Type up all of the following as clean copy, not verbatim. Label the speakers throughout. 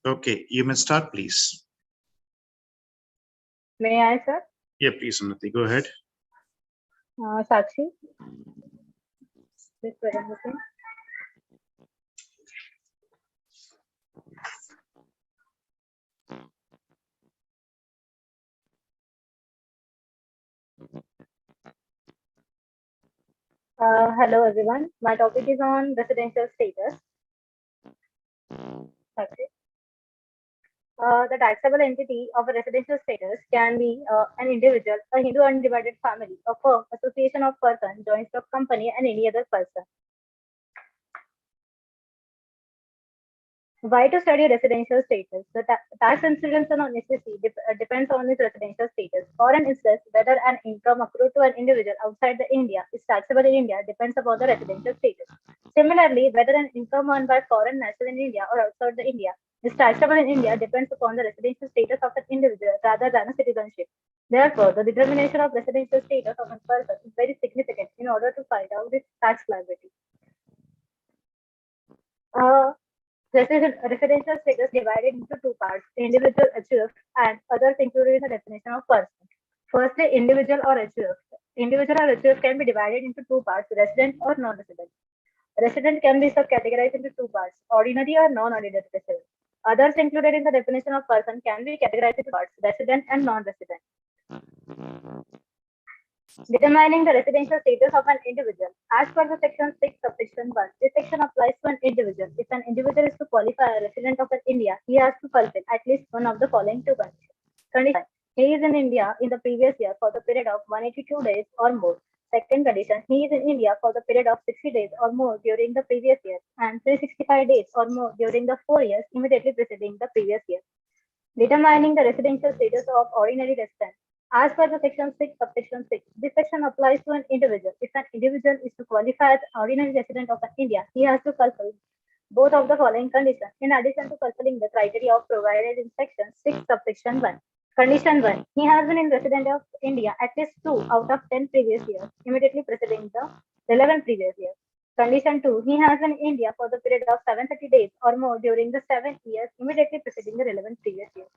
Speaker 1: Okay, you may start, please.
Speaker 2: May I, sir?
Speaker 1: Yeah, please, Unnati, go ahead.
Speaker 2: Sakshi, please present the same. Hello, everyone. My topic is on residential status. Sakshi. The taxable entity of a residential status can be an individual, a Hindu undivided family, a firm, association of persons, joint stock company, and any other person. Why to study residential status? The tax incidence on necessity depends on its residential status. For an instance, whether an income accrued to an individual outside the India is taxable in India depends upon the residential status. Similarly, whether an income earned by foreign national in India or outside the India is taxable in India depends upon the residential status of an individual rather than a citizenship. Therefore, the determination of residential status of a person is very significant in order to find out its tax liability. Residential status divided into two parts, individual HUF and others included in the definition of person. Firstly, individual or HUF. Individual or HUF can be divided into two parts, resident or non-resident. Resident can be subcategorized into two parts, ordinary or non-ordinary resident. Others included in the definition of person can be categorized into parts, resident and non-resident. Determining the residential status of an individual. As per the section 6 subsection 1, this section applies to an individual. If an individual is to qualify a resident of India, he has to fulfill at least one of the following two conditions. Condition: he is in India in the previous year for the period of 182 days or more. Second condition: he is in India for the period of 60 days or more during the previous year and 365 days or more during the 4 years immediately preceding the previous year. Determining the residential status of ordinary resident. As per the section 6, subsection 6, this section applies to an individual. If an individual is to qualify as ordinary resident of India, he has to fulfill both of the following conditions, in addition to fulfilling the criteria provided in section 6, subsection 1. Condition 1. He has been in resident of India at least 2 out of 10 previous years, immediately preceding the relevant previous year. Condition 2. He has been in India for the period of 730 days or more during the 7 years immediately preceding the relevant previous year.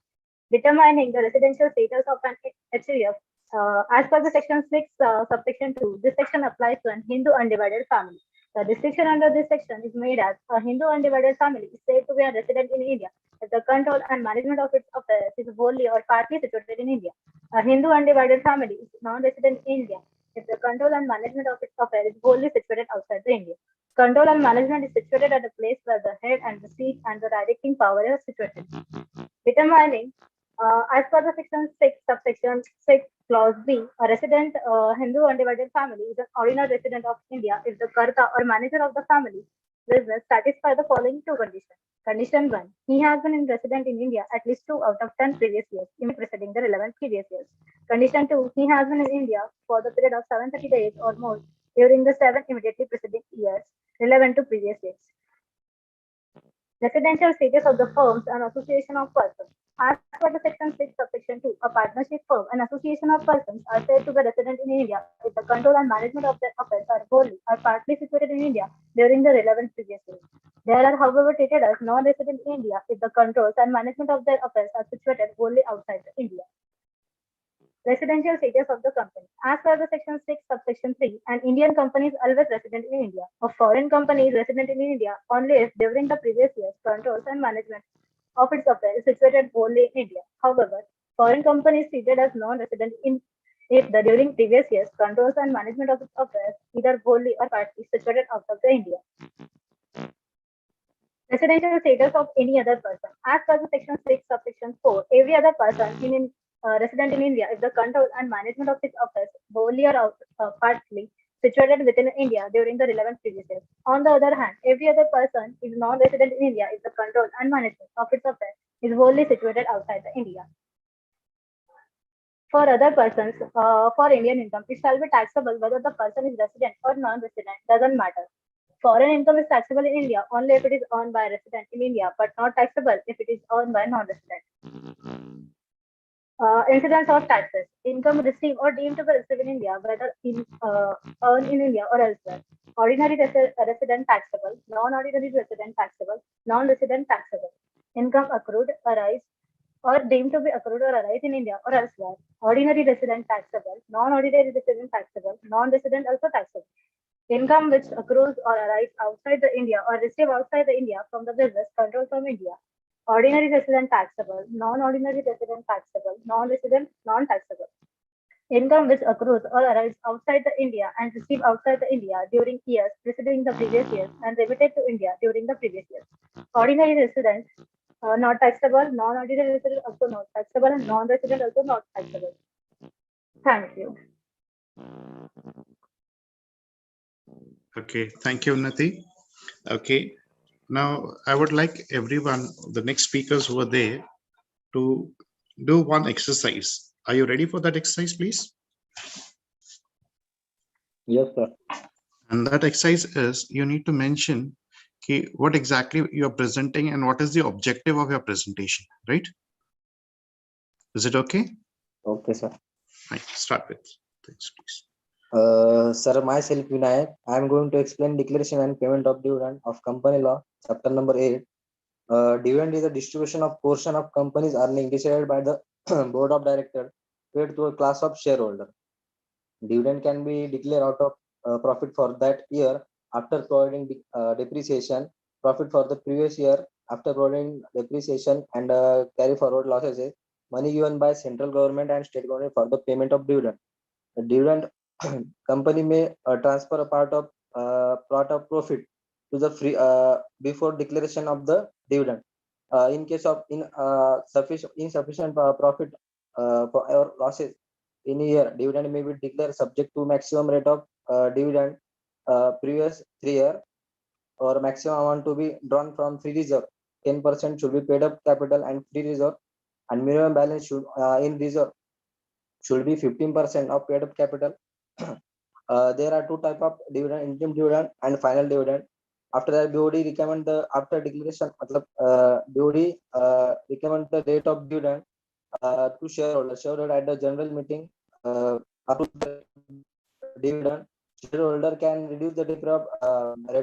Speaker 2: Determining the residential status of an HUF. As per the section 6, subsection 2, this section applies to an Hindu undivided family. The distinction under this section is made as a Hindu undivided family is said to be a resident in India if the control and management of its affairs is wholly or partly situated in India. A Hindu undivided family is non-resident in India if the control and management of its affairs is wholly situated outside the India. Control and management is situated at the place where the head and the seat and the directing power are situated. Determining as per the section 6, subsection 6, clause B, a resident Hindu undivided family is an ordinary resident of India if the Karta or manager of the family business satisfy the following two conditions. Condition 1. He has been resident in India at least 2 out of 10 previous years, even preceding the relevant previous years. Condition 2. He has been in India for the period of 730 days or more during the 7 immediately preceding years, relevant to previous years. Residential status of the firms and association of persons. As per the section 6, subsection 2, a partnership firm and association of persons are said to be resident in India if the control and management of their affairs are wholly or partly situated in India during the relevant previous years. They are, however, treated as non-resident in India if the controls and management of their affairs are situated wholly outside India. Residential status of the company. As per the section 6, subsection 3, an Indian company is always resident in India. A foreign company is resident in India only if during the previous years controls and management of its affairs is situated wholly in India. However, foreign company is treated as non-resident if the during previous years controls and management of its affairs either wholly or partly situated out of India. Residential status of any other person. As per the section 6, subsection 4, every other person resident in India if the control and management of its affairs wholly or partly situated within India during the relevant previous years. On the other hand, every other person is non-resident in India if the control and management of its affairs is wholly situated outside India. For other persons, for Indian income, it shall be taxable whether the person is resident or non-resident, doesn't matter. Foreign income is taxable in India only if it is earned by a resident in India, but not taxable if it is earned by a non-resident. Incidence of taxes. Income received or deemed to be received in India, whether earned in India or elsewhere. Ordinary resident taxable, non-ordinary resident taxable, non-resident taxable. income accrued, arise, or deemed to be accrued or arise in India or elsewhere. Ordinary resident taxable, non-ordinary resident taxable, non-resident also taxable. Income which accrues or arise outside the India or received outside the India from the business controlled from India. Ordinary resident taxable, non-ordinary resident taxable, non-resident non-taxable. Income which accrues or arrives outside the India and received outside the India during years preceding the previous years and remitted to India during the previous years. Ordinary resident not taxable, non-ordinary resident also not taxable, and non-resident also not taxable. Thank you.
Speaker 1: Okay, thank you, Unnati. Okay, now I would like everyone, the next speakers who are there, to do one exercise. Are you ready for that exercise, please?
Speaker 3: Yes, sir.
Speaker 1: And that exercise is you need to mention what exactly you're presenting and what is the objective of your presentation, right? Is it okay?
Speaker 3: Okay, sir.
Speaker 1: Fine, start with. Thanks, please.
Speaker 3: Sir, myself Vinayak. I am going to explain declaration and payment of dividend of company law, chapter number 8. Dividend is a distribution of portion of company's earning decided by the board of directors paid to a class of shareholder. Dividend can be declared out of profit for that year after providing depreciation, profit for the previous year after providing depreciation, and carry forward losses. Money given by central government and state government for the payment of dividend. The dividend company may transfer a part of profit to the free before declaration of the dividend. In case of insufficient profit or losses in a year, dividend may be declared subject to maximum rate of dividend previous 3 years, or maximum amount to be drawn from free reserve. 10% should be paid up capital and free reserve, and minimum balance should in reserve should be 15% of paid up capital. There are two types of dividend: interim dividend and final dividend. After that, BOD recommend after declaration, BOD recommend the rate of dividend to shareholders. Shareholder at the general meeting approve the dividend. Shareholder can reduce the rate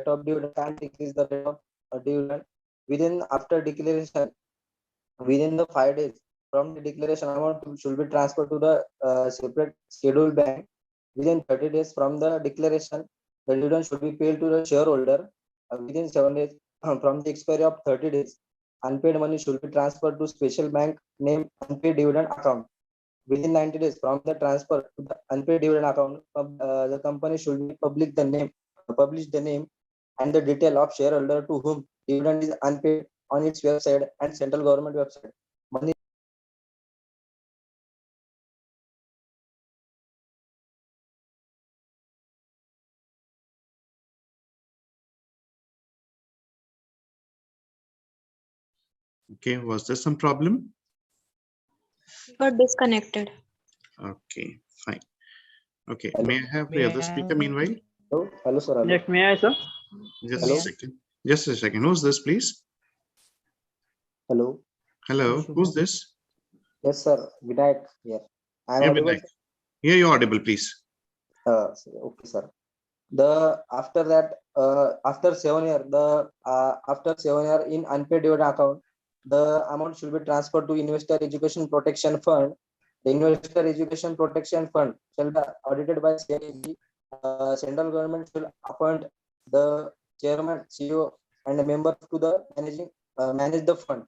Speaker 3: of dividend and increase the rate of dividend within after declaration. Within the 5 days from the declaration, amount should be transferred to the separate scheduled bank. Within 30 days from the declaration, the dividend should be paid to the shareholder. Within 7 days from the expiry of 30 days, unpaid money should be transferred to special bank named unpaid dividend account. Within 90 days from the transfer to the unpaid dividend account, the company should be publish the name and the detail of shareholder to whom dividend is unpaid on its website and central government website. Money
Speaker 1: Okay, was there some problem?
Speaker 4: Got disconnected.
Speaker 1: Okay, fine. Okay,
Speaker 3: Hello.
Speaker 1: may I have the other speaker meanwhile?
Speaker 3: Hello, sir. Hello.
Speaker 5: Yes, may I, sir?
Speaker 1: Just
Speaker 3: Hello.
Speaker 1: a second. Just a second. Who's this, please?
Speaker 3: Hello.
Speaker 1: Hello, who's this?
Speaker 3: Yes, sir. Vinayak here. I am
Speaker 1: Yeah,
Speaker 3: audible.
Speaker 1: Vinayak. Yeah, you're audible, please.
Speaker 3: Okay, sir. The after that, after 7 year, after 7 year in unpaid dividend account, the amount should be transferred to Investor Education Protection Fund. The Investor Education Protection Fund shall be audited by CIG. Central government should appoint the chairman, CEO, and a member to the manage the fund.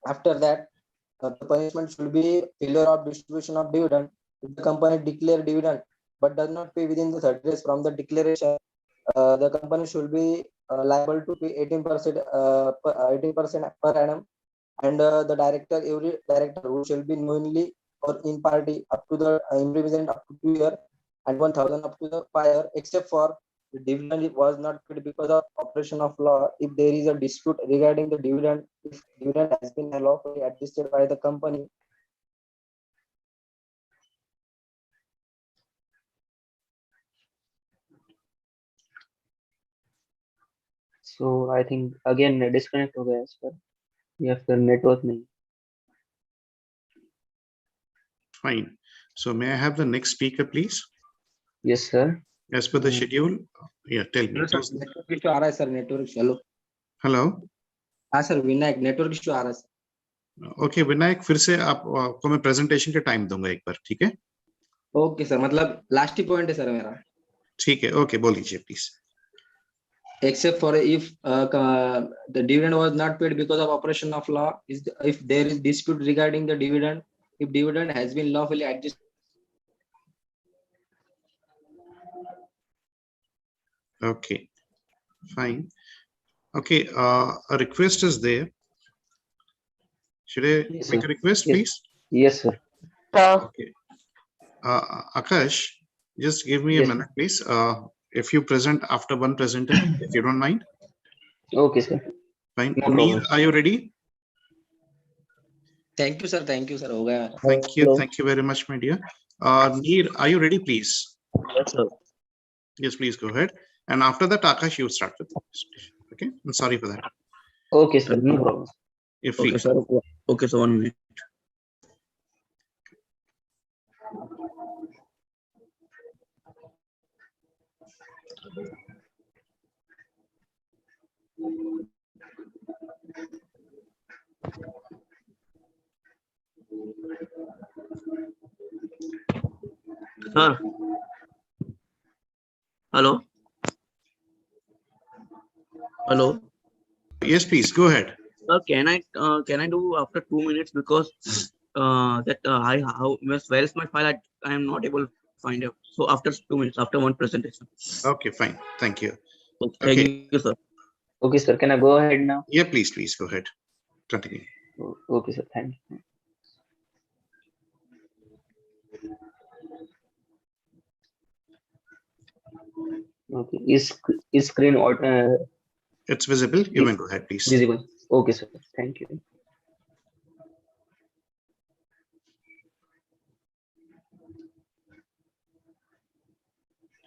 Speaker 3: After that, the punishment should be failure of distribution of dividend. If the company declare dividend but does not pay within the 30 days from the declaration, the company should be liable to pay 18% per annum, and the every director who shall be knowingly or in party up to the imprisonment up to 2 years and 1,000 up to the 5 years, except for the dividend was not paid because of operation of law. If there is a dispute regarding the dividend, if dividend has been lawfully adjusted by the company,
Speaker 5: So I think again disconnect हो गया है sir, या फिर network नहीं.
Speaker 1: Fine. So may I have the next speaker, please?
Speaker 5: Yes, sir.
Speaker 1: As per the schedule. Yeah, tell me.
Speaker 3: network issue आ रहा है sir, network issue. Hello.
Speaker 1: Hello.
Speaker 3: हाँ sir Vinayak network issue आ रहा है सर।
Speaker 1: ओके विनायक, फिर से आपको मैं प्रेजेंटेशन के टाइम दूंगा एक बार, ठीक है?
Speaker 3: ओके सर, मतलब लास्ट ही पॉइंट है सर मेरा।
Speaker 1: ठीक है, ओके बोल लीजिए please.
Speaker 3: Except for if the dividend was not paid because of operation of law, if there is dispute regarding the dividend, if dividend has been lawfully adjusted.
Speaker 1: Okay, fine. Okay, a request is there. Should I
Speaker 5: Yes,
Speaker 1: make
Speaker 5: sir.
Speaker 1: a request,
Speaker 5: Yes.
Speaker 1: please?
Speaker 5: Yes, sir.
Speaker 1: Okay. Akash, just give me a
Speaker 5: Yes,
Speaker 1: minute, please. If you present after one presenter, if you don't mind.
Speaker 5: Okay, sir.
Speaker 1: Fine.
Speaker 5: No
Speaker 1: Neil,
Speaker 5: problem.
Speaker 1: are you ready?
Speaker 3: Thank you sir, हो गया।
Speaker 1: Thank you.
Speaker 5: Hello.
Speaker 1: Thank you very much, my dear. Neil, are you ready, please?
Speaker 5: Yes, sir.
Speaker 1: Yes, please go ahead. And after that, Akash, you start with the presentation. Okay. I'm sorry for that.
Speaker 5: Okay, sir. No problem.
Speaker 1: If free.
Speaker 6: Okay, sir. Okay, so 1 minute. Sir. Hello. Hello.
Speaker 1: Yes, please go ahead.
Speaker 6: Sir, can I do after 2 minutes because that I how where is my file? I am not able to find out. So after 2 minutes, after one presentation.
Speaker 1: Okay, fine. Thank you.
Speaker 6: Thank
Speaker 1: Okay.
Speaker 6: you, sir.
Speaker 5: Okay, sir. Can I go ahead now?
Speaker 1: Yeah, please go ahead. Continue.
Speaker 5: Okay, sir. Thank you. Okay. Is screen
Speaker 1: It's visible. You may go ahead, please.
Speaker 5: visible? Okay, sir. Thank you.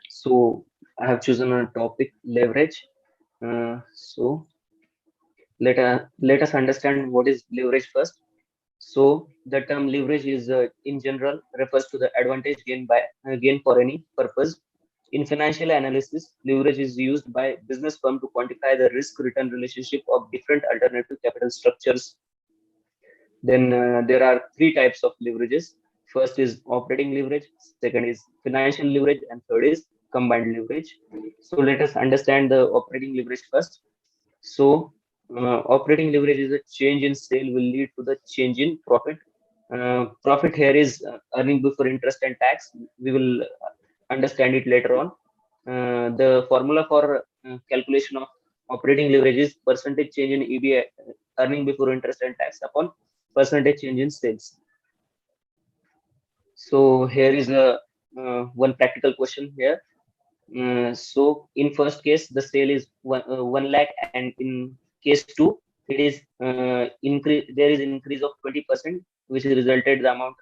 Speaker 5: So I have chosen a topic, leverage. So let us understand what is leverage first. So the term leverage is in general refers to the advantage gained for any purpose. In financial analysis, leverage is used by business firm to quantify the risk-return relationship of different alternative capital structures. Then there are three types of leverages. First is operating leverage, second is financial leverage, and third is combined leverage. So let us understand the operating leverage first. So operating leverage is a change in sale will lead to the change in profit. Profit here is earning before interest and tax. We will understand it later on. The formula for calculation of operating leverage is percentage change in EBI, earning before interest and tax, upon percentage change in sales. So here is a one practical question here. So in first case, the sale is 1 lakh, and in case 2, it is increase. There is an increase of 20%, which resulted the amount.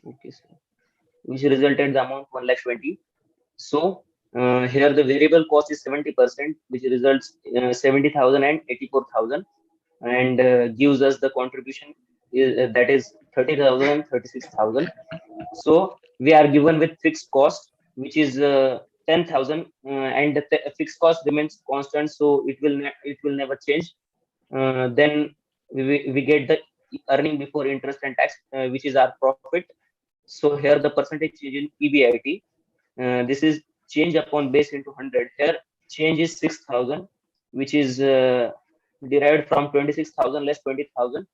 Speaker 5: Okay, so which resulted the amount 1,20,000. So here the variable cost is 70%, which results 70,000 and 84,000, and gives us the contribution that is 30,000 and 36,000. So we are given with fixed cost, which is 10,000, and the fixed cost remains constant, so it will never change. Then we get the earning before interest and tax, which is our profit. So here the percentage change in EBIT. This is change upon base into 100. Here change is 6,000, which is derived from 26,000 less 20,000.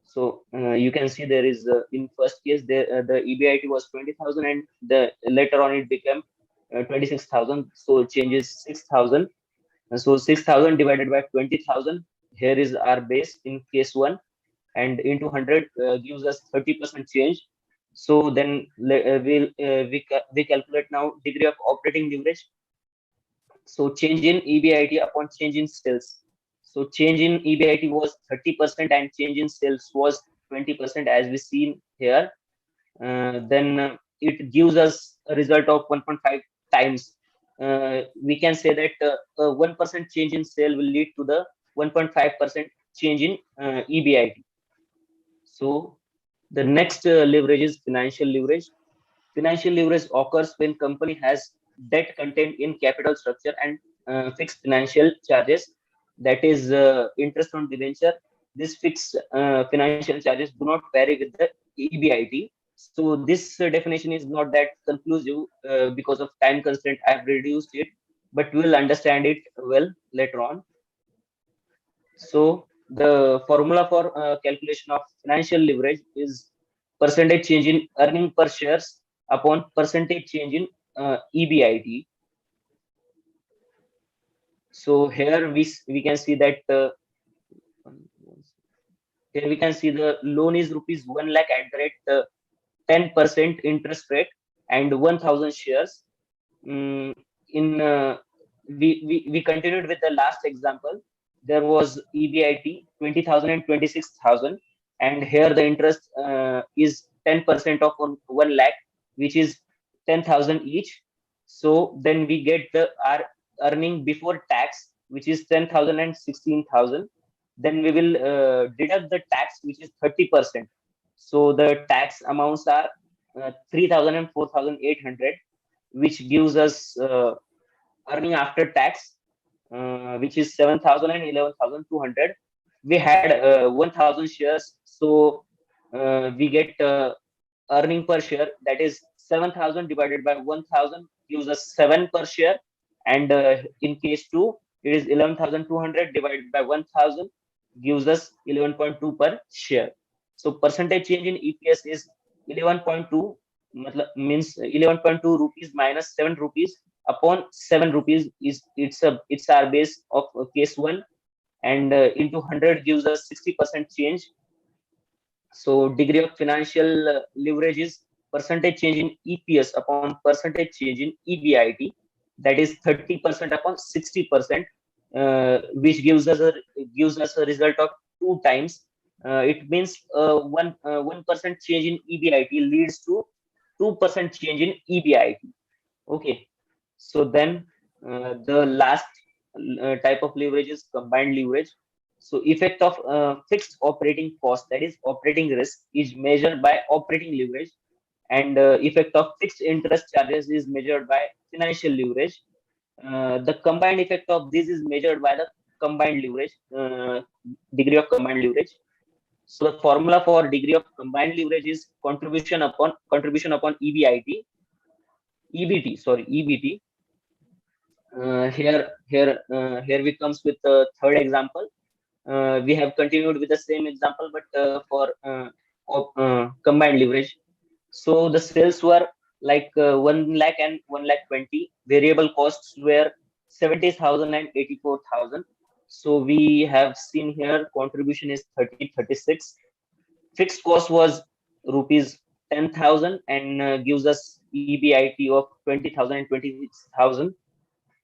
Speaker 5: So you can see there is in first case there the EBIT was 20,000, and the later on it became 26,000. So change is 6,000. So 6,000 divided by 20,000. Here is our base in case 1, and into 100 gives us 30% change. So then we calculate now degree of operating leverage. So change in EBIT upon change in sales. So change in EBIT was 30% and change in sales was 20%, as we seen here. Then it gives us a result of 1.5 times. We can say that 1% change in sale will lead to the 1.5% change in EBIT. So the next leverage is financial leverage. Financial leverage occurs when company has debt contained in capital structure and fixed financial charges. that is interest on debenture. This fixed financial charges do not vary with the EBIT. So this definition is not that conclusive because of time constraint. I have reduced it, but we will understand it well later on. So the formula for calculation of financial leverage is percentage change in earning per shares upon percentage change in EBIT. So here we can see that here we can see the loan is rupees 1 lakh at the rate 10% interest rate and 1,000 shares. We continued with the last example. There was EBIT 20,000 and 26,000, and here the interest is 10% of 1 lakh, which is 10,000 each. So then we get the our earning before tax, which is 10,000 and 16,000. Then we will deduct the tax, which is 30%. So the tax amounts are 3,000 and 4,800, which gives us earning after tax, which is 7,000 and 11,200. We had 1,000 shares, so we get earning per share, that is 7,000 divided by 1,000 gives us 7 per share, and in case 2 it is 11,200 divided by 1,000 gives us 11.2 per share. So percentage change in EPS is 11.2, means 11.2 rupees minus 7 rupees upon 7 rupees is it's our base of case 1, and into 100 gives us 60% change. So degree of financial leverage is percentage change in EPS upon percentage change in EBIT, that is 30% upon 60%, which gives us a result of 2 times. It means 1% change in EBIT leads to 2% change in EBIT. Okay, so then the last type of leverage is combined leverage. So effect of fixed operating cost, that is operating risk, is measured by operating leverage, and effect of fixed interest charges is measured by financial leverage. The combined effect of this is measured by the combined leverage, degree of combined leverage. So the formula for degree of combined leverage is contribution upon EBIT, EBT. Here we comes with the third example. We have continued with the same example, but for combined leverage. So the sales were like 1 lakh and 1 lakh 20. Variable costs were 70,000 and 84,000. So we have seen here contribution is 36. Fixed cost was rupees 10,000 and gives us EBIT of 20,000 and 26,000.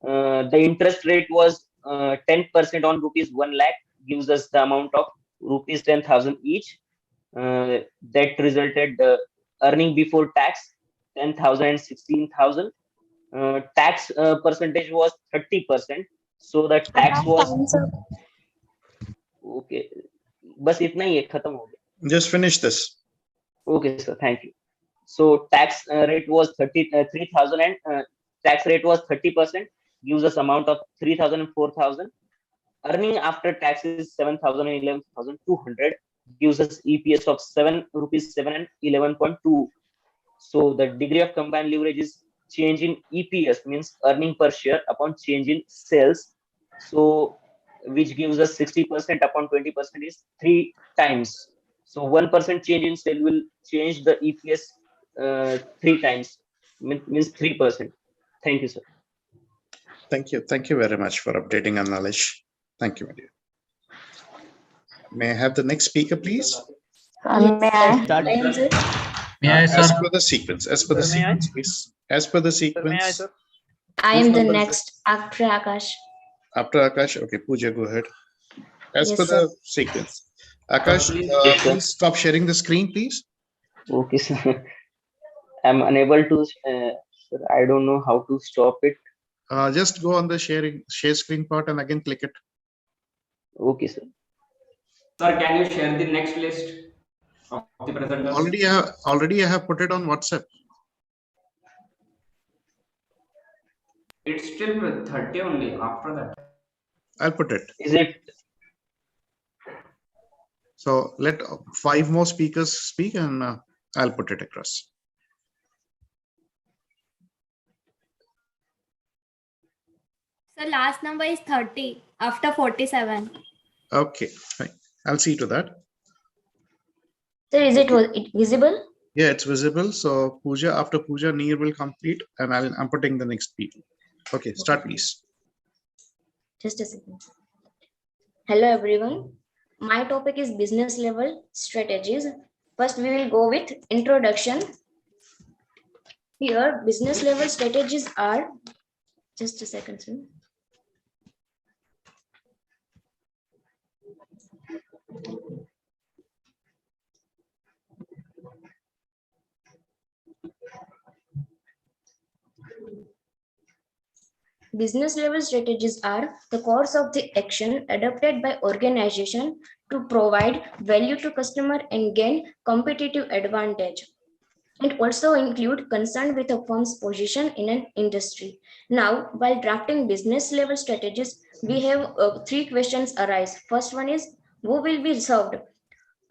Speaker 5: The interest rate was 10% on rupees 1 lakh, gives us the amount of rupees 10,000 each. That resulted earning before tax 10,000 and 16,000. Tax percentage was 30%. So the tax was okay. बस इतना ही है, खत्म हो गया.
Speaker 1: Just finish this.
Speaker 5: Okay, sir. Thank you. So tax rate was 3,000 and tax rate was 30%. Gives us amount of 3,000 and 4,000. Earning after tax is 7,000 and 11,200. Gives us EPS of 7 rupees 7 and 11.2. So the degree of combined leverage is change in EPS, means earning per share upon change in sales. So which gives us 60% upon 20% is 3 times. So 1% change in sale will change the EPS 3 times, means 3%. Thank you, sir.
Speaker 1: Thank you. Thank you very much for updating our knowledge. Thank you, my dear. May I have the next speaker, please?
Speaker 2: May I?
Speaker 7: May I,
Speaker 1: As
Speaker 7: sir?
Speaker 1: per the sequence, please. As per the sequence.
Speaker 4: I am the next after Akash.
Speaker 1: After Akash, okay, Pooja, go ahead. As
Speaker 4: Yes,
Speaker 1: per
Speaker 4: sir.
Speaker 1: the sequence. Akash,
Speaker 5: Yes, sir.
Speaker 1: please stop sharing the screen, please.
Speaker 5: Okay, sir. I'm unable to. Sir, I don't know how to stop it.
Speaker 1: Just go on the share screen part and again click it.
Speaker 5: Okay, sir.
Speaker 7: Sir, can you share the next list of the presenters?
Speaker 1: Already I have put it on WhatsApp.
Speaker 7: It's still 30 only after that.
Speaker 1: I'll put it.
Speaker 5: Is it
Speaker 1: So let 5 more speakers speak, and I'll put it across.
Speaker 8: So last number is 30 after 47.
Speaker 1: Okay, fine. I'll see to that.
Speaker 4: Sir, is it visible?
Speaker 1: Yeah, it's visible. So Pooja, after Pooja, Neer will complete, and I'm putting the next people. Okay, start please.
Speaker 4: Just a second. Hello everyone. My topic is business level strategies. First, we will go with introduction. Here, business level strategies are, just a second, sir. Business level strategies are the course of the action adopted by organization to provide value to customer and gain competitive advantage, and also include concern with a firm's position in an industry. Now, while drafting business level strategies, we have 3 questions arise. First one is, who will be served?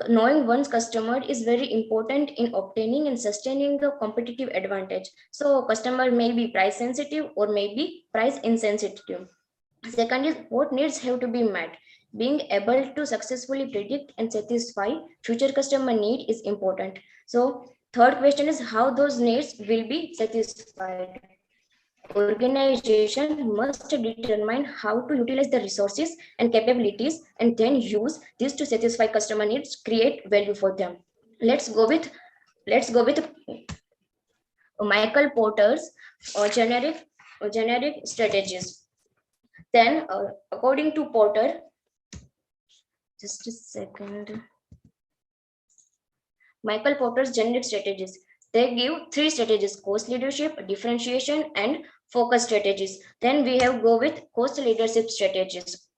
Speaker 4: Knowing one's customer is very important in obtaining and sustaining the competitive advantage. So customer may be price sensitive or may be price insensitive. Second is, what needs have to be met? Being able to successfully predict and satisfy future customer need is important. So third question is, how those needs will be satisfied. Organization must determine how to utilize the resources and capabilities and then use this to satisfy customer needs, create value for them. Let's go with Michael Porter's generic strategies. Then, according to Porter, just a second. Michael Porter's generic strategies. They give 3 strategies: cost leadership, differentiation, and focus strategies. Then we have go with cost leadership strategies.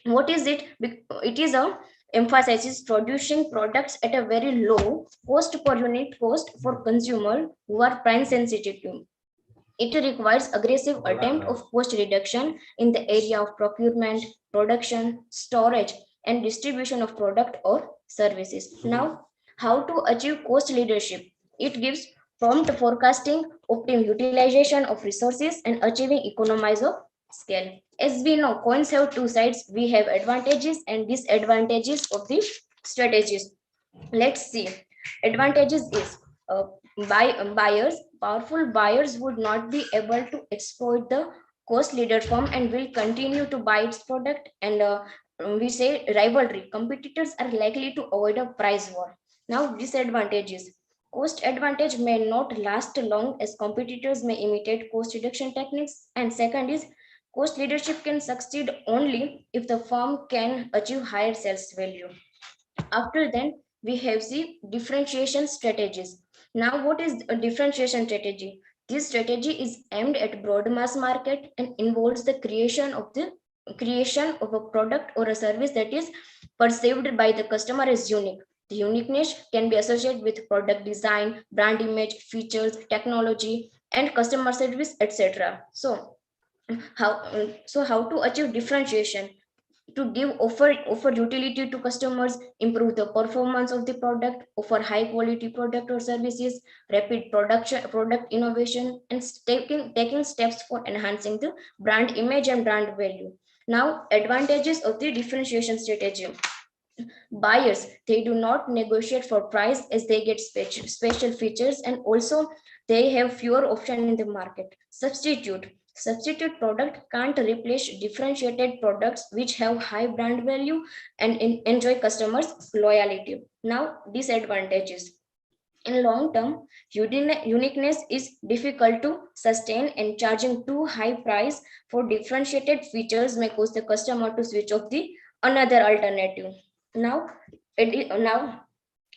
Speaker 4: What is it? It is a emphasizes producing products at a very low cost per unit cost for consumer who are price sensitive. It requires aggressive attempt of cost reduction in the area of procurement, production, storage, and distribution of product or services. Now, how to achieve cost leadership? It gives prompt forecasting, optimum utilization of resources, and achieving economies of scale. As we know, coins have 2 sides. We have advantages and disadvantages of the strategies. Let's see. Advantages is buyers. Powerful buyers would not be able to exploit the cost leader firm and will continue to buy its product. And we say rivalry. Competitors are likely to avoid a price war. Now, disadvantages. Cost advantage may not last long as competitors may imitate cost reduction techniques. And second is, cost leadership can succeed only if the firm can achieve higher sales value. After then, we have the differentiation strategies. Now, what is a differentiation strategy? This strategy is aimed at broad mass market and involves the creation of a product or a service that is perceived by the customer as unique. The uniqueness can be associated with product design, brand image, features, technology, and customer service, etc. So, how to achieve differentiation? To give offer utility to customers, improve the performance of the product, offer high quality product or services, rapid product innovation, and taking steps for enhancing the brand image and brand value. Now, advantages of the differentiation strategy. Buyers, they do not negotiate for price as they get special features, and also they have fewer options in the market. Substitute product can't replace differentiated products which have high brand value and enjoy customers loyalty. Now, disadvantages. In long term, uniqueness is difficult to sustain, and charging too high price for differentiated features may cause the customer to switch off the another alternative. Now, now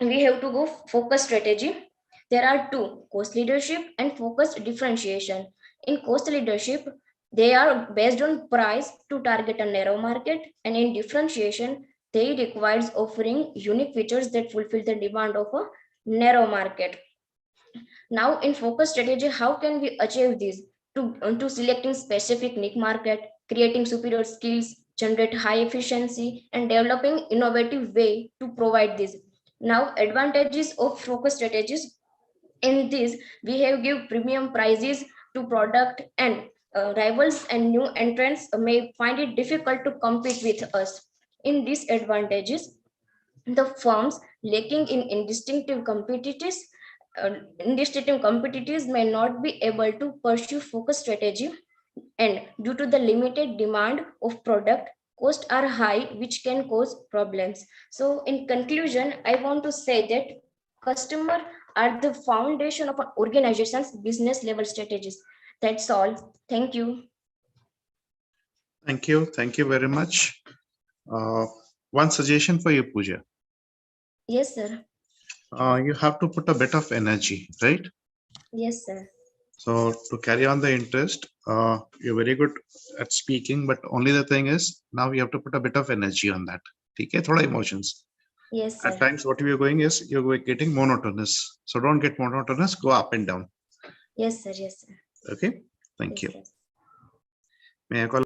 Speaker 4: we have to go focus strategy. There are 2: cost leadership and focused differentiation. In cost leadership, they are based on price to target a narrow market, and in differentiation, they requires offering unique features that fulfill the demand of a narrow market. Now, in focus strategy, how can we achieve this? To selecting specific niche market, creating superior skills, generate high efficiency, and developing innovative way to provide this. Now, advantages of focus strategies. In this, we have give premium prices to product, and rivals and new entrants may find it difficult to compete with us. In disadvantages, the firms lacking in indistinctive competitors may not be able to pursue focus strategy, and due to the limited demand of product, costs are high, which can cause problems. So in conclusion, I want to say that customer are the foundation of an organization's business level strategies. That's all. Thank you.
Speaker 1: Thank you. Thank you very much. One suggestion for you, Pooja.
Speaker 4: Yes, sir.
Speaker 1: You have to put a bit of energy, right?
Speaker 4: Yes, sir.
Speaker 1: So to carry on the interest, you're very good at speaking, but only the thing is now you have to put a bit of energy on that. Okay, thoda emotions.
Speaker 4: Yes, sir.
Speaker 1: At times, what you're going is you're getting monotonous. So don't get monotonous. Go up and down.
Speaker 4: Yes, sir. Yes, sir.
Speaker 1: Okay. Thank
Speaker 4: Yes,
Speaker 1: you.
Speaker 4: sir.
Speaker 1: May I call?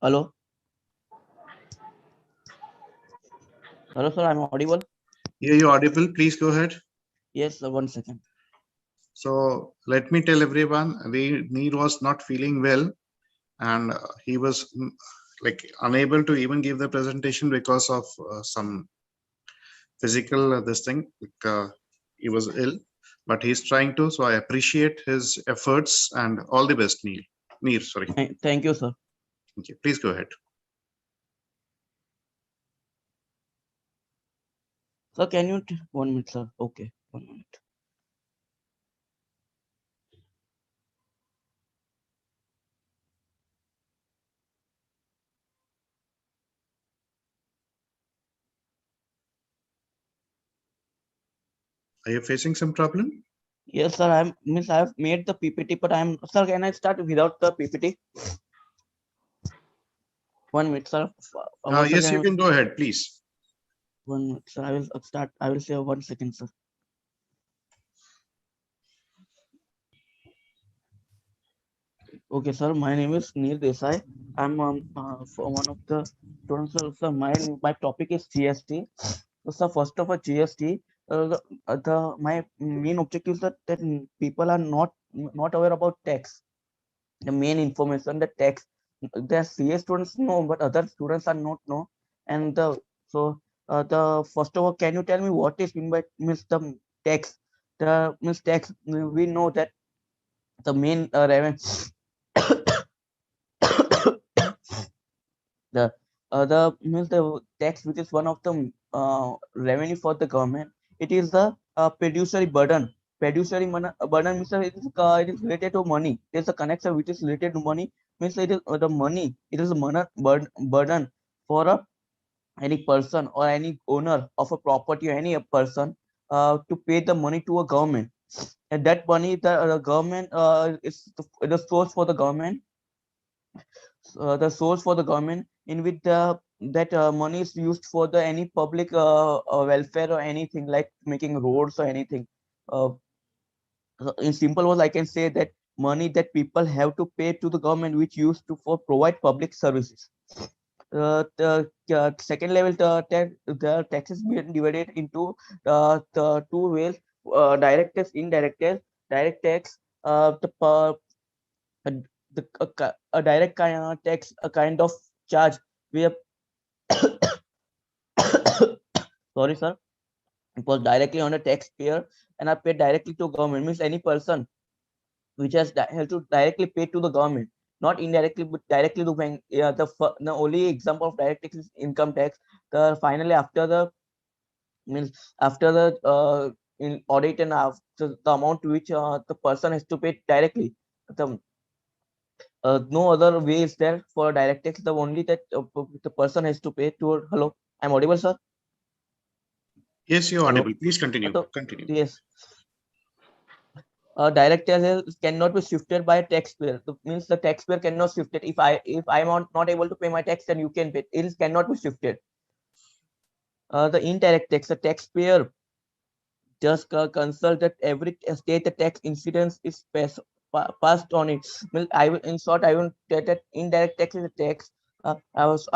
Speaker 6: Hello. Hello, sir. I'm audible.
Speaker 1: Yeah, you're audible. Please go ahead.
Speaker 6: Yes, sir. 1 second.
Speaker 1: So let me tell everyone, Neil was not feeling well, and he was like unable to even give the presentation because of some physical this thing. He was ill, but he's trying to. So I appreciate his efforts and all the best, Neil. Neil, sorry.
Speaker 6: Thank you, sir.
Speaker 1: Thank you. Please go ahead.
Speaker 6: Sir, can you 1 minute, sir? Okay, 1 minute.
Speaker 1: Are you facing some problem?
Speaker 6: Yes, sir. I have made the PPT, but sir. Can I start without the PPT? 1 minute, sir.
Speaker 1: Yes, you can go ahead, please.
Speaker 6: 1 minute, sir. I will start. I will say 1 second, sir. Okay, sir. My name is Neil Desai. I'm for one of the students. Sir, my topic is GST. So, first of all, GST. My main objective is that people are not aware about tax. The main information, the tax. The CS students know, but other students are not know. And the first of all, can you tell me what is mean by means the tax? The means tax. We know that the main revenue. the means the tax, which is one of the revenue for the government. It is the fiduciary burden. Fiduciary burden means it is related to money. There's a connection which is related to money. Means it is the money. It is a burden for any person or any owner of a property or any person to pay the money to a government. And that money, the government is the source for the government. The source for the government, in which that money is used for the any public welfare or anything like making roads or anything. In simple words, I can say that money that people have to pay to the government, which used to for provide public services. The second level, the taxes being divided into the two ways: direct tax, indirect tax. Direct tax, a, a direct tax, a kind of charge we have. Sorry, sir. It was directly on a taxpayer and are paid directly to government. Means any person which has to directly pay to the government, not indirectly but directly to bank. Yeah, the only example of direct tax is income tax. The finally after the means after the in audit and after the amount which the person has to pay directly. The no other way is there for direct tax. The only that the person has to pay to. Hello, I'm audible, sir.
Speaker 1: Yes, you're
Speaker 6: Hello?
Speaker 1: audible. Please continue.
Speaker 6: So,
Speaker 1: Continue.
Speaker 6: yes. Direct tax cannot be shifted by a taxpayer. Means the taxpayer cannot shift it. If I'm not able to pay my tax, then you can pay. It cannot be shifted. The indirect tax, the taxpayer just consult that every state the tax incidence is passed passed on it. Well, in short, I will tell that indirect tax is a tax. I was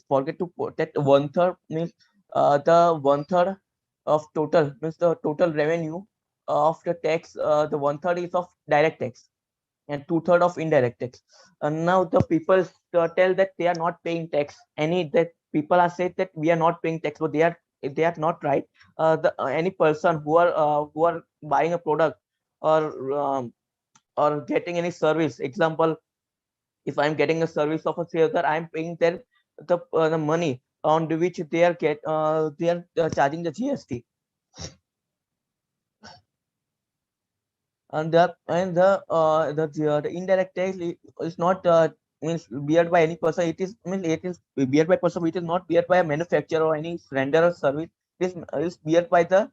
Speaker 6: forget to put that 1/3 means the 1/3 of total means the total revenue of the tax. The 1/3 is of direct tax and 2/3 of indirect tax. And now the people tell that they are not paying tax. That people are said that we are not paying tax, but they are not right. Any person who are buying a product or getting any service. Example, if I'm getting a service of a seller, I'm paying the money on which they are charging the GST. And the indirect tax is not means beared by any person. It is beared by person. It is not beared by a manufacturer or any renderer service. It is beared by the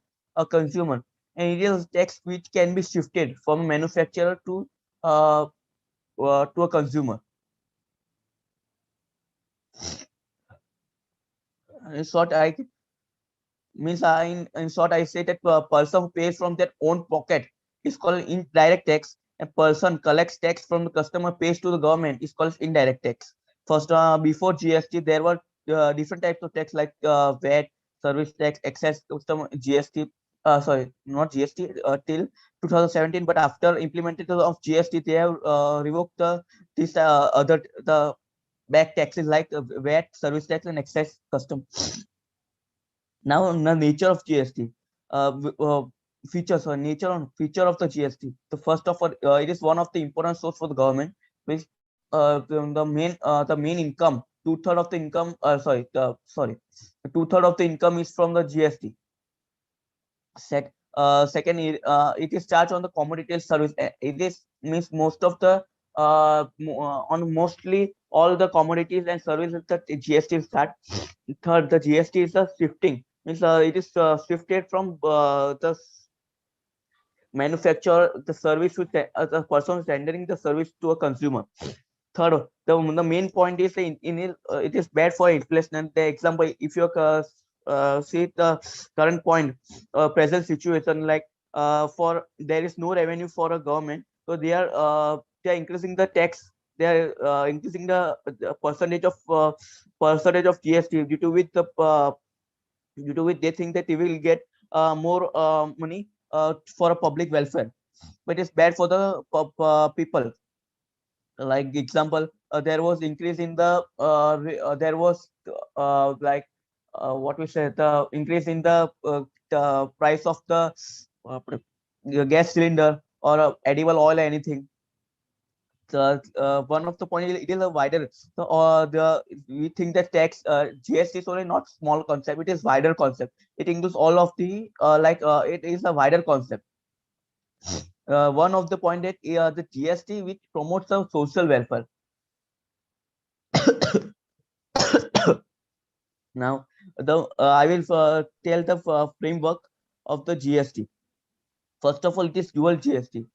Speaker 6: consumer, and it is tax which can be shifted from manufacturer to a consumer. In short, in short, I say that a person who pays from their own pocket is called indirect tax. A person collects tax from the customer, pays to the government is called indirect tax. First, before GST, there were different types of tax like VAT, service tax, excess customer GST. Sorry, not GST till 2017, but after implementation of GST, they have revoked the back taxes like VAT, service tax, and excess custom. Now, the nature of GST, features or feature of the GST. The first of all, it is one of the important source for the government, which the main income, 2/3 of the income. 2/3 of the income is from the GST. Second, it is charged on the commodity service. It is means most of the on mostly all the commodities and services that GST is charged. Third, the GST is a shifting. Means it is shifted from the manufacturer, the service which the person is rendering the service to a consumer. Third, the main point is it is bad for inflation. And the example, if you see the current point, present situation, like for there is no revenue for a government, so they are increasing the tax. They are increasing the percentage of GST, due to which they think that they will get more money for a public welfare, but it's bad for the people. Like example, there was increase in the there was what we say, the increase in the price of the gas cylinder or edible oil or anything. One of the point it is a wider. So we think that tax GST is only not small concept. It is wider concept. It includes all of the it is a wider concept. One of the point that the GST which promotes the social welfare. Now, I will tell the framework of the GST. First of all, it is dual GST.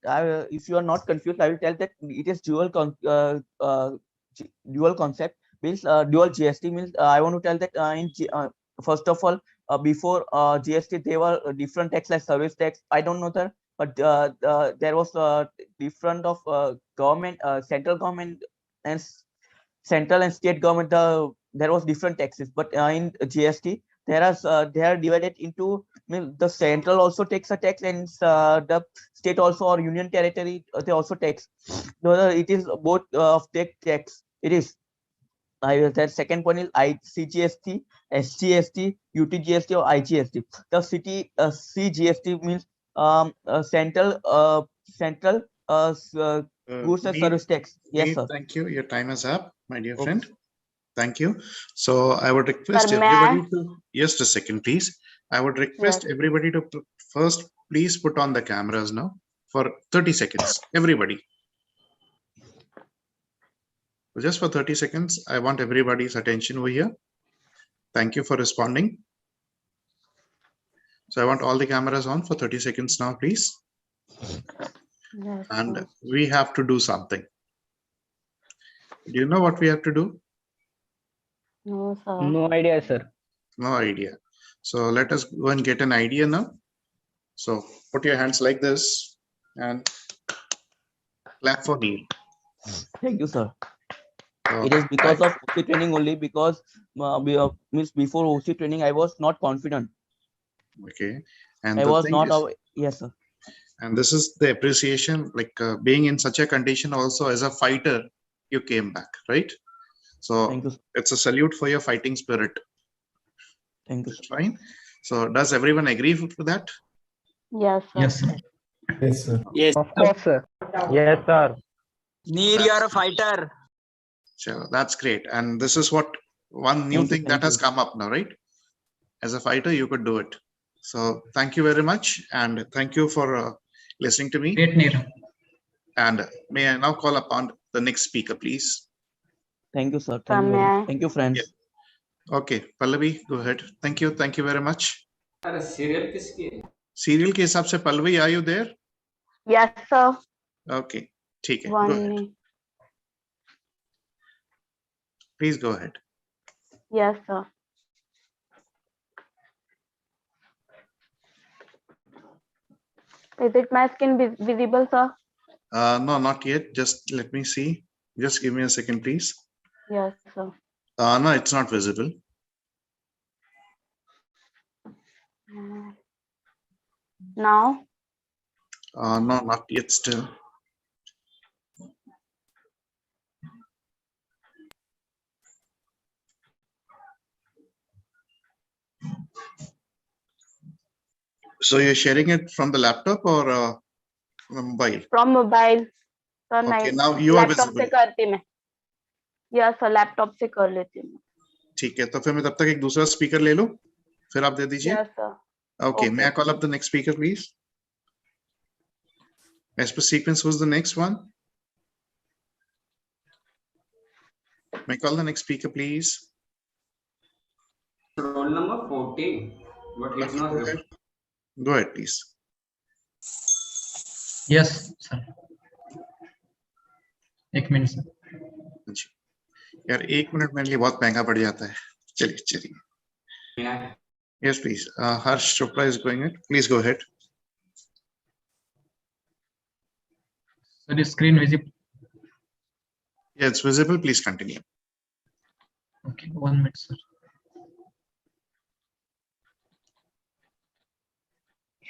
Speaker 6: If you are not confused, I will tell that it is dual concept. Means dual GST means I want to tell that first of all, before GST, there were different tax like service tax. I don't know that, but there was different of government, central government and central and state government. There was different taxes, but in GST, they are divided into. The central also takes a tax, and the state also, or union territory, they also tax. So it is both of tax. It is. That second point is CGST, SGST, UTGST, or IGST. The CGST means central goods and service tax. Yes, sir.
Speaker 1: Thank you. Your time is up, my dear
Speaker 6: Okay.
Speaker 1: friend. Thank you. So I would request
Speaker 9: Sir, may
Speaker 1: everybody
Speaker 9: I?
Speaker 1: to just a second, please. I would request everybody to first please put on the cameras now for 30 seconds. Everybody. Just for 30 seconds, I want everybody's attention over here. Thank you for responding. So I want all the cameras on for 30 seconds now, please.
Speaker 9: Yes,
Speaker 1: And
Speaker 9: sir.
Speaker 1: we have to do something. Do you know what we have to do?
Speaker 9: No, sir.
Speaker 5: No idea, sir.
Speaker 1: No idea. So let us go and get an idea now. So put your hands like this and Clap for Neil.
Speaker 6: Thank you, sir.
Speaker 1: So,
Speaker 6: It is because of OC training only, because means before OC training I was not confident.
Speaker 1: okay. And
Speaker 6: I
Speaker 1: the
Speaker 6: was
Speaker 1: thing
Speaker 6: not
Speaker 1: is,
Speaker 6: yes, sir.
Speaker 1: and this is the appreciation, like being in such a condition also as a fighter, you came back, right? So
Speaker 6: Thank you, sir.
Speaker 1: it's a salute for your fighting spirit.
Speaker 6: Thank you, sir.
Speaker 1: Fine. So does everyone agree to that?
Speaker 9: Yes, sir.
Speaker 10: Yes, sir.
Speaker 11: Yes, sir.
Speaker 12: Yes.
Speaker 13: Of course, sir. Yes, sir.
Speaker 12: Neer, you are a fighter.
Speaker 1: So that's great. And this is what one new
Speaker 6: Thank you,
Speaker 1: thing that
Speaker 6: thank
Speaker 1: has
Speaker 6: you.
Speaker 1: come up now, right? As a fighter, you could do it. So thank you very much. And thank you for listening to me.
Speaker 10: Great, Neer.
Speaker 1: And may I now call upon the next speaker, please?
Speaker 6: Thank you, sir.
Speaker 9: Sir,
Speaker 6: Thank you,
Speaker 9: may
Speaker 6: very
Speaker 9: I?
Speaker 6: much. Thank you, friends.
Speaker 1: Yeah. Okay, Pallavi, go ahead. Thank you. Thank you very much.
Speaker 7: अरे serial किसकी है?
Speaker 1: Serial के हिसाब से Pallavi, are you there?
Speaker 9: Yes, sir.
Speaker 1: Okay, ठीक है. Go
Speaker 9: One
Speaker 1: ahead.
Speaker 9: minute.
Speaker 1: Please go ahead.
Speaker 9: Yes, sir. Is it my skin visible, sir?
Speaker 1: No, not yet. Just let me see. Just give me a second, please.
Speaker 9: Yes, sir.
Speaker 1: No, it's not visible.
Speaker 9: Now?
Speaker 1: No, not yet still. So you're sharing it from the laptop or mobile?
Speaker 9: From mobile. Sir,
Speaker 1: Okay,
Speaker 9: नहीं,
Speaker 1: now you are
Speaker 9: laptop
Speaker 1: visible.
Speaker 9: से करती मैं. Yes, sir, laptop से कर लेती हूँ.
Speaker 1: ठीक है, तो फिर मैं तब तक एक दूसरा स्पीकर ले लूं, फिर आप दे दीजिए.
Speaker 9: Yes, sir.
Speaker 1: Okay, may I
Speaker 9: Okay.
Speaker 1: call up the next speaker, please? As per sequence, who's the next one? May I call the next speaker, please?
Speaker 7: Roll number 14, but it's
Speaker 1: Okay,
Speaker 7: not
Speaker 1: go ahead.
Speaker 7: visible.
Speaker 1: Go ahead, please.
Speaker 10: Yes, sir. एक minute sir.
Speaker 1: जी. यार 1 minute मेरे लिए बहुत महंगा पड़ जाता है. चलिए चलिए.
Speaker 7: Yeah.
Speaker 1: Yes, please. Harsh Chopra is going it. Please go ahead.
Speaker 10: So the screen visible.
Speaker 1: Yeah, it's visible. Please continue.
Speaker 10: Okay, 1 minute, sir.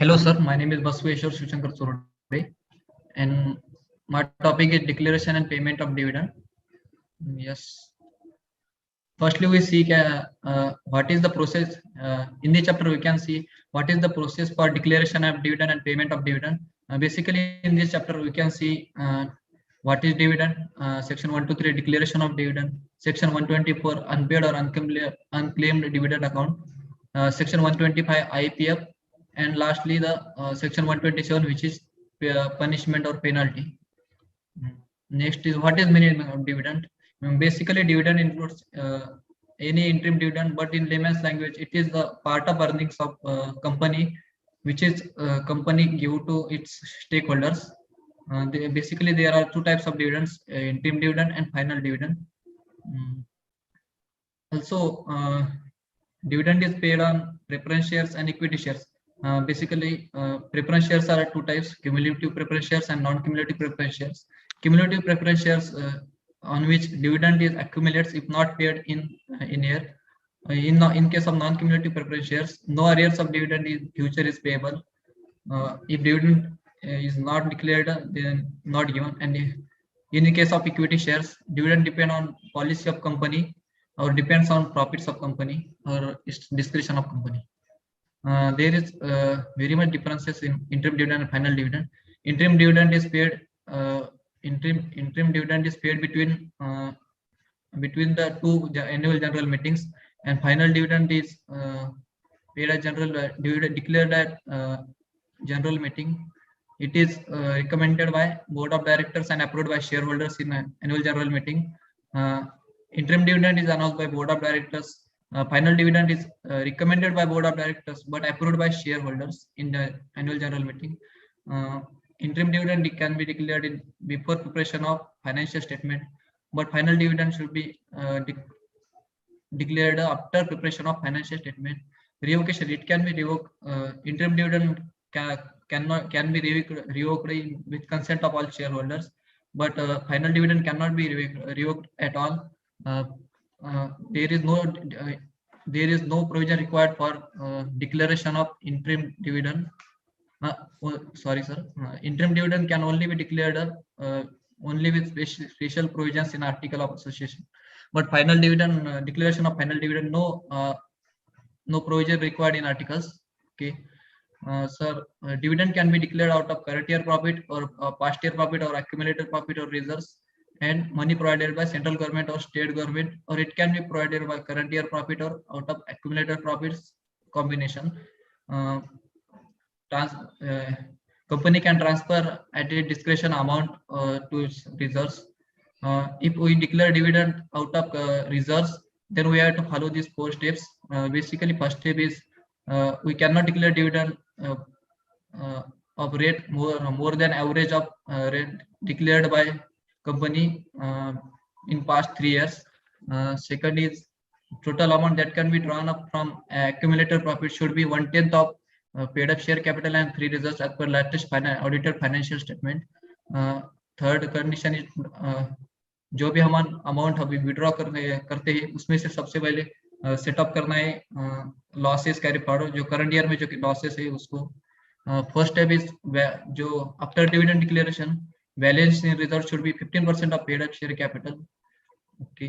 Speaker 10: Hello, sir. My name is Basweshwar Shuchankar Surade, and my topic is declaration and payment of dividend. Yes. Firstly, we see what is the process. In the chapter, we can see what is the process for declaration of dividend and payment of dividend. Basically, in this chapter, we can see what is dividend. Section 123, declaration of dividend. Section 124, unpaid or unclaimed dividend account. Section 125, IPF. And lastly, the section 127, which is punishment or penalty. Next is what is meaning of dividend. Basically, dividend includes any interim dividend, but in layman's language, it is the part of earnings of company, which is company give to its stakeholders. Basically, there are two types of dividends: interim dividend and final dividend. Also, dividend is paid on preference shares and equity shares. Basically, preference shares are two types: cumulative preference shares and non-cumulative preference shares. Cumulative preference shares on which dividend is accumulates if not paid in year. In case of non-cumulative preference shares, no arrears of dividend in future is payable. If dividend is not declared, then not given. And in the case of equity shares, dividend depend on policy of company or depends on profits of company or discretion of company. There is very much differences in interim dividend and final dividend. Interim dividend is paid. Interim dividend is paid between the two annual general meetings, and final dividend is paid at dividend declared at general meeting. It is recommended by board of directors and approved by shareholders in annual general meeting. Interim dividend is announced by board of directors. Final dividend is recommended by board of directors but approved by shareholders in the annual general meeting. Interim dividend can be declared before preparation of financial statement, but final dividend should be declared after preparation of financial statement. Revocation, it can be revoked. Interim dividend can be revoked with consent of all shareholders. but final dividend cannot be revoked at all. There is no provision required for declaration of interim dividend. Sorry, sir. Interim dividend can only be declared only with special provisions in Article of Association. But final dividend, declaration of final dividend, no provision required in articles. Okay. Sir, dividend can be declared out of current year profit or past year profit or accumulated profit or reserves and money provided by central government or state government, or it can be provided by current year profit or out of accumulated profits combination. Company can transfer at a discretion amount to its reserves. If we declare dividend out of reserves, then we have to follow these 4 steps. Basically, first step is we cannot declare dividend of rate more than average of rate declared by company in past 3 years. Second is total amount that can be drawn up from accumulated profit should be 1/10 of paid up share capital and free reserves as per latest audited financial statement. Third condition is जो भी हम amount अभी withdraw करते हैं उसमें से सबसे पहले सेटअप करना है लॉसेस कैरी फॉरवर्ड जो करंट ईयर में जो लॉसेस है उसको. फर्स्ट स्टेप इज जो after dividend declaration balance in reserve should be 15% of paid up share capital. Okay,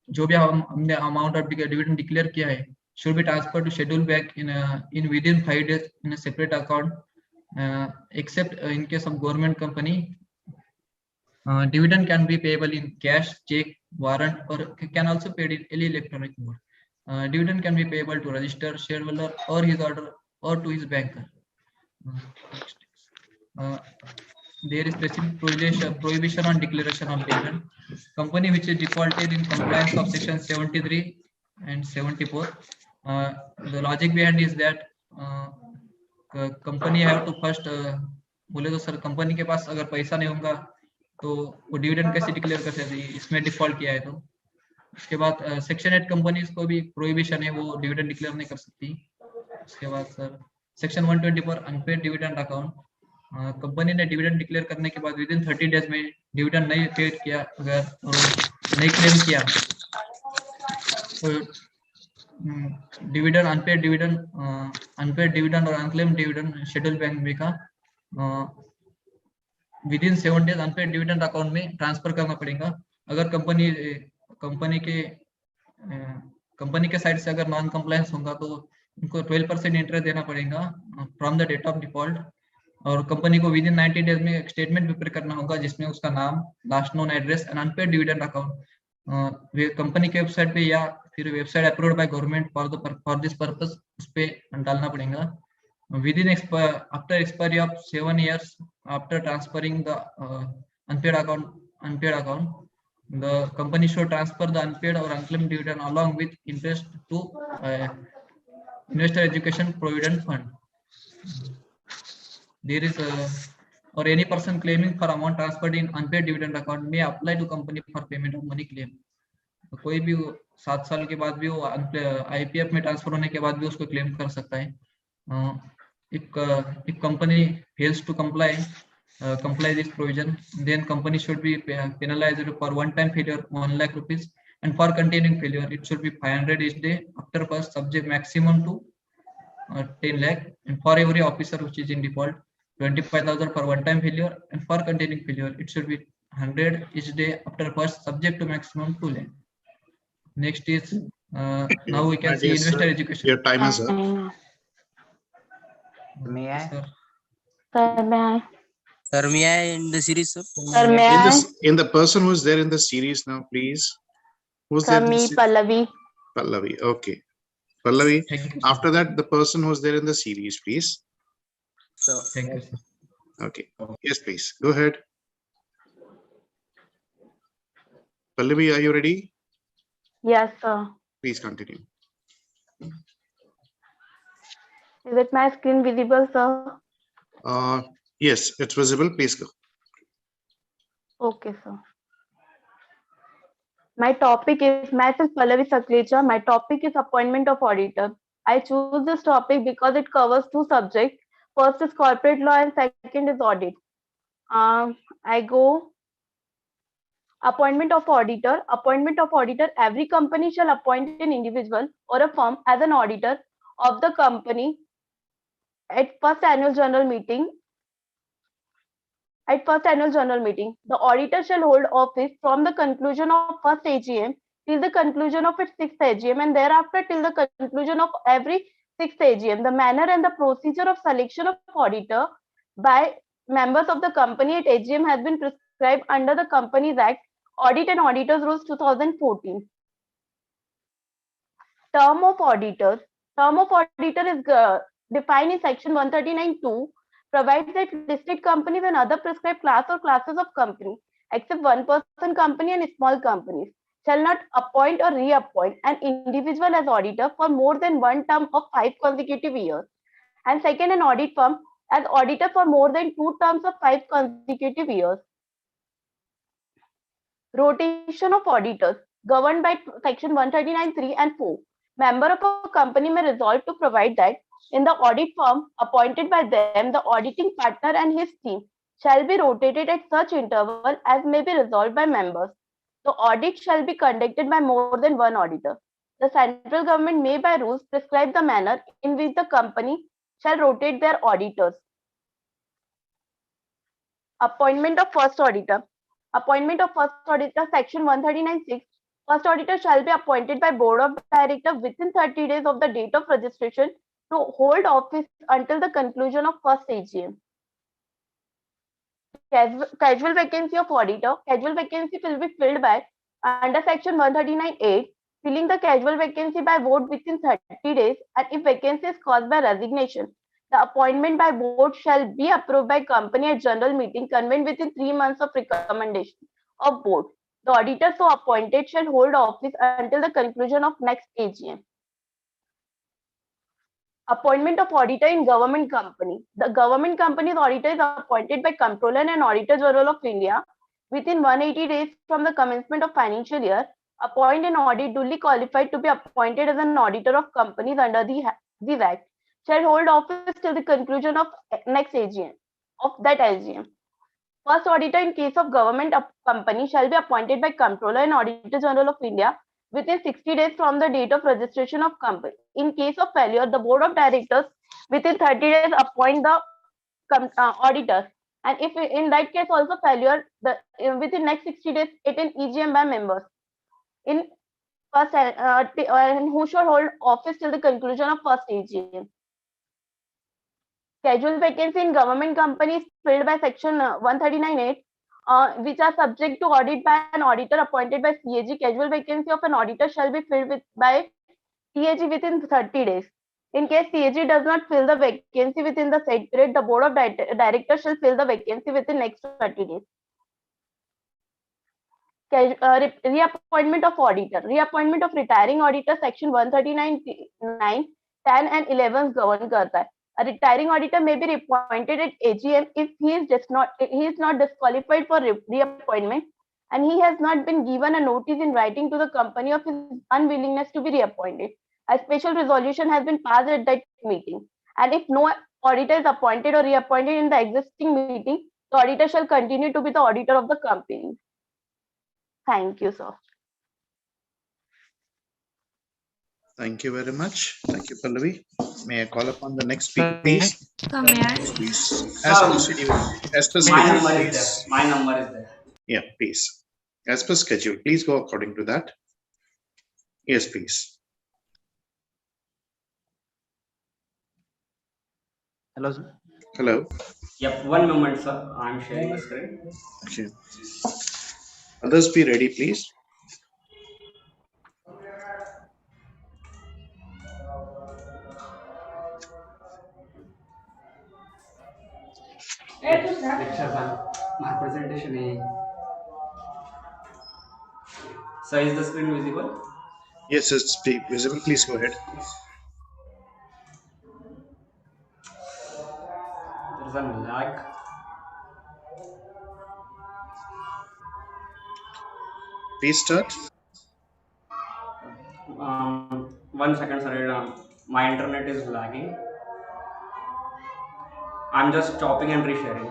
Speaker 10: जो भी हमने अमाउंट ऑफ डिविडेंड डिक्लेयर किया है should be transferred to schedule bank in within 5 days in a separate account, except in case of government company. Dividend can be payable in cash, check, warrant, or can also paid in any electronic mode. Dividend can be payable to registered shareholder or his order or to his banker. There is specific prohibition on declaration of dividend. Company which is defaulted in compliance of section 73 and 74. The logic behind is that company have to first बोले तो sir company के पास अगर पैसा नहीं होगा तो वो dividend कैसे डिक्लेयर कर सकती है इसमें डिफॉल्ट किया है तो. उसके बाद सेक्शन 8 कंपनीज को भी प्रोहिबिशन है, वो डिविडेंड डिक्लेयर नहीं कर सकती. उसके बाद sir section 124 unpaid dividend account. Company ने डिविडेंड डिक्लेयर करने के बाद विदिन 30 डेज में डिविडेंड नहीं पेड किया अगर नहीं क्लेम किया तो डिविडेंड अनपेड डिविडेंड और अनक्लेम डिविडेंड शेड्यूल बैंक में का within 7 days unpaid dividend account में ट्रांसफर करना पड़ेगा. अगर कंपनी के साइड से अगर नॉन कंप्लायंस होगा तो उनको 12% इंटरेस्ट देना पड़ेगा from the date of default. और कंपनी को विदिन 90 डेज में एक स्टेटमेंट प्रिपेयर करना होगा जिसमें उसका नाम, last known address and unpaid dividend account company के वेबसाइट पे या फिर website approved by government for this purpose उस पे डालना पड़ेगा. Within after expiry of 7 years after transferring the unpaid account, the company should transfer the unpaid or unclaimed dividend along with interest to investor education provident fund. There is or any person claiming for amount transferred in unpaid dividend account may apply to company for payment of money claim. तो कोई भी 7 साल के बाद भी वो IPF में transfer होने के बाद भी उसको क्लेम कर सकता है. If company fails to comply this provision, then company should be penalized for one-time failure 1 lakh rupees, and for continuing failure it should be 500 each day after first subject maximum to 10 lakh, and for every officer which is in default 25,000 for one-time failure, and for continuing failure it should be 100 each day after first subject to maximum 2 lakh. Next is now we can see investor education.
Speaker 1: Your time is up.
Speaker 12: May I?
Speaker 9: Sir, may I?
Speaker 12: Sir, may I in the series, sir?
Speaker 9: Sir, may I?
Speaker 1: In the person who's there in the series now, please. Who's
Speaker 9: Sir,
Speaker 1: there?
Speaker 9: me, Pallavi.
Speaker 1: Pallavi. Okay. Pallavi.
Speaker 10: Thank you, sir.
Speaker 1: After that, the person who's there in the series, please.
Speaker 12: So,
Speaker 10: Thank you, sir.
Speaker 1: Okay. Yes, please. Go ahead. Pallavi, are you ready?
Speaker 9: Yes, sir.
Speaker 1: Please continue.
Speaker 9: Is it my screen visible, sir?
Speaker 1: Yes, it's visible. Please go.
Speaker 9: Okay, sir. My topic is myself Pallavi Saklecha. My topic is appointment of auditor. I choose this topic because it covers 2 subjects. First is corporate law and second is audit. I go appointment of auditor. Appointment of auditor. Every company shall appoint an individual or a firm as an auditor of the company at first annual general meeting. At first annual general meeting, the auditor shall hold office from the conclusion of first AGM till the conclusion of its sixth AGM, and thereafter till the conclusion of every sixth AGM. The manner and the procedure of selection of auditor by members of the company at AGM has been prescribed under the Companies Act, Audit and Auditors Rules 2014. Term of auditors. Term of auditor is defined in section 139(2), provides that listed companies and other prescribed class or classes of company, except one person company and small companies, shall not appoint or reappoint an individual as auditor for more than one term of 5 consecutive years. And second, an audit firm as auditor for more than 2 terms of 5 consecutive years. Rotation of auditors, governed by section 139(3) and 4. Member of a company may resolve to provide that in the audit firm appointed by them, the auditing partner and his team shall be rotated at such interval as may be resolved by members. The audit shall be conducted by more than one auditor. The central government may by rules prescribe the manner in which the company shall rotate their auditors. Appointment of first auditor. Appointment of first auditor, section 139(6). First auditor shall be appointed by Board of Directors within 30 days of the date of registration to hold office until the conclusion of first AGM. Casual vacancy of auditor. Casual vacancy will be filled by under section 139(8), filling the casual vacancy by vote within 30 days, and if vacancy is caused by resignation, the appointment by board shall be approved by company at general meeting convened within 3 months of recommendation of board. The auditor so appointed shall hold office until the conclusion of next AGM. Appointment of auditor in government company. The government company's auditor is appointed by Comptroller and Auditor General of India within 180 days from the commencement of financial year. Appoint an audit duly qualified to be appointed as an auditor of companies under this act shall hold office till the conclusion of next AGM of that AGM. First auditor in case of government company shall be appointed by Comptroller and Auditor General of India within 60 days from the date of registration of company. In case of failure, the Board of Directors within 30 days appoint the auditors. And if in that case also failure, within next 60 days, it is EGM by members. In first, and who shall hold office till the conclusion of first AGM. Casual vacancy in government companies filled by section 139(8), which are subject to audit by an auditor appointed by CAG. Casual vacancy of an auditor shall be filled by CAG within 30 days. In case CAG does not fill the vacancy within the said period, the Board of Directors shall fill the vacancy within next 30 days. Reappointment of auditor. Reappointment of retiring auditor, section 139(9), 10 and 11 govern करता है. A retiring auditor may be reappointed at AGM if he is not disqualified for reappointment and he has not been given a notice in writing to the company of his unwillingness to be reappointed. A special resolution has been passed at that meeting. And if no auditor is appointed or reappointed in the existing meeting, the auditor shall continue to be the auditor of the company. Thank you, sir.
Speaker 1: Thank you very much. Thank you, Pallavi. May I call upon the next speaker, please?
Speaker 8: Come here.
Speaker 1: Please.
Speaker 7: Sir,
Speaker 1: As per
Speaker 7: my
Speaker 1: schedule,
Speaker 7: number is
Speaker 1: please.
Speaker 7: there. My number is there.
Speaker 1: Yeah, please. As per schedule, please go according to that. Yes, please.
Speaker 12: Hello, sir.
Speaker 1: Hello.
Speaker 7: Yep, one moment, sir. I'm sharing the screen.
Speaker 1: Okay. Others be ready, please.
Speaker 7: Lecture one. My presentation is. So is the screen visible?
Speaker 1: Yes, it's visible. Please go ahead.
Speaker 7: There's a lag.
Speaker 1: Please start.
Speaker 7: 1 second, sir. My internet is lagging. I'm just stopping and resharing.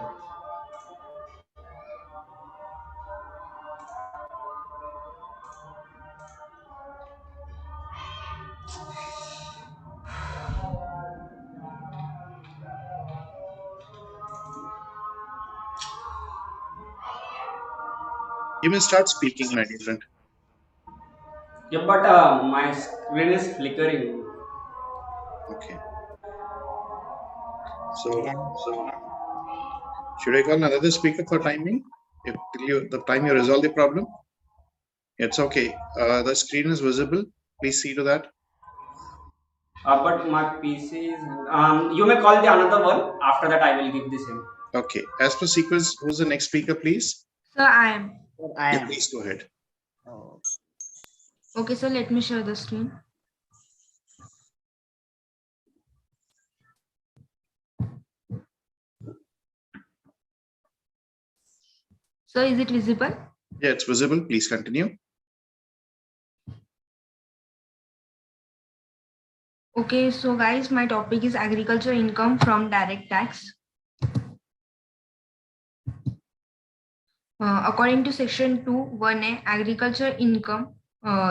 Speaker 1: You may start speaking, my dear friend.
Speaker 7: Yeah, but my screen is flickering.
Speaker 1: Okay. So should I call another speaker for timing? If the time you resolve the problem? It's okay. The screen is visible. Please see to that.
Speaker 7: But my PC is. You may call the another one. After that, I will give the same.
Speaker 1: Okay. As per sequence, who's the next speaker, please?
Speaker 8: So I am.
Speaker 1: Yeah, please go ahead.
Speaker 8: Okay, so let me share the screen. So is it visible?
Speaker 1: Yeah, it's visible. Please continue.
Speaker 8: Okay, so guys, my topic is agriculture income from direct tax. According to section 2(1)(a), agriculture income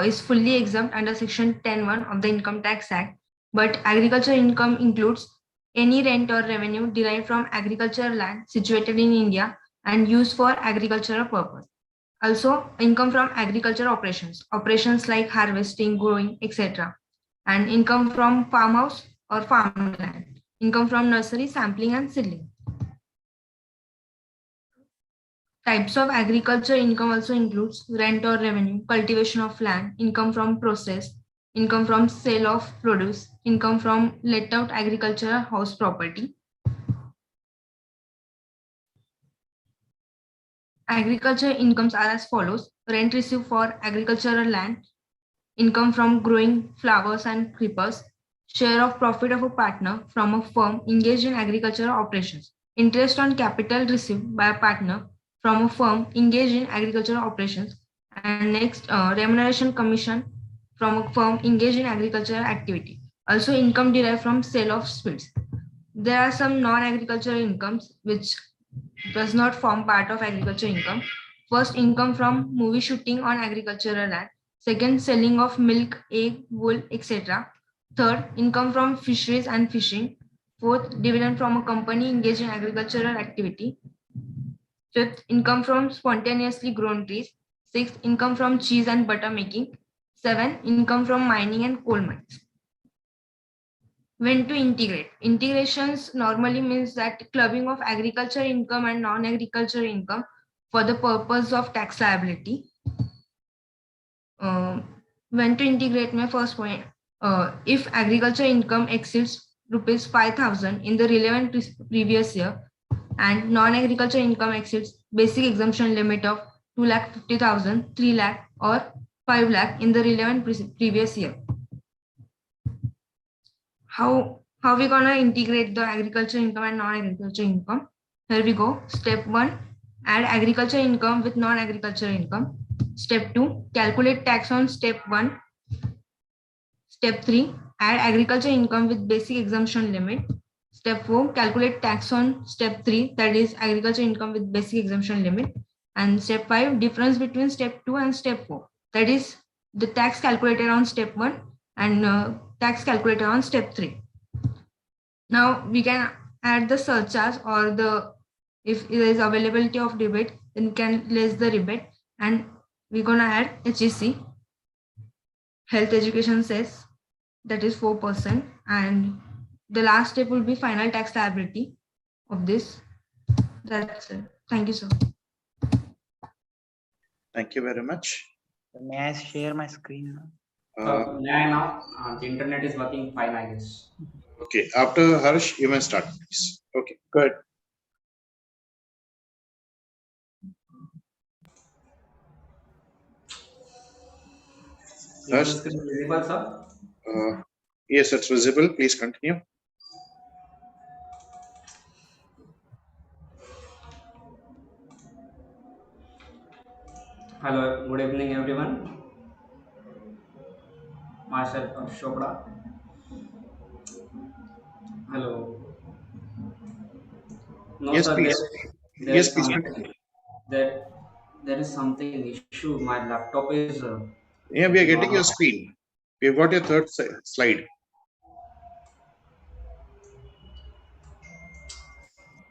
Speaker 8: is fully exempt under section 10(1) of the Income Tax Act. But agriculture income includes any rent or revenue derived from agricultural land situated in India and used for agricultural purpose. Also, income from agriculture operations like harvesting, growing, etc. And income from farmhouse or farmland. Income from nursery, sampling, and seedling. Types of agriculture income also includes rent or revenue, cultivation of land, income from process, income from sale of produce, income from let out agricultural house property. Agriculture incomes are as follows: rent received for agricultural land, income from growing flowers and creepers, share of profit of a partner from a firm engaged in agricultural operations, interest on capital received by a partner from a firm engaged in agricultural operations, and next, remuneration commission from a firm engaged in agricultural activity. Also, income derived from sale of sweets. There are some non-agricultural incomes which does not form part of agriculture income. First, income from movie shooting on agricultural land. Second, selling of milk, egg, wool, etc. Third, income from fisheries and fishing. Fourth, dividend from a company engaged in agricultural activity. Fifth, income from spontaneously grown trees. Sixth, income from cheese and butter making. Seven, income from mining and coal mines. When to integrate? Integrations normally means that clubbing of agriculture income and non-agriculture income for the purpose of tax liability. When to integrate, my first point, if agriculture income exceeds rupees 5,000 in the relevant previous year and non-agriculture income exceeds basic exemption limit of 2,50,000, 3 lakh or 5 lakh in the relevant previous year. How we gonna integrate the agriculture income and non-agriculture income? Here we go. Step 1, add agriculture income with non-agriculture income. Step 2, calculate tax on step 1. Step 3, add agriculture income with basic exemption limit. Step 4, calculate tax on step 3, that is agriculture income with basic exemption limit. And step 5, difference between step 2 and step 4, that is the tax calculated on step 1 and tax calculated on step 3. Now we can add the surcharge or if there is availability of rebate, then we can less the rebate, and we're gonna add HEC, health education cess, that is 4%, and the last step will be final tax liability of this. That's it. Thank you, sir.
Speaker 1: Thank you very much.
Speaker 12: May I share my screen now?
Speaker 7: May I now? The internet is working fine, I guess.
Speaker 1: Okay. After Harsh, you may start, please. Okay. Good.
Speaker 7: Is the screen visible, sir?
Speaker 1: Yes, it's visible. Please continue.
Speaker 7: Hello, good evening, everyone. Myself, Chopra. Hello. No,
Speaker 1: Yes,
Speaker 7: sir.
Speaker 1: please.
Speaker 7: There
Speaker 1: Yes,
Speaker 7: is
Speaker 1: please
Speaker 7: something.
Speaker 1: continue.
Speaker 7: There is something issue. My laptop is.
Speaker 1: Yeah, we are getting your screen. We've got your third slide.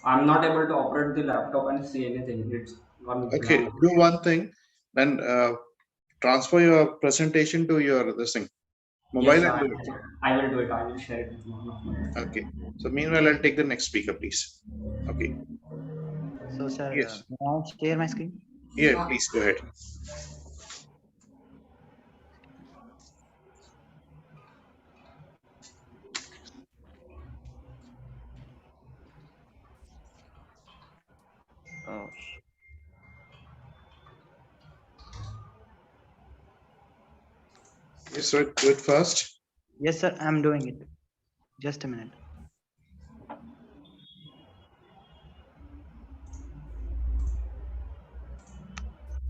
Speaker 7: I'm not able to operate the laptop and see anything. It's gone
Speaker 1: Okay,
Speaker 7: blank.
Speaker 1: do one thing. then transfer your presentation to your this thing. Mobile
Speaker 7: Yes,
Speaker 1: and do it.
Speaker 7: I will do it. I will share it with one of my.
Speaker 1: Okay. So meanwhile, I'll take the next speaker, please. Okay.
Speaker 12: So, sir,
Speaker 1: Yes.
Speaker 12: may I share my screen?
Speaker 1: Yeah, please go ahead.
Speaker 12: Oh,
Speaker 1: Yes, sir. Do it fast.
Speaker 12: yes, sir, I'm doing it. Just a minute.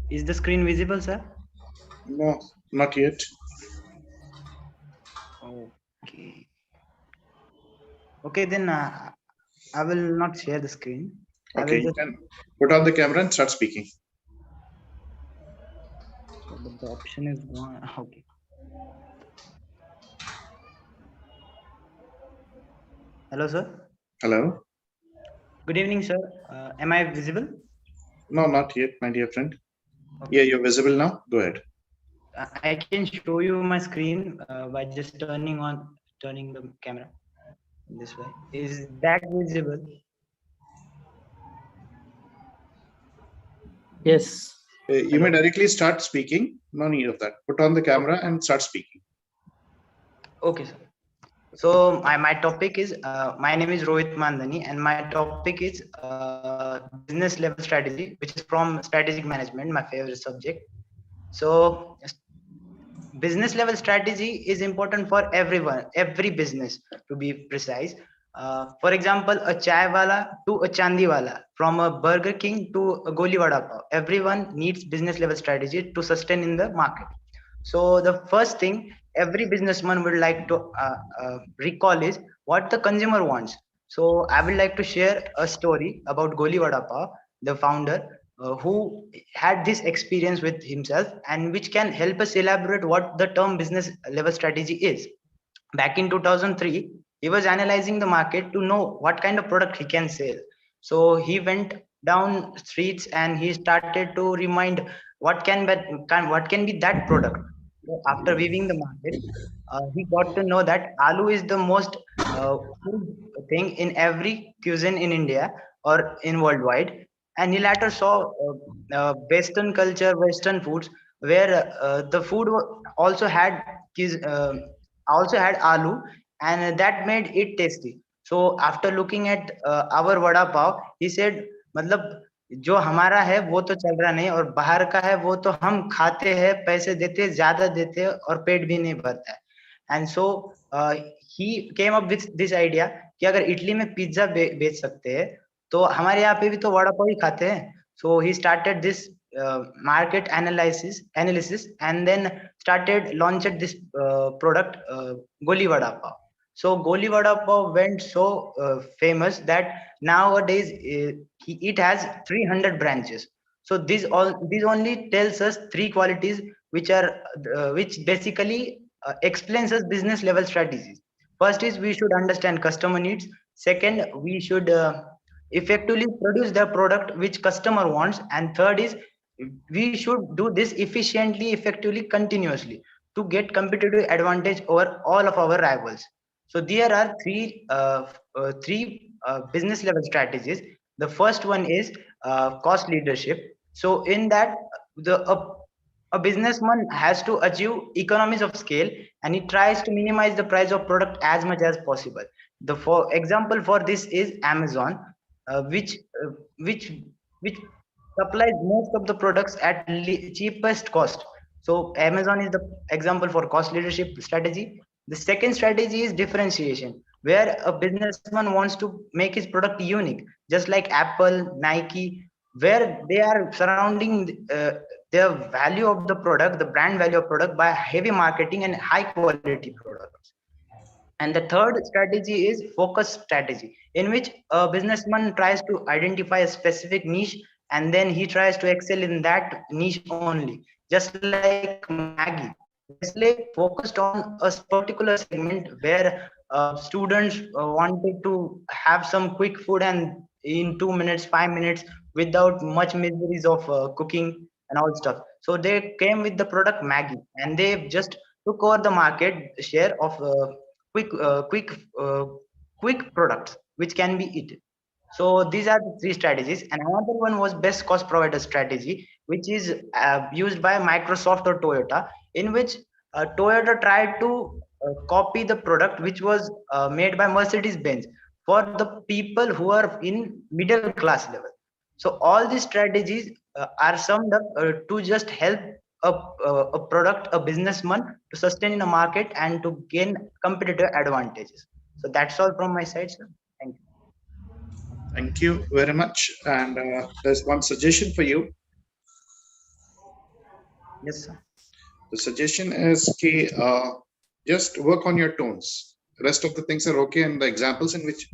Speaker 12: Is the screen visible, sir?
Speaker 1: No, not yet.
Speaker 12: Okay. Okay, then I will not share the screen. I
Speaker 1: Okay,
Speaker 12: will
Speaker 1: you
Speaker 12: just.
Speaker 1: can put on the camera and start speaking.
Speaker 12: But the option is gone. Okay. Hello, sir.
Speaker 1: Hello.
Speaker 12: Good evening, sir. Am I visible?
Speaker 1: No, not yet, my dear friend.
Speaker 12: Okay.
Speaker 1: Yeah, you're visible now. Go ahead.
Speaker 12: I can show you my screen by just turning the camera this way. Is that visible?
Speaker 13: Yes.
Speaker 1: You may directly start speaking. No need of that. Put on the camera and start speaking.
Speaker 12: Okay, sir. So my topic is my name is Rohit Mandani, and my topic is business level strategy, which is from strategic management, my favorite subject. So business level strategy is important for everyone, every business to be precise. For example, a chai wala to a chandi wala, from a Burger King to a Goli Vada Pav. Everyone needs business level strategy to sustain in the market. So the first thing every businessman would like to recall is what the consumer wants. So I would like to share a story about Goli Vada Pav, the founder, who had this experience with himself, and which can help us elaborate what the term business level strategy is. Back in 2003, he was analyzing the market to know what kind of product he can sell. So he went down streets and he started to remind what can be that product. So after viewing the market, he got to know that aloo is the most food thing in every cuisine in India or in worldwide. And he later saw Western culture, Western foods, where the food also had aloo, and that made it tasty. So after looking at our vada pav, he said, मतलब जो हमारा है वो तो चल रहा नहीं, और बाहर का है वो तो हम खाते हैं, पैसे देते हैं, ज्यादा देते हैं, और पेट भी नहीं भरता है. And so he came up with this idea कि अगर इटली में पिज्जा बेच सकते हैं तो हमारे यहाँ पे भी तो वड़ा पाव ही खाते हैं. So he started this market analysis and then started launched this product, Goli Vada Pav. So Goli Vada Pav went so famous that nowadays it has 300 branches. So this only tells us three qualities which are which basically explains us business level strategies. First is we should understand customer needs. Second, we should effectively produce the product which customer wants, and third is we should do this efficiently, effectively, continuously to get competitive advantage over all of our rivals. So there are three business level strategies. The first one is cost leadership. So in that, a businessman has to achieve economies of scale, and he tries to minimize the price of product as much as possible. The for example for this is Amazon, which supplies most of the products at cheapest cost. So Amazon is the example for cost leadership strategy. The second strategy is differentiation, where a businessman wants to make his product unique, just like Apple, Nike, where they are surrounding the value of the product, the brand value of product, by heavy marketing and high quality products. And the third strategy is focus strategy, in which a businessman tries to identify a specific niche and then he tries to excel in that niche only. Just like Maggie, Nestle focused on a particular segment where students wanted to have some quick food and in 2 minutes, 5 minutes, without much miseries of cooking. and all stuff. So they came with the product Maggie, and they just took over the market share of quick products which can be eaten. So these are the three strategies, and another one was best cost provider strategy, which is used by Microsoft or Toyota, in which Toyota tried to copy the product which was made by Mercedes-Benz for the people who are in middle class level. So all these strategies are summed up to just help a product, a businessman to sustain in a market and to gain competitive advantages. So that's all from my side, sir. Thank you.
Speaker 1: Thank you very much. And there's one suggestion for you.
Speaker 12: Yes, sir.
Speaker 1: The suggestion is just work on your tones. The rest of the things are okay, and the examples in which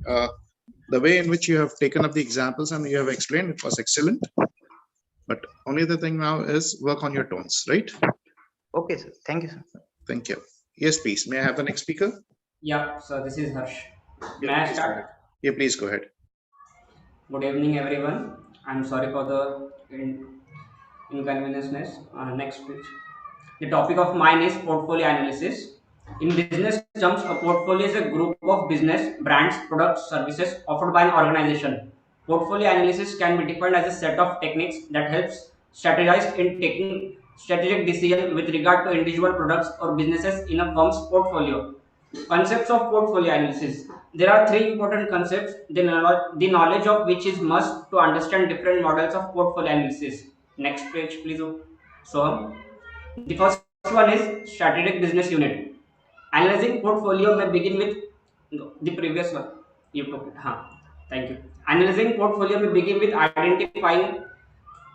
Speaker 1: the way in which you have taken up the examples and you have explained it was excellent. But only the thing now is work on your tones, right?
Speaker 12: Okay, sir. Thank you, sir.
Speaker 1: Thank you. Yes, please. May I have the next speaker?
Speaker 7: Yeah, so this is Harsh. May
Speaker 1: Yeah,
Speaker 7: I
Speaker 1: please go
Speaker 7: start?
Speaker 1: ahead. Yeah, please go ahead.
Speaker 7: Good evening, everyone. I'm sorry for the inconvenience. Next, please. The topic of mine is portfolio analysis. In business terms, a portfolio is a group of business, brands, products, services offered by an organization. Portfolio analysis can be defined as a set of techniques that helps strategize in taking strategic decisions with regard to individual products or businesses in a firm's portfolio. Concepts of portfolio analysis. There are three important concepts, the knowledge of which is must to understand different models of portfolio analysis. Next page, please. So, the first one is strategic business unit. Analyzing portfolio may begin with the previous one. You took it. Thank you. Analyzing portfolio may begin with identifying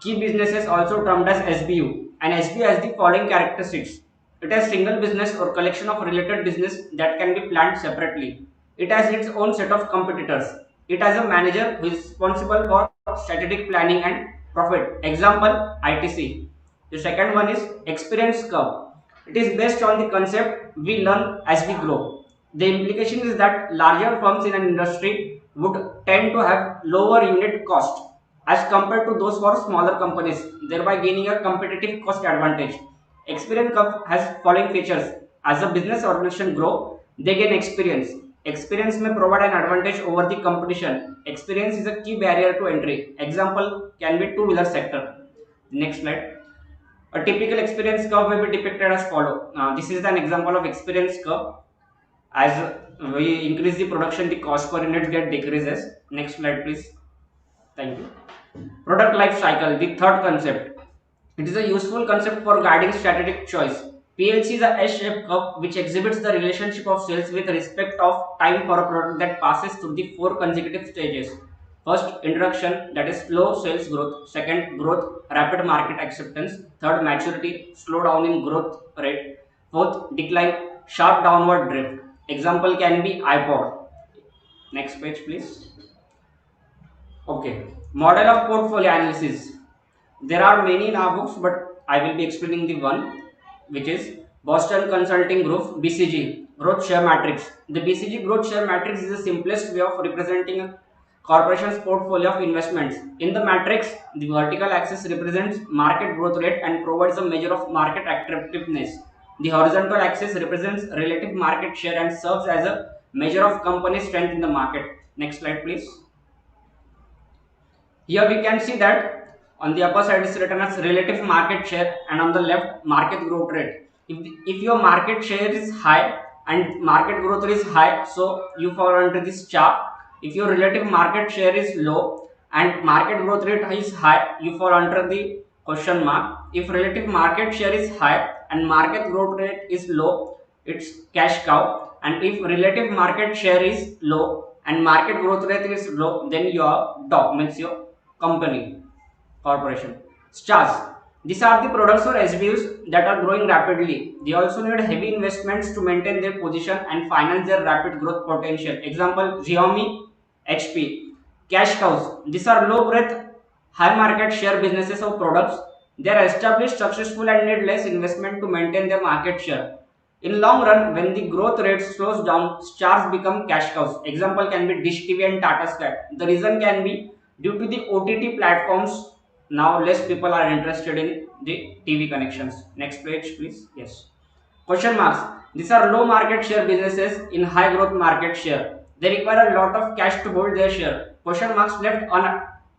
Speaker 7: key businesses, also termed as SBU. An SBU has the following characteristics. It has single business or collection of related business that can be planned separately. It has its own set of competitors. It has a manager who is responsible for strategic planning and profit. Example, ITC. The second one is experience curve. It is based on the concept we learn as we grow. The implication is that larger firms in an industry would tend to have lower unit cost as compared to those for smaller companies, thereby gaining a competitive cost advantage. Experience curve has following features. As a business organization grow, they gain experience. Experience may provide an advantage over the competition. Experience is a key barrier to entry. Example can be two-wheeler sector. Next slide. A typical experience curve may be depicted as follow. This is an example of experience curve. As we increase the production, the cost per unit get decreases. Next slide, please. Thank you. Product life cycle, the third concept. It is a useful concept for guiding strategic choice. PLC is a S-shaped curve which exhibits the relationship of sales with respect of time for a product that passes through the four consecutive stages. First, introduction, that is slow sales growth. Second, growth, rapid market acceptance. Third, maturity, slow down in growth rate. Fourth, decline, sharp downward drift. Example can be iPod. Next page, please. Okay, model of portfolio analysis. There are many in our books, but I will be explaining the one, which is Boston Consulting Group, BCG, Growth Share Matrix. The BCG Growth Share Matrix is the simplest way of representing a corporation's portfolio of investments. In the matrix, the vertical axis represents market growth rate and provides a measure of market attractiveness. The horizontal axis represents relative market share and serves as a measure of company strength in the market. Next slide, please. Here we can see that on the upper side is written as relative market share and on the left market growth rate. If your market share is high and market growth rate is high, so you fall under this chart. If your relative market share is low and market growth rate is high, you fall under the question mark. If relative market share is high and market growth rate is low, it's cash cow. And if relative market share is low and market growth rate is low, then your dog means your company, corporation. Stars. These are the products or SBUs that are growing rapidly. They also need heavy investments to maintain their position and finance their rapid growth potential. Example, Xiaomi, HP. Cash cows. These are low growth, high market share businesses or products. They are established, successful and need less investment to maintain their market share. In long run, when the growth rate slows down, stars become cash cows. Example can be Dish TV and Tata Sky. The reason can be due to the OTT platforms Now less people are interested in the TV connections. Next page, please. Yes. Question marks. These are low market share businesses in high growth market share. They require a lot of cash to hold their share. Question marks left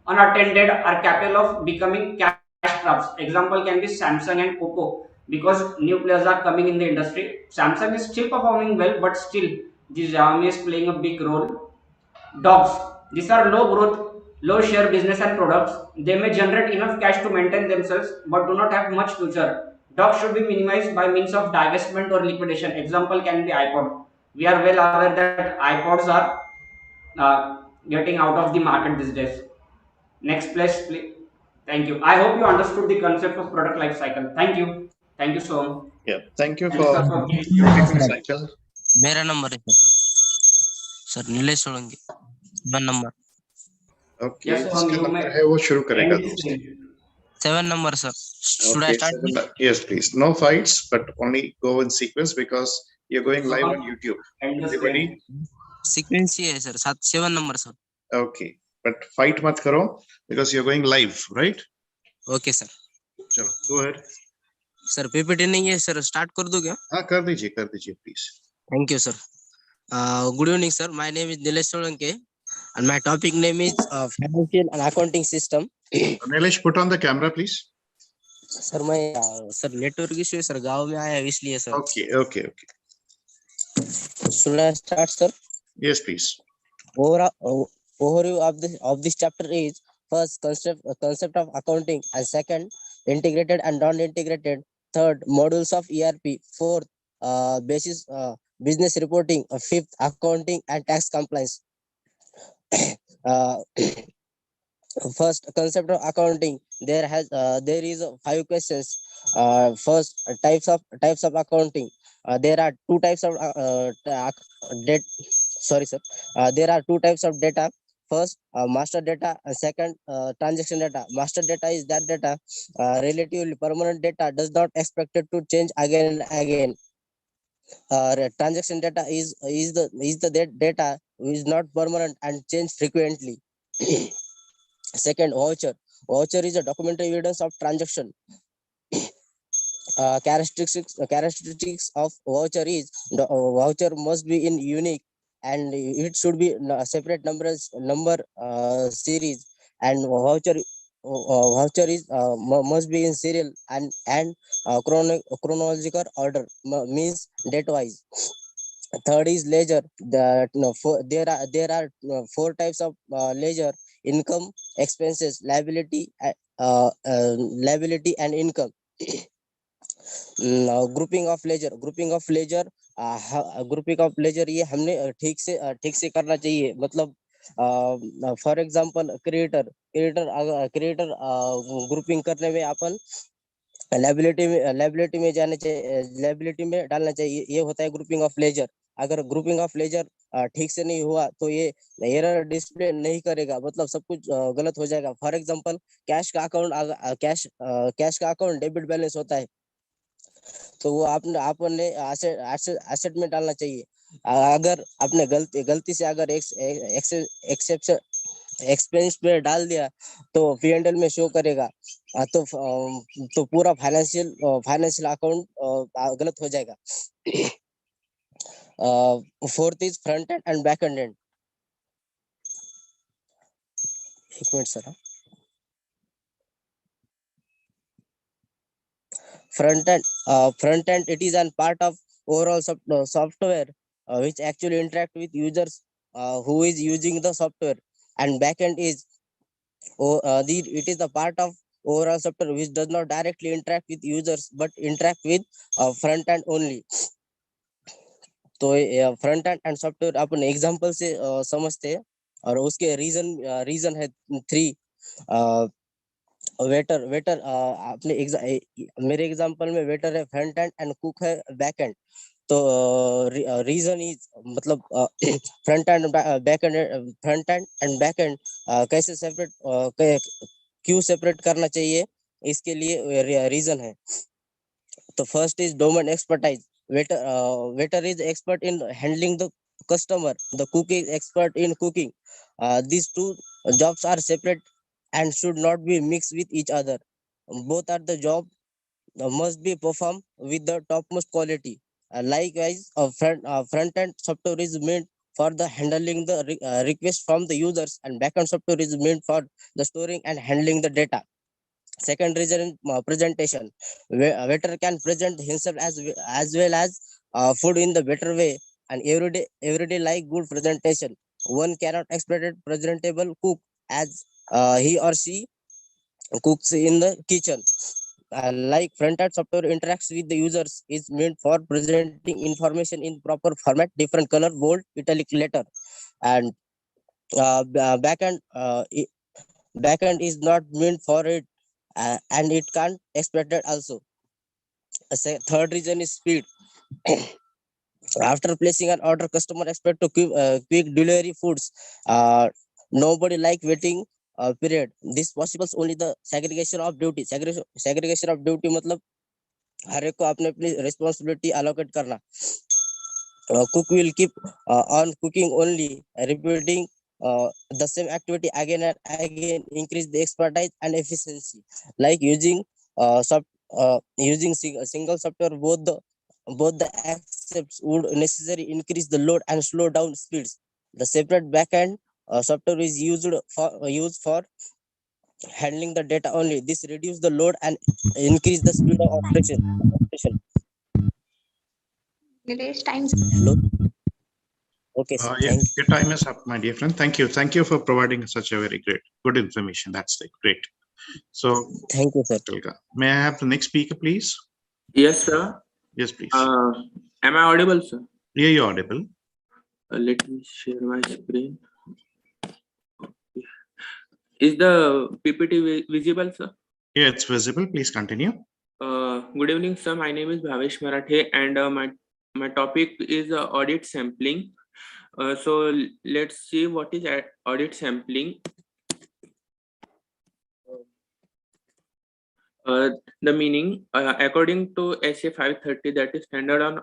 Speaker 7: unattended are capable of becoming cash traps. Example can be Samsung and Oppo, because new players are coming in the industry. Samsung is still performing well, but still this Xiaomi is playing a big role. Dogs. These are low growth, low share business and products. They may generate enough cash to maintain themselves but do not have much future. Dogs should be minimized by means of divestment or liquidation. Example can be iPod. We are well aware that iPods are getting out of the market these days. Next place, please. Thank you. I hope you understood the concept of product life cycle. Thank you. Thank you so much.
Speaker 1: Yeah, thank you
Speaker 7: Thanks,
Speaker 1: for
Speaker 7: sir, for
Speaker 1: beautiful cycle.
Speaker 11: मेरा number है sir Nilesh Solanki 7 number
Speaker 1: Okay,
Speaker 7: Yes, Soham,
Speaker 1: जिसका
Speaker 7: you may
Speaker 1: number है वो शुरू करेगा
Speaker 7: end this
Speaker 1: दोस्त.
Speaker 7: thing.
Speaker 11: 7 number sir should I
Speaker 1: Okay,
Speaker 11: start
Speaker 1: yes, please. No fights, but only go in sequence because you're going live on
Speaker 7: Soham,
Speaker 1: YouTube.
Speaker 7: end the
Speaker 1: Everybody,
Speaker 7: stream.
Speaker 11: Sequence ही है sir 7 number sir
Speaker 1: okay, but fight मत करो because you're going live, right?
Speaker 11: Okay sir
Speaker 1: चलो, go ahead.
Speaker 11: Sir PPT नहीं है sir start कर दो क्या
Speaker 1: हाँ, कर दीजिए please.
Speaker 11: Thank you sir good evening sir my name is Nilesh Solanki and my topic name is financial and accounting system
Speaker 1: Nilesh, put on the camera, please.
Speaker 11: Sir मैं sir network issue है sir गांव में आया इसलिए sir
Speaker 1: Okay.
Speaker 11: should I start sir
Speaker 1: Yes, please.
Speaker 11: Overview of this chapter is first concept of accounting, and second integrated and non-integrated, third modules of ERP, fourth basis business reporting, fifth accounting and tax compliance. uh, First concept of accounting, there is 5 questions. First types of accounting. There are two types of debt sorry sir there are two types of data. First master data, and second transaction data. Master data is that data relatively permanent data, does not expected to change again and again. Transaction data is the data which is not permanent and change frequently. Second, voucher is a documentary evidence of transaction. Characteristics of voucher is the voucher must be in unique, and it should be separate number series, and voucher is must be in serial and chronological order, means date wise. Third is ledger. There are 4 types of ledger: income, expenses, liability and income. Grouping of ledger grouping of ledger ये हमने ठीक से करना चाहिए. मतलब for example creator grouping करने में अपन liability में जाने चाहिए, लायबिलिटी में डालना चाहिए. ये होता है ग्रुपिंग ऑफ लेजर. अगर ग्रुपिंग ऑफ लेजर ठीक से नहीं हुआ तो ये एरर डिस्प्ले नहीं करेगा, मतलब सब कुछ गलत हो जाएगा. फॉर एग्जांपल कैश का अकाउंट डेबिट बैलेंस होता है, तो वो आपने एसेट में डालना चाहिए. अगर आपने गलती से अगर एक्सपेंस में डाल दिया तो P&L में शो करेगा, तो पूरा फाइनेंशियल अकाउंट गलत हो जाएगा. Fourth is front end back end. एक minute sir. Front end it is an part of overall software which actually interact with users who is using the software, and back end is it is the part of overall software which does not directly interact with users but interact with front end only. तो front end software अपन example से समझते हैं, और उसके reason है 3. Waiter आपने मेरे example में वेटर है फ्रंट एंड कुक है बैक एंड. तो रीजन इज मतलब फ्रंट एंड बैक एंड कैसे सेपरेट क्यों सेपरेट करना चाहिए, इसके लिए रीजन है. तो first is domain expertise. Waiter is expert in handling the customer. The cook is expert in cooking. These two jobs are separate and should not be mixed with each other. Both are the job must be performed with the topmost quality. Likewise, a front-end software is meant for the handling the request from the users, and backend software is meant for the storing and handling the data. Second reason, presentation. Waiter can present himself as well as food in the better way, and everyday like good presentation. One cannot expect a presentable cook as he or she cooks in the kitchen. Like front-end software interacts with the users is meant for presenting information in proper format, different color, bold, italic letter, and backend backend is not meant for it, and it can't expect it also. Third reason is speed. After placing an order, customer expect to quick delivery foods. Nobody like waiting period. This possibles only the segregation of duty. Segregation of duty मतलब हर एक को अपने अपनी responsibility allocate करना. Cook will keep on cooking only, repeating the same activity again and again, increase the expertise and efficiency. Like using single software, both the accepts would necessarily increase the load and slow down speeds. The separate backend software is used for handling the data only. This reduce the load and increase the speed of operation. Hello. Okay, sir.
Speaker 1: Yeah, your time is up, my dear friend. Thank you. Thank you for providing such a very good information. That's like great. So
Speaker 11: thank you, sir.
Speaker 1: May I have the next speaker, please?
Speaker 14: Yes, sir.
Speaker 1: Yes, please.
Speaker 14: Am I audible, sir?
Speaker 1: Yeah, you're audible.
Speaker 14: Let me share my screen. Is the PPT visible, sir?
Speaker 1: Yeah, it's visible. Please continue.
Speaker 14: Good evening, sir. My name is Bhavesh Marathe, and my topic is audit sampling. So let's see what is audit sampling. The meaning, according to SA 530, that is standard on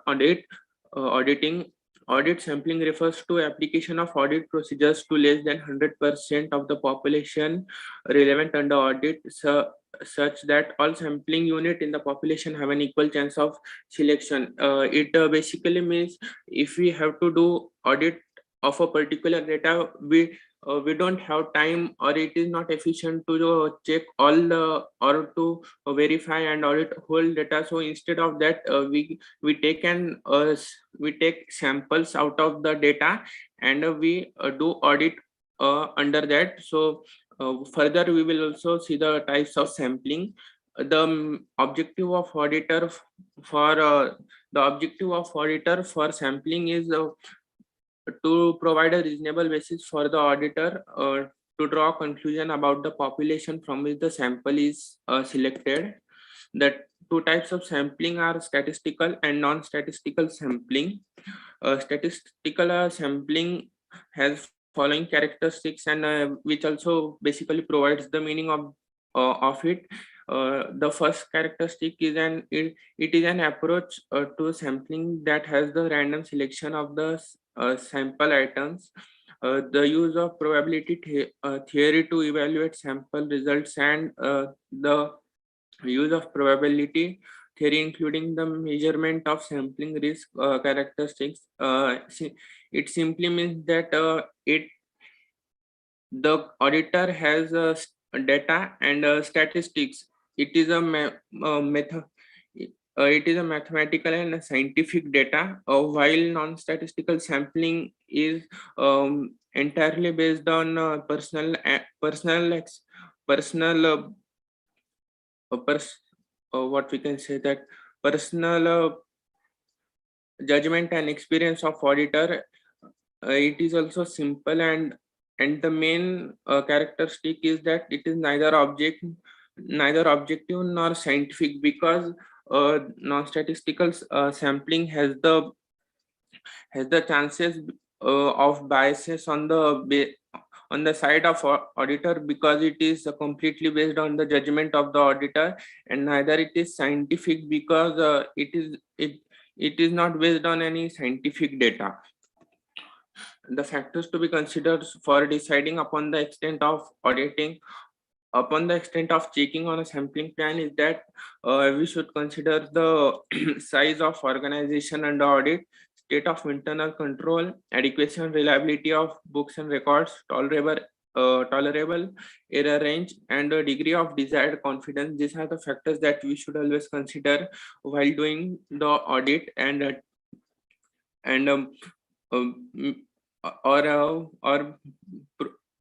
Speaker 14: auditing. Audit sampling refers to application of audit procedures to less than 100% of the population relevant under audit, such that all sampling unit in the population have an equal chance of selection. It basically means if we have to do audit of a particular data, we don't have time, or it is not efficient to check all the or to verify and audit whole data. So instead of that, we take samples out of the data, and we do audit under that. So further we will also see the types of sampling. The objective of auditor for sampling is to provide a reasonable basis for the auditor to draw a conclusion about the population from which the sample is selected. The two types of sampling are statistical and non-statistical sampling. Statistical sampling has following characteristics, and which also basically provides the meaning of it. The first characteristic is it is an approach to sampling that has the random selection of the sample items. The use of probability theory to evaluate sample results, and the use of probability theory including the measurement of sampling risk characteristics. It simply means that the auditor has data and statistics. It is a method. It is a mathematical and a scientific data, while non-statistical sampling is entirely based on what we can say that personal judgment and experience of auditor. It is also simple, and the main characteristic is that it is neither objective nor scientific, because non-statistical sampling has the chances of biases on the side of auditor, because it is completely based on the judgment of the auditor, and neither it is scientific, because it is not based on any scientific data. The factors to be considered for deciding upon the extent of auditing upon the extent of checking on a sampling plan is that we should consider the size of organization under audit, state of internal control, adequacy and reliability of books and records, tolerable error range, and a degree of desired confidence. These are the factors that we should always consider while doing the audit and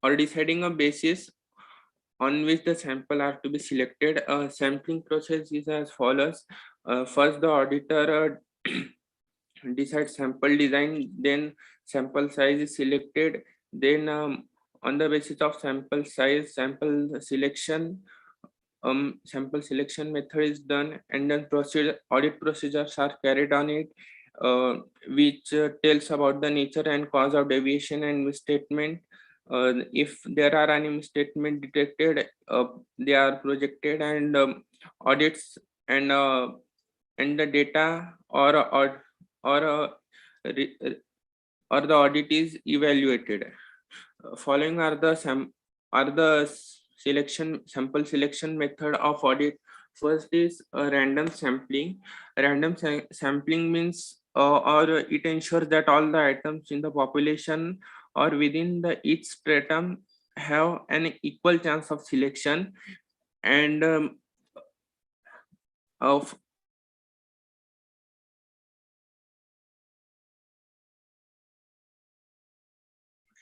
Speaker 14: or deciding a basis on which the sample are to be selected. Sampling process is as follows. First, the auditor decides sample design, then sample size is selected, then on the basis of sample size, sample selection method is done, and then audit procedures are carried on it, which tells about the nature and cause of deviation and misstatement. If there are any misstatement detected, they are projected, and audits and the data or the audit is evaluated. Following are the sample selection method of audit. First is random sampling. Random sampling means or it ensures that all the items in the population or within the each stratum have an equal chance of selection, and of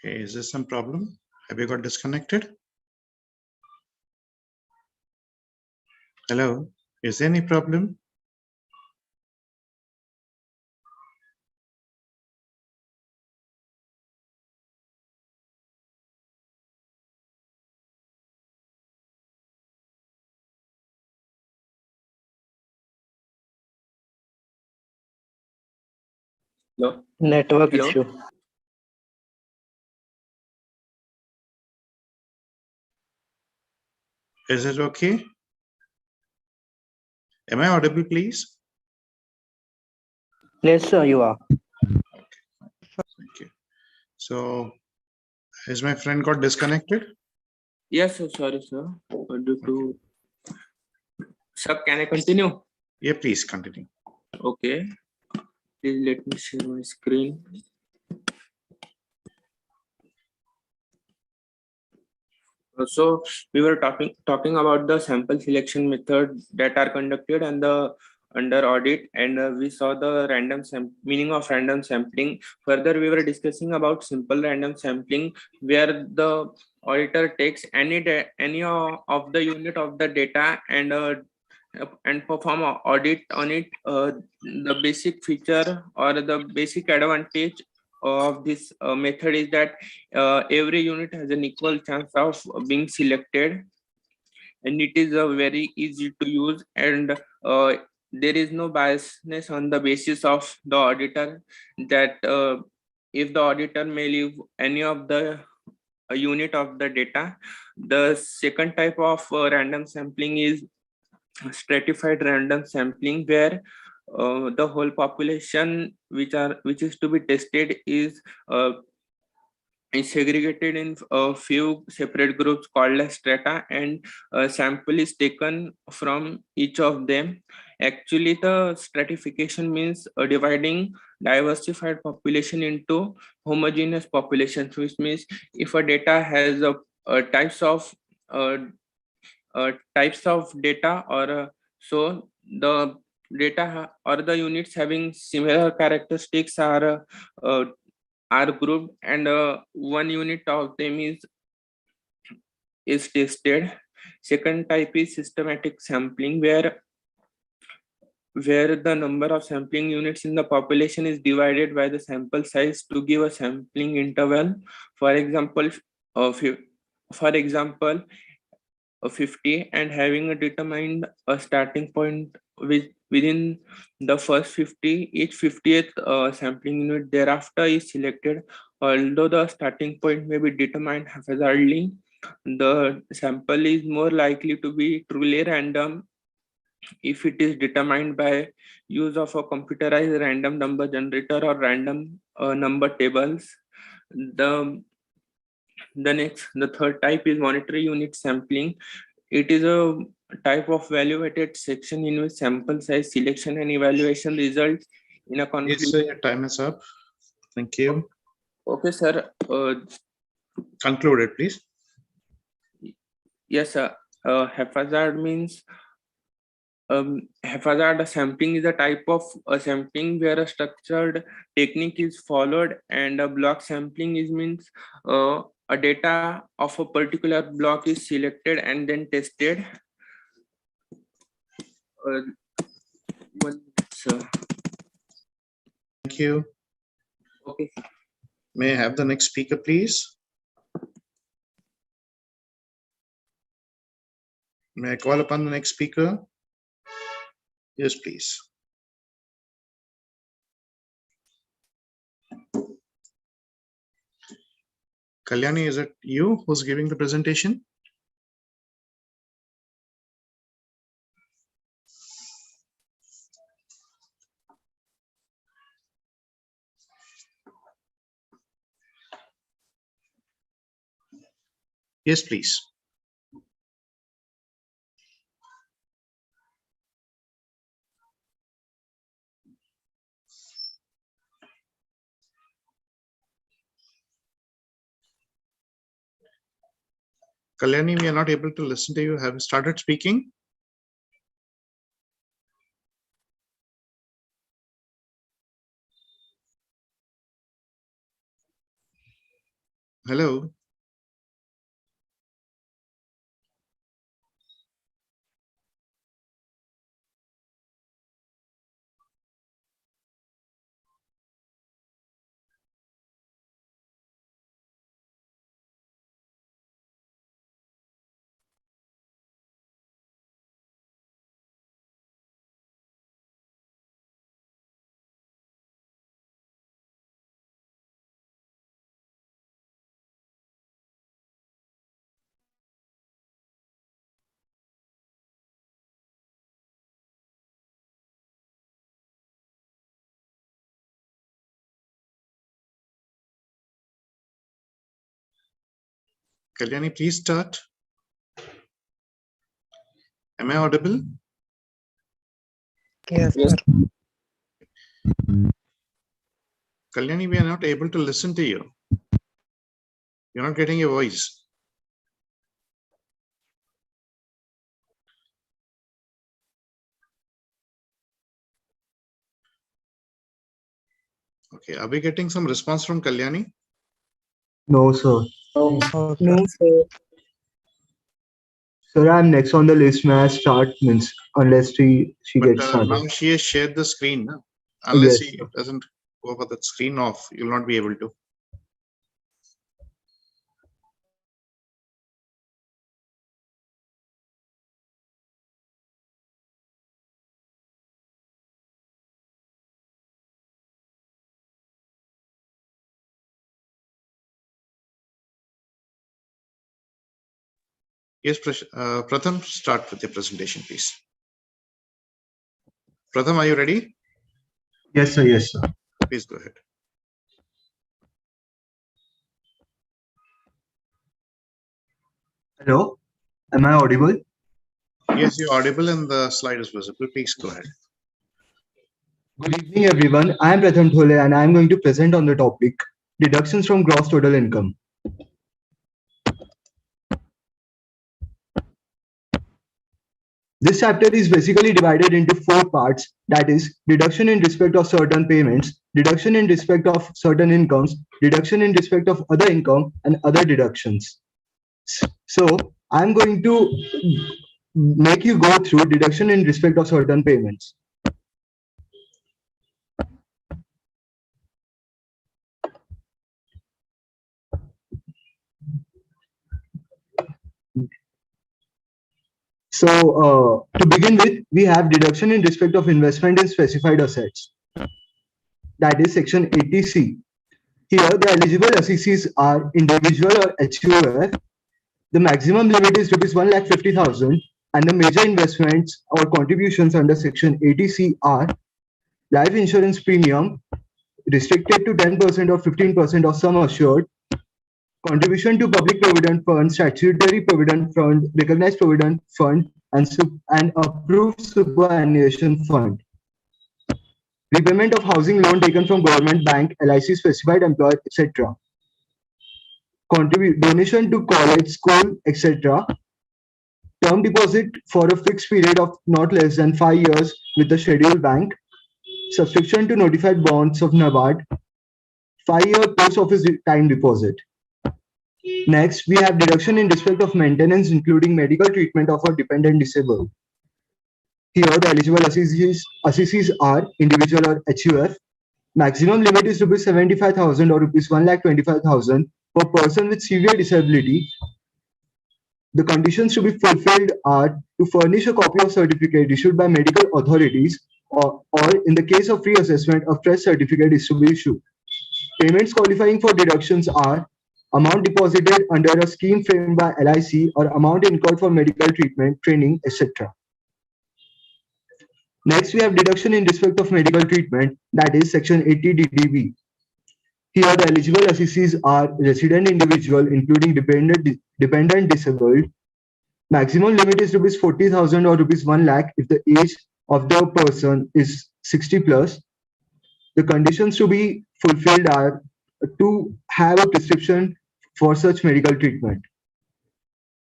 Speaker 1: Okay, is there some problem? Have you got disconnected? Hello, is there any problem?
Speaker 14: Hello?
Speaker 13: Network
Speaker 14: Hello?
Speaker 13: issue.
Speaker 1: Is it okay? Am I audible, please?
Speaker 13: Yes, sir, you are.
Speaker 1: Thank you. So, has my friend got disconnected?
Speaker 14: Yes, sir. Sorry, sir. Due to sir, can I continue?
Speaker 1: Yeah, please continue.
Speaker 14: Okay. Please let me share my screen. So we were talking about the sample selection method that are conducted and the under audit, and we saw the meaning of random sampling. Further, we were discussing about simple random sampling, where the auditor takes any of the unit of the data and perform an audit on it. The basic feature or the basic advantage of this method is that every unit has an equal chance of being selected, and it is very easy to use, and there is no biasness on the basis of the auditor, that if the auditor may leave any of the unit of the data. The second type of random sampling is stratified random sampling, where the whole population which is to be tested is segregated in a few separate groups called as strata, and a sample is taken from each of them. Actually, the stratification means dividing diversified population into homogeneous populations, which means if a data has uh, types of data, or so the data or the units having similar characteristics are grouped, and one unit of them is tested. Second type is systematic sampling, where the number of sampling units in the population is divided by the sample size to give a sampling interval. For example, for example, 50, and having a determined a starting point within the first 50, each 50th sampling unit thereafter is selected. Although the starting point may be determined haphazardly, the sample is more likely to be truly random if it is determined by use of a computerized random number generator or random number tables. The the third type is monetary unit sampling. It is a type of value-weighted section in which sample size selection and evaluation results in a
Speaker 1: Yes,
Speaker 14: conclusion.
Speaker 1: sir, your time is up. Thank you.
Speaker 14: Okay, sir.
Speaker 1: Concluded, please.
Speaker 14: Yes, sir. Haphazard means haphazard sampling is a type of sampling where a structured technique is followed, and a block sampling is means a data of a particular block is selected and then tested. Sir.
Speaker 1: Thank you.
Speaker 14: Okay.
Speaker 1: May I have the next speaker, please? May I call upon the next speaker? Yes, please. Kalyani, is it you who's giving the presentation? Yes, please. Kalyani, we are not able to listen to you. Have you started speaking? Hello. Kalyani, please start. Am I audible?
Speaker 15: Yes,
Speaker 14: Yes.
Speaker 15: sir.
Speaker 1: Kalyani, we are not able to listen to you. You're not getting your voice. Okay, are we getting some response from Kalyani?
Speaker 16: No, sir.
Speaker 15: No, sir.
Speaker 16: Sir, I'm next on the list. May I start? Means unless she
Speaker 1: But
Speaker 16: gets started.
Speaker 1: now she has shared the screen. No? Unless
Speaker 16: Yes,
Speaker 1: she
Speaker 16: sir.
Speaker 1: doesn't go over that screen off, you'll not be able to. Yes, Pratham, start with your presentation, please. Pratham, are you ready?
Speaker 16: Yes, sir. Yes, sir.
Speaker 1: Please go ahead.
Speaker 16: Hello. Am I audible?
Speaker 1: Yes, you're audible and the slide is visible. Please go ahead.
Speaker 16: Good evening, everyone. I am Pratham Thole and I am going to present on the topic deductions from gross total income. This chapter is basically divided into 4 parts, that is, deduction in respect of certain payments, deduction in respect of certain incomes, deduction in respect of other income, and other deductions. So, I'm going to make you go through deduction in respect of certain payments. So, to begin with, we have deduction in respect of investment in specified assets. That is section 80C. Here, the eligible assessees are individual or HUF. The maximum limit is rupees 1,50,000, and the major investments or contributions under section 80C are life insurance premium restricted to 10% or 15% of sum assured, contribution to public provident fund, statutory provident fund, recognized provident fund, and approved superannuation fund. Repayment of housing loan taken from government, bank, LIC, specified employer, etc. Donation to college, school, etc. Term deposit for a fixed period of not less than 5 years with the scheduled bank. Subscription to notified bonds of NABARD. 5-year post office time deposit. Next, we have deduction in respect of maintenance, including medical treatment of a dependent disabled. Here, the eligible assessees are individual or HUF. Maximum limit is rupees 75,000 or rupees 1,25,000 per person with severe disability. The conditions to be fulfilled are to furnish a copy of certificate issued by medical authorities, or in the case of reassessment, a fresh certificate is to be issued. Payments qualifying for deductions are amount deposited under a scheme framed by LIC or amount incurred for medical treatment, training, etc. Next, we have deduction in respect of medical treatment, that is section 80 DDB. Here, the eligible assessees are resident individual, including dependent disabled. Maximum limit is rupees 40,000 or rupees 1 lakh if the age of the person is 60 plus. The conditions to be fulfilled are to have a prescription for such medical treatment.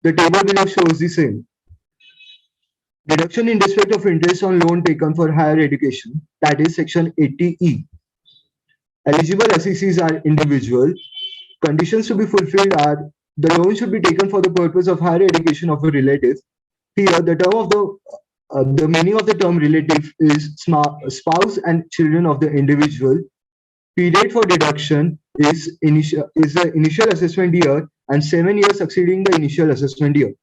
Speaker 16: The table below shows the same. Deduction in respect of interest on loan taken for higher education, that is section 80E. Eligible assessees are individual. Conditions to be fulfilled are the loan should be taken for the purpose of higher education of a relative. Here, the term of the meaning of the term relative is spouse and children of the individual. Period for deduction is the initial assessment year and 7 years succeeding the initial assessment year.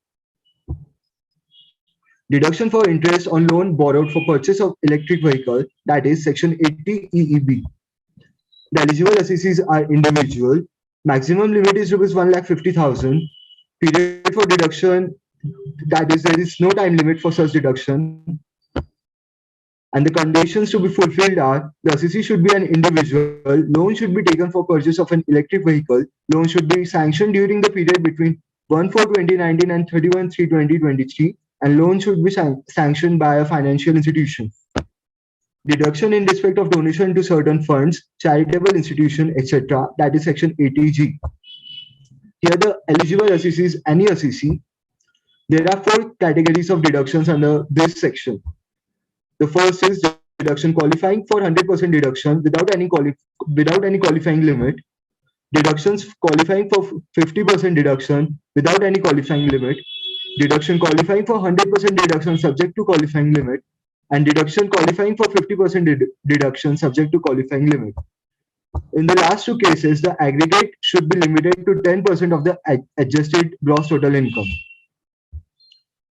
Speaker 16: Deduction for interest on loan borrowed for purchase of electric vehicle, that is section 80 EEB. The eligible assessees are individual. Maximum limit is rupees 1,50,000. Period for deduction, that is, there is no time limit for such deduction. And the conditions to be fulfilled are the assessee should be an individual, loan should be taken for purchase of an electric vehicle, loan should be sanctioned during the period between 1/4/2019 and 31/3/2023, and loan should be sanctioned by a financial institution. Deduction in respect of donation to certain funds, charitable institution, etc. That is section 80G. Here the eligible assessees, any assessee. There are 4 categories of deductions under this section. The first is deduction qualifying for 100% deduction without any qualifying limit. Deductions qualifying for 50% deduction without any qualifying limit. Deduction qualifying for 100% deduction subject to qualifying limit, and deduction qualifying for 50% deduction subject to qualifying limit. In the last 2 cases, the aggregate should be limited to 10% of the adjusted gross total income.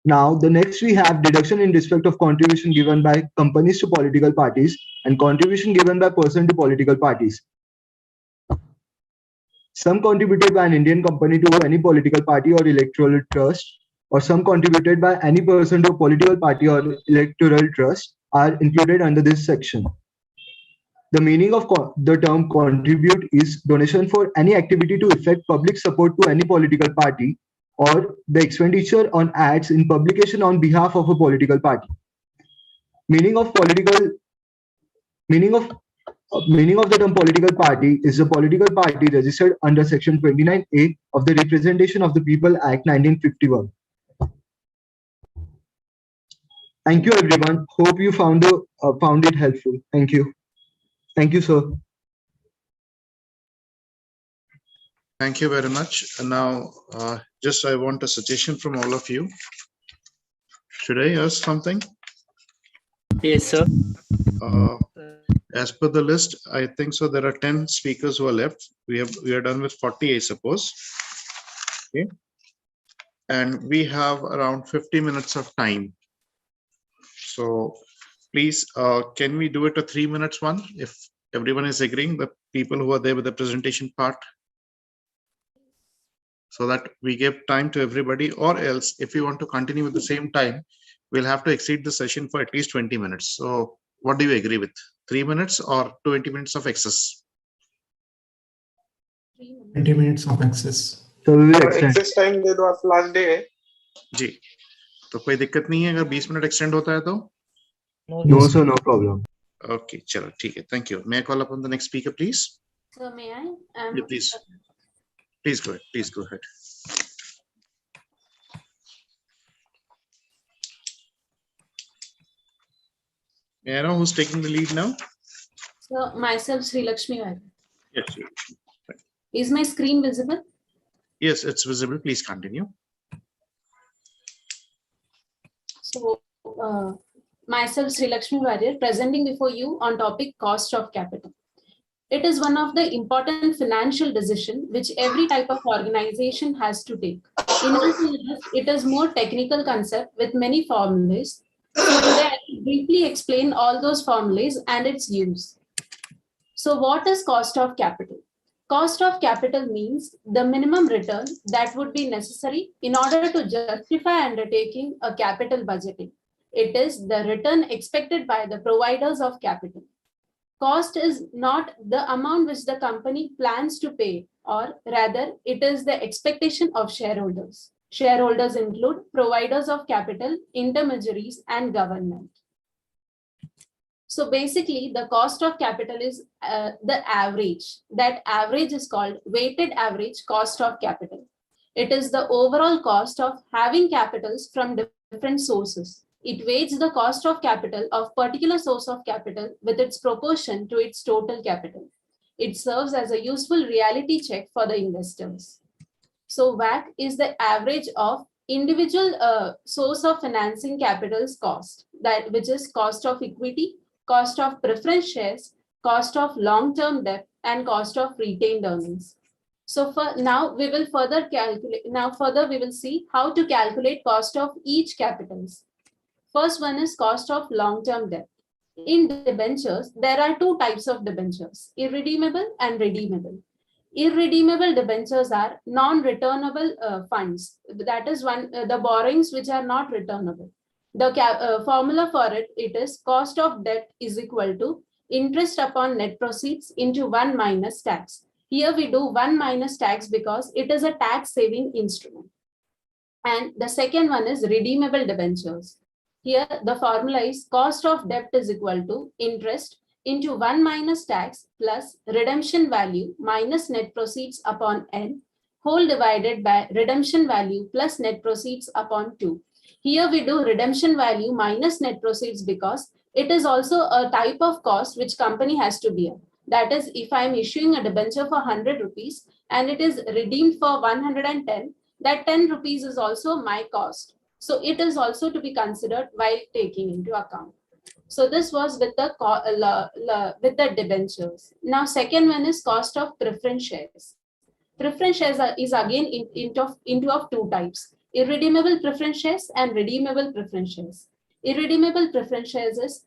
Speaker 16: Now, the next we have deduction in respect of contribution given by companies to political parties and contribution given by person to political parties. Some contributed by an Indian company to any political party or electoral trust, or some contributed by any person to a political party or electoral trust are included under this section. The meaning of the term contribute is donation for any activity to effect public support to any political party, or the expenditure on ads in publication on behalf of a political party. Meaning of the term political party is a political party registered under section 29A of the Representation of the People Act 1951. Thank you, everyone. Hope you found it helpful. Thank you. Thank you, sir.
Speaker 1: Thank you very much. And now, just I want a suggestion from all of you. Should I ask something?
Speaker 17: Yes, sir.
Speaker 1: As per the list, I think so. There are 10 speakers who are left. We are done with 40, I suppose. Okay. And we have around 50 minutes of time. So please, can we do it a 3 minutes one? If everyone is agreeing, the people who are there with the presentation part, so that we give time to everybody, or else if you want to continue with the same time, we'll have to exceed the session for at least 20 minutes. So what do you agree with? 3 minutes or 20 minutes of excess? 3 minutes.
Speaker 18: 20 minutes of access.
Speaker 16: So we will extend.
Speaker 19: Access time दे दो आप last day है.
Speaker 1: जी, तो कोई दिक्कत नहीं है अगर 20 minute extend होता है तो?
Speaker 16: No, sir, no problem.
Speaker 1: Okay, चलो ठीक है, thank you. May I call upon the next speaker, please?
Speaker 4: So may I?
Speaker 1: Yeah, please. Please go ahead. Please go ahead. May I know who's taking the lead now?
Speaker 20: So myself, Sri Lakshmi.
Speaker 1: Yes, sir.
Speaker 20: Is my screen visible?
Speaker 1: Yes, it's visible. Please continue.
Speaker 20: So myself, Sri Lakshmi Warrior, presenting before you on topic cost of capital. It is one of the important financial decision which every type of organization has to take. In our syllabus, it is more technical concept with many formulas. So today I will briefly explain all those formulas and its use. So what is cost of capital? Cost of capital means the minimum return that would be necessary in order to justify undertaking a capital budgeting. It is the return expected by the providers of capital. Cost is not the amount which the company plans to pay, or rather it is the expectation of shareholders. Shareholders include providers of capital, intermediaries, and government. So basically the cost of capital is the average. That average is called weighted average cost of capital. It is the overall cost of having capitals from different sources. It weighs the cost of capital of particular source of capital with its proportion to its total capital. It serves as a useful reality check for the investors. So WACC is the average of individual source of financing capital's cost, that which is cost of equity, cost of preference shares, cost of long-term debt, and cost of retained earnings. So for now we will further calculate. Now further we will see how to calculate cost of each capitals. First one is cost of long-term debt. In debentures, there are two types of debentures, irredeemable and redeemable. Irredeemable debentures are non-returnable funds. That is the borrowings which are not returnable. The formula for it is cost of debt is equal to interest upon net proceeds into 1 minus tax. Here we do 1 minus tax because it is a tax saving instrument. And the second one is redeemable debentures. Here the formula is cost of debt is equal to interest into 1 minus tax plus redemption value minus net proceeds upon n whole divided by redemption value plus net proceeds upon 2. Here we do redemption value minus net proceeds because it is also a type of cost which company has to bear. That is, if I am issuing a debenture for 100 rupees and it is redeemed for 110, that 10 rupees is also my cost. So it is also to be considered while taking into account. So this was with the debentures. Now second one is cost of preference shares. Preference shares is again into of two types, irredeemable preference shares and redeemable preference shares. Irredeemable preference shares is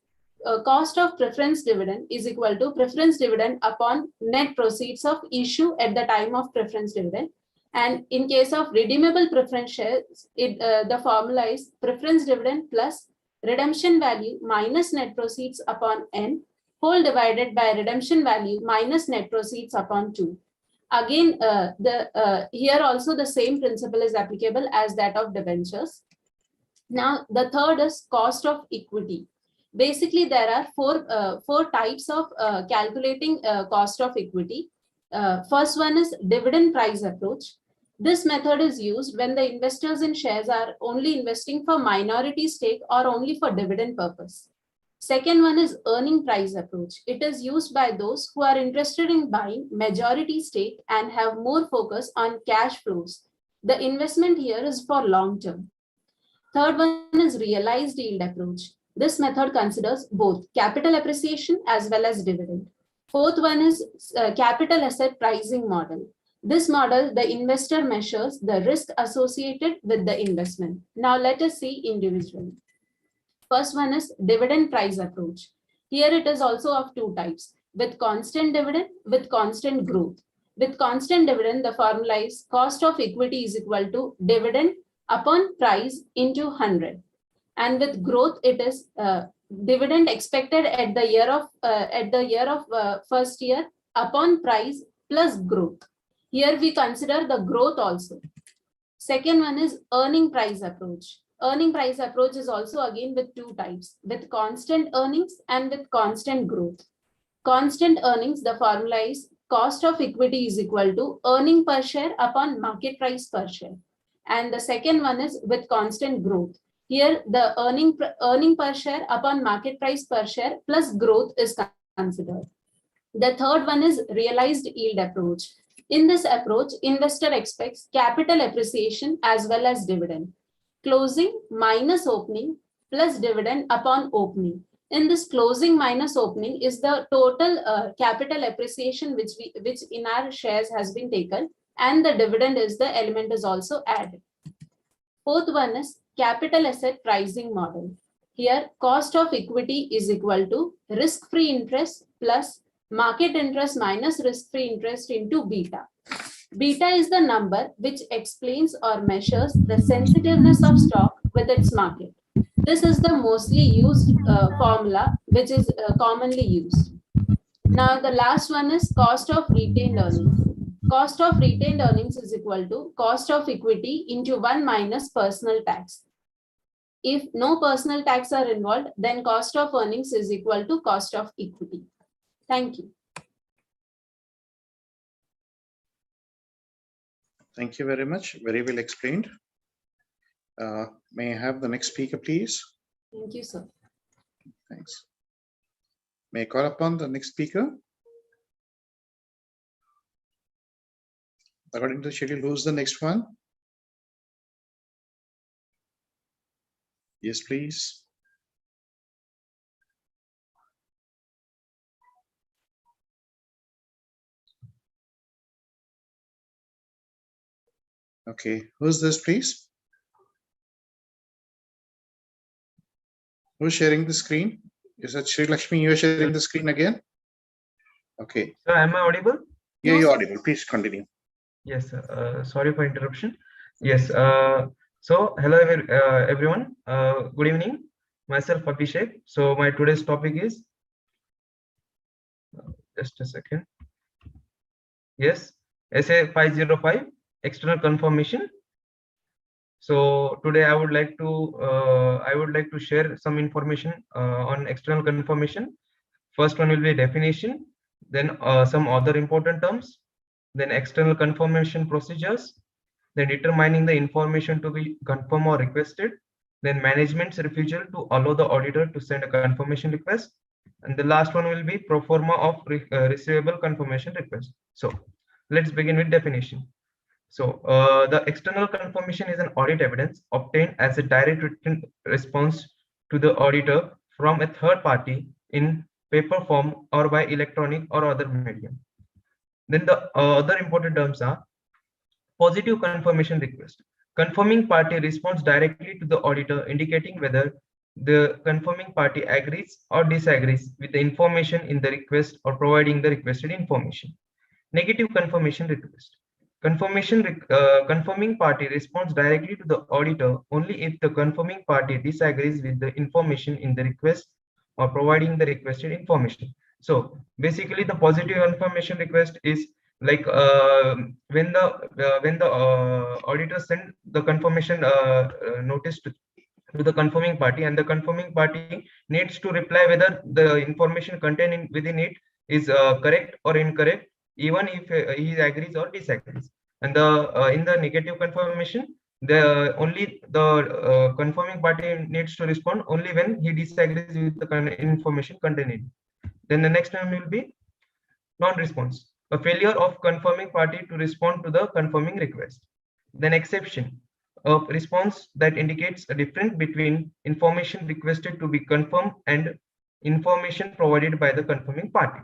Speaker 20: cost of preference dividend is equal to preference dividend upon net proceeds of issue at the time of preference dividend. And in case of redeemable preference shares, the formula is preference dividend plus redemption value minus net proceeds upon n whole divided by redemption value minus net proceeds upon 2. Again, here also the same principle is applicable as that of debentures. Now, the third is cost of equity. Basically, there are four types of calculating cost of equity. First one is dividend price approach. This method is used when the investors in shares are only investing for minority stake or only for dividend purpose. Second one is earning price approach. It is used by those who are interested in buying majority stake and have more focus on cash flows. The investment here is for long term. Third one is realized yield approach. This method considers both capital appreciation as well as dividend. Fourth one is capital asset pricing model. This model, the investor measures the risk associated with the investment. Now let us see individually. First one is dividend price approach. Here it is also of two types, with constant dividend, with constant growth. With constant dividend, the formula is cost of equity is equal to dividend upon price into 100. And with growth, it is dividend expected at the year of first year upon price plus growth. Here we consider the growth also. Second one is earning price approach. Earning price approach is also again with two types, with constant earnings and with constant growth. Constant earnings, the formula is cost of equity is equal to earning per share upon market price per share. And the second one is with constant growth. Here the earning per share upon market price per share plus growth is considered. The third one is realized yield approach. In this approach, investor expects capital appreciation as well as dividend. Closing minus opening plus dividend upon opening. In this closing minus opening is the total capital appreciation which in our shares has been taken, and the dividend is the element is also added. Fourth one is capital asset pricing model. Here cost of equity is equal to risk-free interest plus market interest minus risk-free interest into beta. Beta is the number which explains or measures the sensitiveness of stock with its market. This is the mostly used formula which is commonly used. Now the last one is cost of retained earnings. Cost of retained earnings is equal to cost of equity into 1 minus personal tax. If no personal tax are involved, then cost of earnings is equal to cost of equity. Thank you.
Speaker 1: Thank you very much. Very well explained. May I have the next speaker, please?
Speaker 20: Thank you, sir.
Speaker 1: Thanks. May I call upon the next speaker? According to the schedule, who's the next one? Yes, please. Okay, who's this, please? Who's sharing the screen? Is that Sri Lakshmi? You're sharing the screen again? Okay.
Speaker 18: So am I audible?
Speaker 1: Yeah, you're audible. Please continue.
Speaker 18: Yes, sorry for interruption. Yes, so hello everyone. Good evening. Myself Abhishek. So my today's topic is just a second. Yes, SA 505 external confirmation. So today I would like to share some information on external confirmation. First one will be definition, then some other important terms, then external confirmation procedures, then determining the information to be confirmed or requested, then management's refusal to allow the auditor to send a confirmation request, and the last one will be pro forma of receivable confirmation request. So let's begin with definition. So the external confirmation is an audit evidence obtained as a direct written response to the auditor from a third party in paper form or by electronic or other medium. Then the other important terms are positive confirmation request. Confirming party responds directly to the auditor, indicating whether the confirming party agrees or disagrees with the information in the request or providing the requested information. Negative confirmation request. Confirming party responds directly to the auditor only if the confirming party disagrees with the information in the request or providing the requested information. So basically the positive confirmation request is like when the auditor send the confirmation notice to the confirming party, and the confirming party needs to reply whether the information contained within it is correct or incorrect, even if he agrees or disagrees. And the in the negative confirmation, the confirming party needs to respond only when he disagrees with the information contained in it. Then the next one will be non-response, a failure of confirming party to respond to the confirming request. Then exception, a response that indicates a difference between information requested to be confirmed and information provided by the confirming party.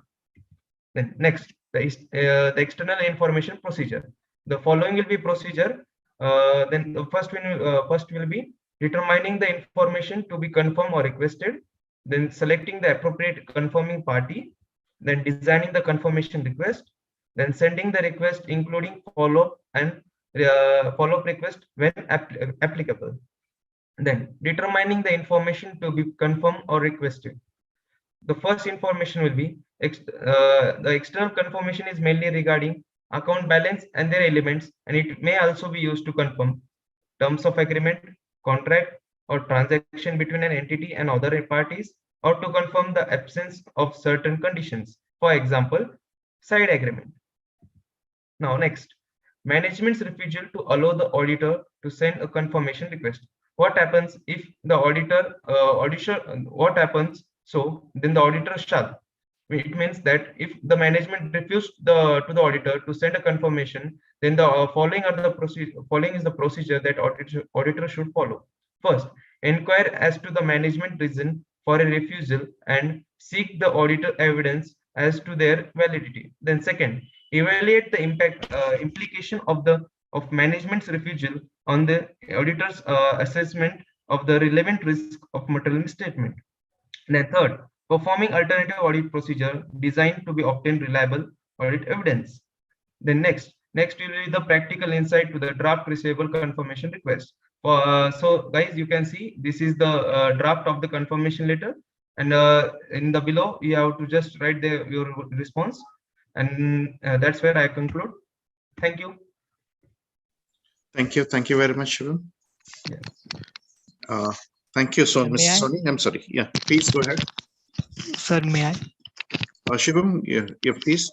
Speaker 18: Then next, the external information procedure. The following will be procedure. Then the first will be determining the information to be confirmed or requested, then selecting the appropriate confirming party, then designing the confirmation request, then sending the request including follow-up and follow-up request when applicable, then determining the information to be confirmed or requested. The first information will be the external confirmation is mainly regarding account balance and their elements, and it may also be used to confirm terms of agreement, contract, or transaction between an entity and other parties, or to confirm the absence of certain conditions. For example, side agreement. Now, next, management's refusal to allow the auditor to send a confirmation request. What happens if the what happens? So then the auditor shall. It means that if the management refused to the auditor to send a confirmation, then the following is the procedure that auditor should follow. First, inquire as to the management reason for a refusal and seek the auditor evidence as to their validity. Then second, evaluate the implication of management's refusal on the auditor's assessment of the relevant risk of material misstatement. Then third, performing alternative audit procedure designed to be obtained reliable audit evidence. Then next will be the practical insight to the draft receivable confirmation request. So guys, you can see this is the draft of the confirmation letter, and in the below you have to just write your response, and that's where I conclude. Thank you.
Speaker 1: Thank you very much, Shivam.
Speaker 18: Yeah.
Speaker 1: Thank you, so
Speaker 21: May
Speaker 1: Ms.
Speaker 21: I?
Speaker 1: Soni. I'm sorry. Yeah, please go ahead.
Speaker 21: Sir, may I?
Speaker 1: Shivam, yeah, please.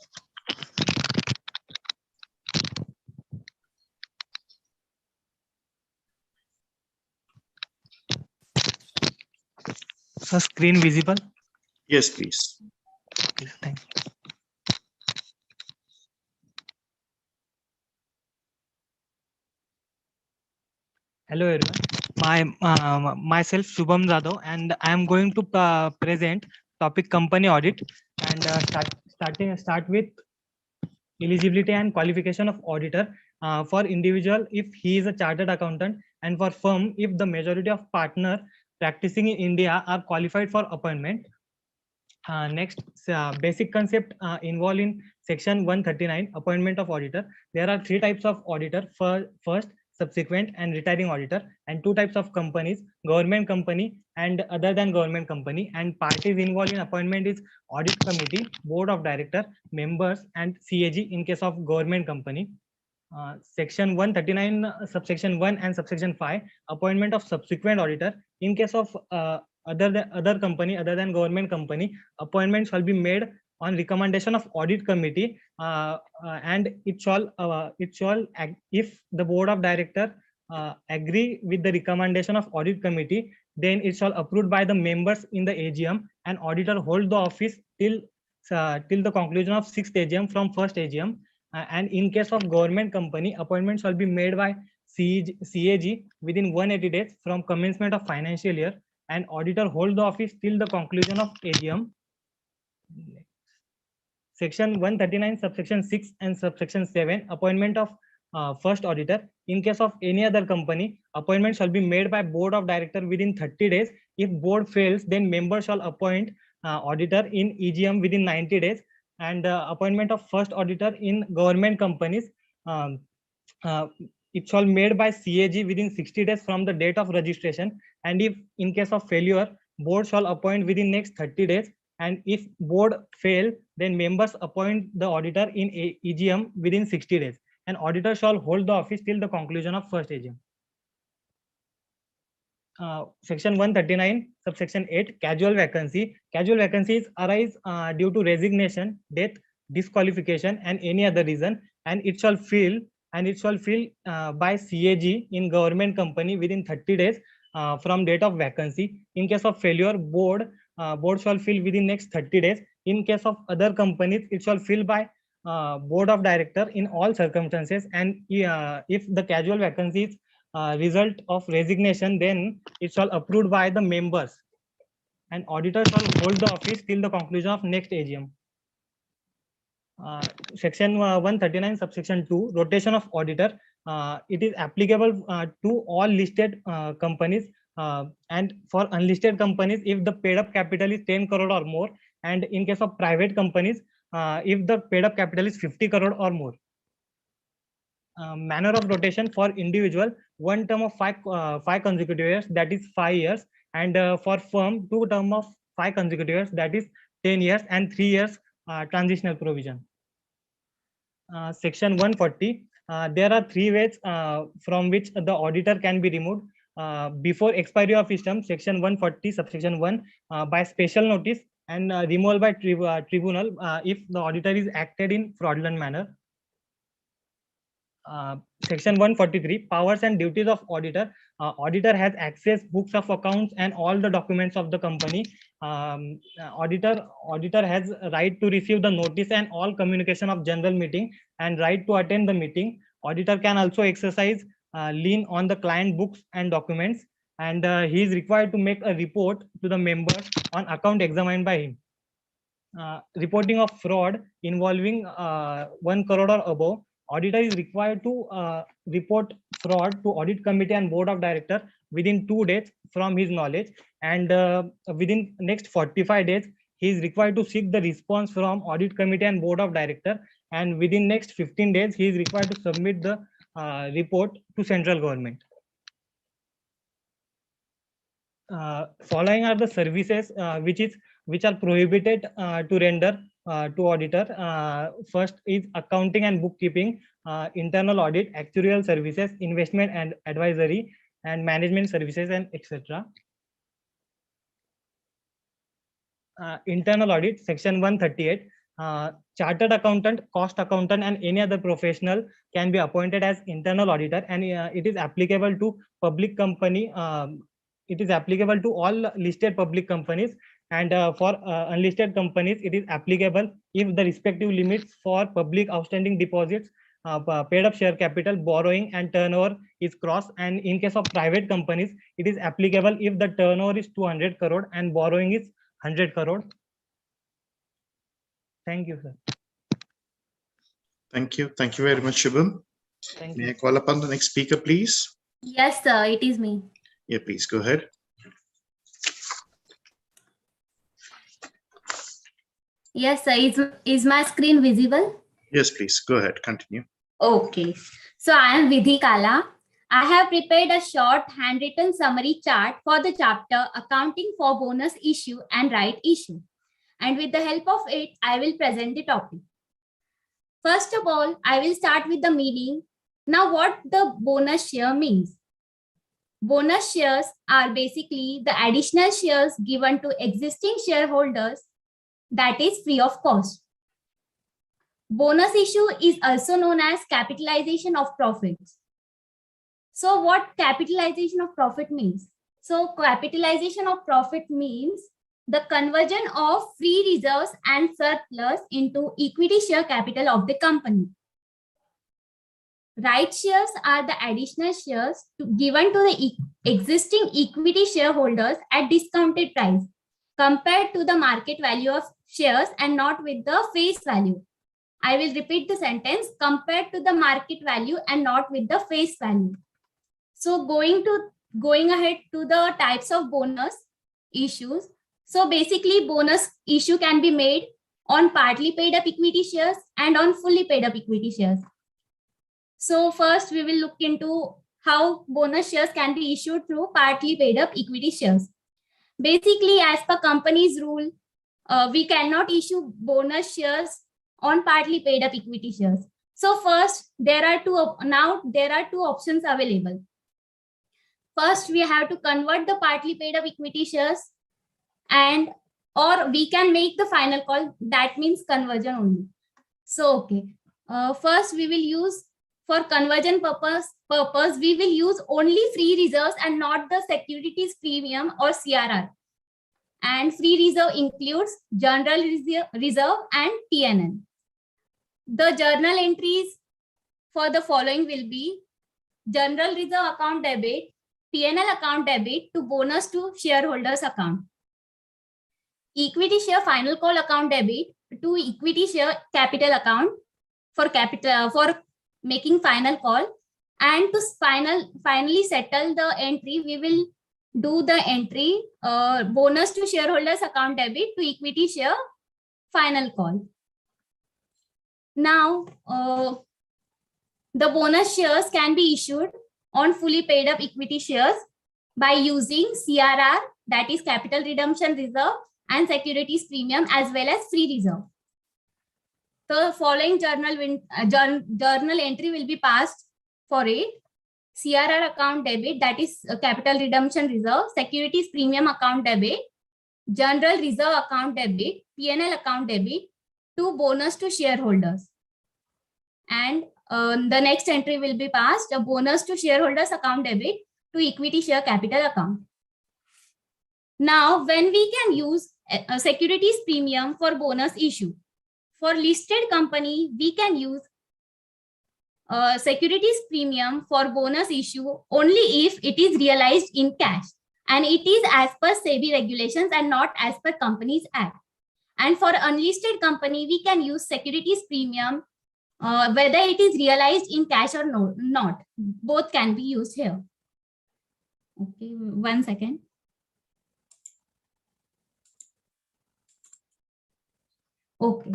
Speaker 21: Sir, screen visible?
Speaker 1: Yes, please.
Speaker 21: Okay, thank you. Hello everyone. Myself Shubham Jadhav, and I am going to present topic company audit, and start with eligibility and qualification of auditor for individual if he is a chartered accountant, and for firm if the majority of partner practicing in India are qualified for appointment. Next, basic concept involved in section 139, appointment of auditor. There are three types of auditor: first, subsequent, and retiring auditor, and two types of companies: government company and other than government company. And parties involved in appointment is audit committee, board of director, members, and CAG in case of government company. Section 139, subsection 1 and subsection 5, appointment of subsequent auditor. In case of other company other than government company, appointment shall be made on recommendation of audit committee, and it shall if the board of director agree with the recommendation of audit committee, then it shall approved by the members in the AGM, and auditor hold the office till the conclusion of 6th AGM from 1st AGM. And in case of government company, appointment shall be made by CAG within 180 days from commencement of financial year, and auditor hold the office till the conclusion of AGM. Section 139, subsection 6 and subsection 7, appointment of first auditor. In case of any other company, appointment shall be made by board of director within 30 days. If board fails, then member shall appoint auditor in EGM within 90 days. And appointment of first auditor in government companies, it shall made by CAG within 60 days from the date of registration. And if in case of failure, board shall appoint within next 30 days. And if board fail, then members appoint the auditor in EGM within 60 days. And auditor shall hold the office till the conclusion of first AGM. Section 139, subsection 8, casual vacancy. Casual vacancies arise due to resignation, death, disqualification, and any other reason, and it shall fill by CAG in government company within 30 days from date of vacancy. In case of failure, board shall fill within next 30 days. In case of other companies, it shall fill by board of director in all circumstances. And if the casual vacancy is result of resignation, then it shall approved by the members, and auditor shall hold the office till the conclusion of next AGM. Section 139, subsection 2, rotation of auditor. It is applicable to all listed companies, and for unlisted companies if the paid up capital is 10 crore or more, and in case of private companies if the paid up capital is 50 crore or more. Manner of rotation: for individual, one term of 5 consecutive years, that is 5 years, and for firm, 2 term of 5 consecutive years, that is 10 years, and 3 years transitional provision. Section 140, there are 3 ways from which the auditor can be removed. Before expiry of his term, Section 140, subsection 1, by special notice, and removal by tribunal if the auditor is acted in fraudulent manner. Section 143, powers and duties of auditor. Auditor has access books of accounts and all the documents of the company. Auditor has right to receive the notice and all communication of general meeting and right to attend the meeting. Auditor can also exercise lien on the client books and documents, and he is required to make a report to the members on account examined by him. Reporting of fraud involving 1 crore or above. Auditor is required to report fraud to audit committee and board of director within 2 days from his knowledge, and within next 45 days he is required to seek the response from audit committee and board of director, and within next 15 days he is required to submit the report to central government. Following are the services which are prohibited to render to auditor. First is accounting and bookkeeping, internal audit, actuarial services, investment and advisory, and management services, and etc. Internal audit, section 138. Chartered accountant, cost accountant, and any other professional can be appointed as internal auditor, and it is applicable to public company. It is applicable to all listed public companies, and for unlisted companies it is applicable if the respective limits for public outstanding deposits, paid up share capital, borrowing, and turnover is crossed. And in case of private companies, it is applicable if the turnover is 200 crore and borrowing is 100 crore. Thank you, sir.
Speaker 1: Thank you. Thank you very much, Shubham.
Speaker 21: Thank
Speaker 1: May
Speaker 21: you.
Speaker 1: I call upon the next speaker, please?
Speaker 3: Yes, sir, it is me.
Speaker 1: Yeah, please go ahead.
Speaker 3: Yes, sir. Is my screen visible?
Speaker 1: Yes, please go ahead. Continue.
Speaker 3: Okay. So I am Vidhi Kala. I have prepared a short handwritten summary chart for the chapter Accounting for Bonus Issue and Right Issue. And with the help of it, I will present the topic. First of all, I will start with the meaning. Now, what the bonus share means. Bonus shares are basically the additional shares given to existing shareholders that is free of cost. Bonus issue is also known as capitalization of profits. So what capitalization of profit means? So capitalization of profit means the conversion of free reserves and surplus into equity share capital of the company. Right shares are the additional shares given to the existing equity shareholders at discounted price compared to the market value of shares and not with the face value. I will repeat the sentence, compared to the market value and not with the face value. So going ahead to the types of bonus issues. So basically bonus issue can be made on partly paid up equity shares and on fully paid up equity shares. So first we will look into how bonus shares can be issued through partly paid up equity shares. Basically, as per company's rule, we cannot issue bonus shares on partly paid up equity shares. So first, there are two options available. First, we have to convert the partly paid up equity shares, and or we can make the final call. That means conversion only. So okay, first we will use for conversion purpose we will use only free reserves and not the securities premium or CRR. And free reserve includes general reserve and TNN. The journal entries for the following will be general reserve account debit, TNL account debit to bonus to shareholders account. Equity share final call account debit to equity share capital account for making final call, and to finally settle the entry, we will do the entry bonus to shareholders account debit to equity share final call. Now, the bonus shares can be issued on fully paid up equity shares by using CRR, that is capital redemption reserve, and securities premium as well as free reserve. the following journal entry will be passed for it. CRR account debit, that is capital redemption reserve, securities premium account debit, general reserve account debit, P&L account debit, to bonus to shareholders. And the next entry will be passed, a bonus to shareholders account debit to equity share capital account. Now, when we can use a securities premium for bonus issue, for listed company, we can use securities premium for bonus issue only if it is realized in cash, and it is as per SEBI regulations and not as per Companies Act. And for unlisted company, we can use securities premium whether it is realized in cash or not. Both can be used here. Okay, 1 second. Okay.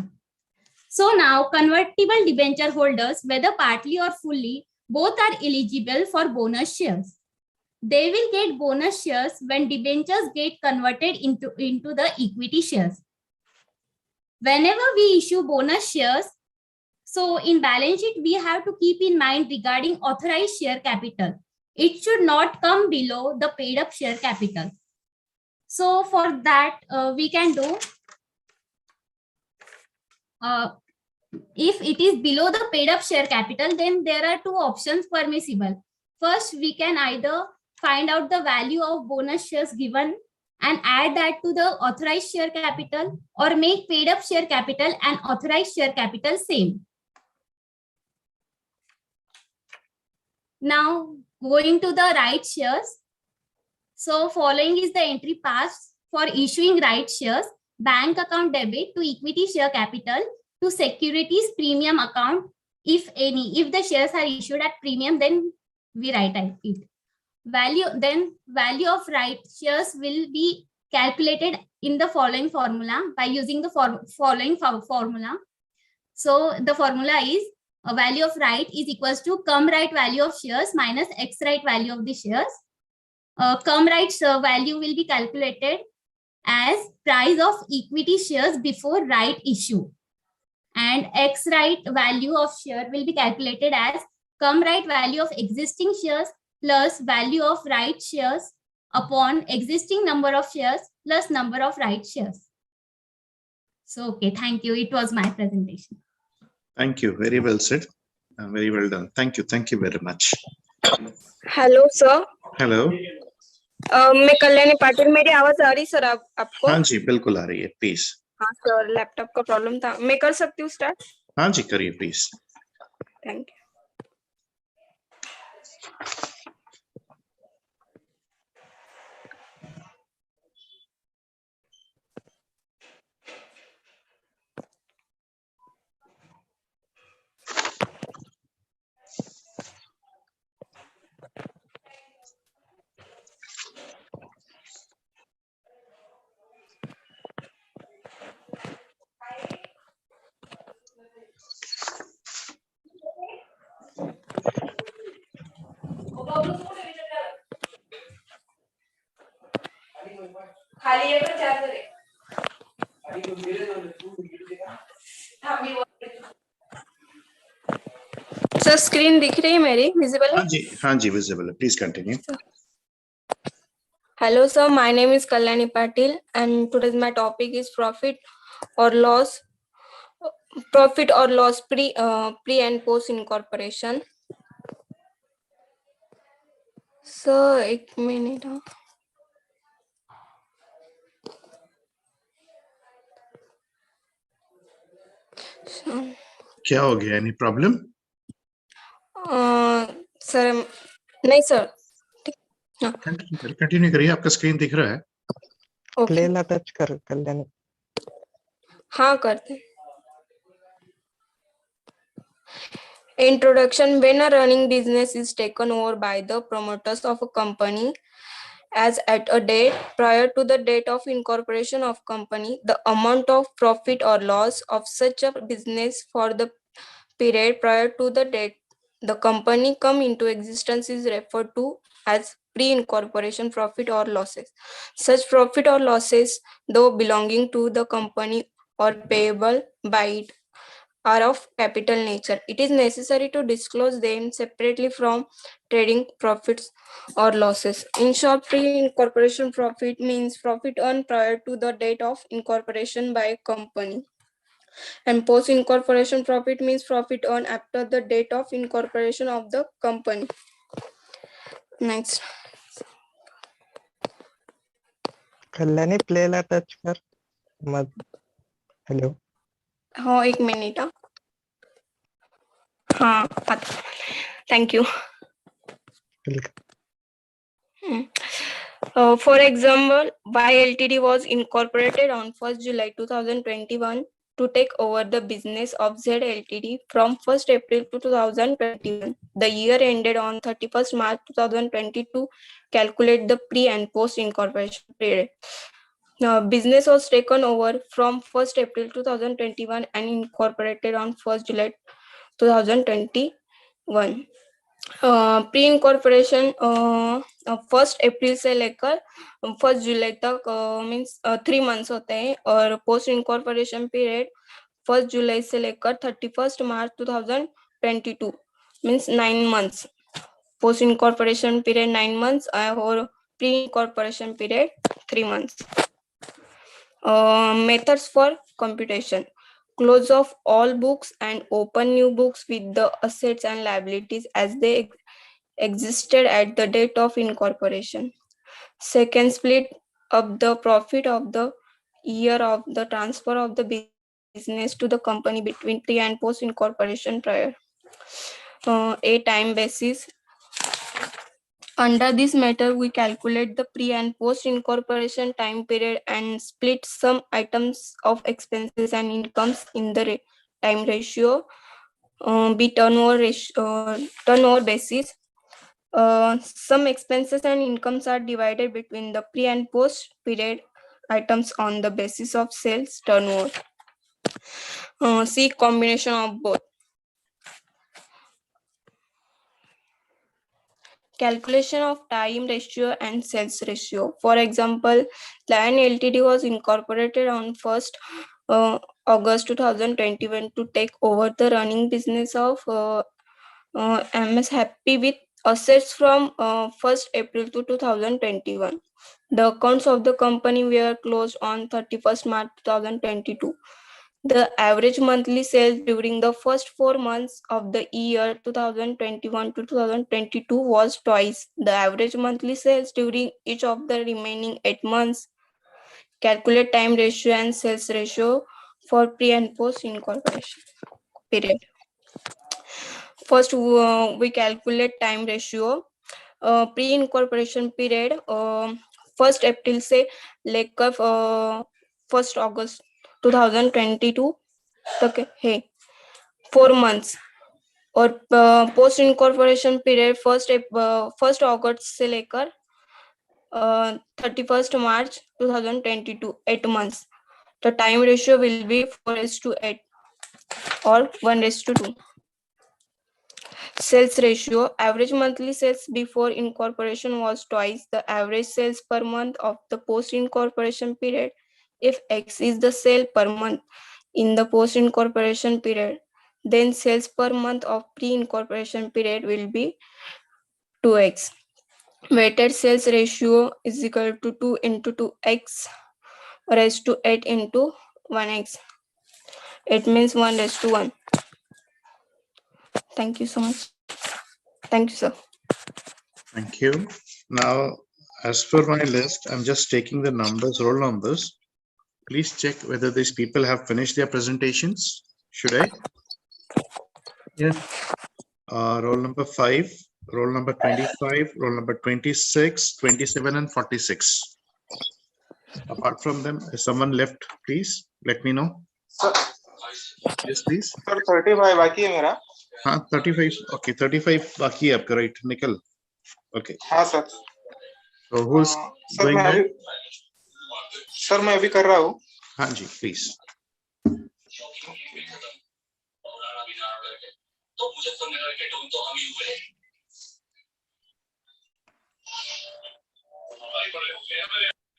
Speaker 3: So now convertible debenture holders, whether partly or fully, both are eligible for bonus shares. They will get bonus shares when debentures get converted into the equity shares. Whenever we issue bonus shares, so in balance sheet, we have to keep in mind regarding authorized share capital. It should not come below the paid up share capital. So for that, we can do, if it is below the paid up share capital, then there are two options permissible. First, we can either find out the value of bonus shares given and add that to the authorized share capital, or make paid up share capital and authorized share capital same. Now going to the right shares. So following is the entry passed for issuing right shares, bank account debit to equity share capital to securities premium account, if any. If the shares are issued at premium, then we write it. Value of right shares will be calculated in the following formula by using the following formula. So the formula is a value of right is equals to cum right value of shares minus x right value of the shares. Cum right value will be calculated as price of equity shares before right issue, and x right value of share will be calculated as cum right value of existing shares plus value of right shares upon existing number of shares plus number of right shares. So, okay, thank you. It was my presentation.
Speaker 1: Thank you. Very well said. Very well done. Thank you. Thank you very much.
Speaker 2: Hello sir.
Speaker 1: Hello.
Speaker 2: मैं कल्याणी पाटिल. मेरी आवाज आ रही sir आपको?
Speaker 1: हाँ जी, बिल्कुल आ रही है. Please.
Speaker 2: हाँ सर, लैपटॉप का प्रॉब्लम था. मैं कर सकती हूँ स्टार्ट?
Speaker 1: हाँ जी, करिए प्लीज.
Speaker 2: Thank you. खाली एक चार्जर है. सर स्क्रीन दिख रही है मेरी? विजिबल है?
Speaker 1: हाँ जी विजिबल है. Please continue.
Speaker 2: Hello sir, my name is Kalyani Patil and today's my topic is profit or loss pre and post incorporation. So एक मिनट.
Speaker 1: क्या हो गया? Any problem?
Speaker 2: सर नहीं सर.
Speaker 1: कंटिन्यू करिए. आपका स्क्रीन दिख रहा है.
Speaker 2: ओके.
Speaker 15: टच कर कल्याणी.
Speaker 2: हाँ करते. Introduction. When a running business is taken over by the promoters of a company as at a date prior to the date of incorporation of company, the amount of profit or loss of such a business for the period prior to the date the company come into existence is referred to as pre-incorporation profit or losses. Such profit or losses, though belonging to the company or payable by it, are of capital nature. It is necessary to disclose them separately from trading profits or losses. In short, pre-incorporation profit means profit earned prior to the date of incorporation by a company. And post-incorporation profit means profit earned after the date of incorporation of the company. Next.
Speaker 15: Kalyani प्लेला touch कर मत hello
Speaker 2: हो एक minute हाँ thank you For example, Y Ltd was incorporated on 1st July 2021 to take over the business of Z Ltd from 1st April 2021. The year ended on 31st March 2022. Calculate the pre and post incorporation period. Business was taken over from 1st April 2021 and incorporated on 1st July 2021. Pre incorporation 1st अप्रैल से लेकर 1st जुलाई तक means 3 months होते हैं और post incorporation period 1st जुलाई से लेकर 31st March 2022 means 9 months. Post incorporation period 9 months और pre incorporation period 3 months. Methods for computation: close of all books and open new books with the assets and liabilities as they existed at the date of incorporation. Second, split up the profit of the year of the transfer of the business to the company between pre and post incorporation prior. A time basis. Under this method, we calculate the pre and post incorporation time period and split some items of expenses and incomes in the time ratio, be turnover basis. Some expenses and incomes are divided between the pre and post period items on the basis of sales turnover. See combination of both. Calculation of time ratio and sales ratio. For example, Lion Ltd was incorporated on 1st August 2021 to take over the running business of MS Happy with assets from 1st April to 2021. The accounts of the company were closed on 31st March 2022. The average monthly sales during the first 4 months of the year 2021 to 2022 was twice the average monthly sales during each of the remaining 8 months. Calculate time ratio and sales ratio for pre and post incorporation period. First, we calculate time ratio. Pre incorporation period 1st April से लेकर 1st August 2022 तक है 4 months और post incorporation period 1st अगस्त से लेकर 31st March 2022 8 months. The time ratio will be 4:8 or 1:2. Sales ratio. Average monthly sales before incorporation was twice the average sales per month of the post incorporation period. If X is the sale per month in the post incorporation period, then sales per month of pre incorporation period will be 2x. Weighted sales ratio is equal to 2 into 2x raised to 8 into 1x. It means 1:1. Thank you so much. Thank you, sir.
Speaker 1: Thank you. Now, as per my list, I'm just taking the numbers, roll numbers. Please check whether these people have finished their presentations. Should I?
Speaker 10: Yes.
Speaker 1: Roll number 5, roll number 25, roll number 26, 27, and 46. Apart from them, if someone left, please let me know.
Speaker 19: Sir,
Speaker 1: yes, please.
Speaker 19: Sir, 35 बाकी है मेरा.
Speaker 1: हाँ 35. Okay, 35 बाकी है आपका, right? निकल. Okay.
Speaker 19: हाँ sir.
Speaker 1: So who's
Speaker 19: sir मैं अभी कर रहा हूँ.
Speaker 1: हाँ जी, please.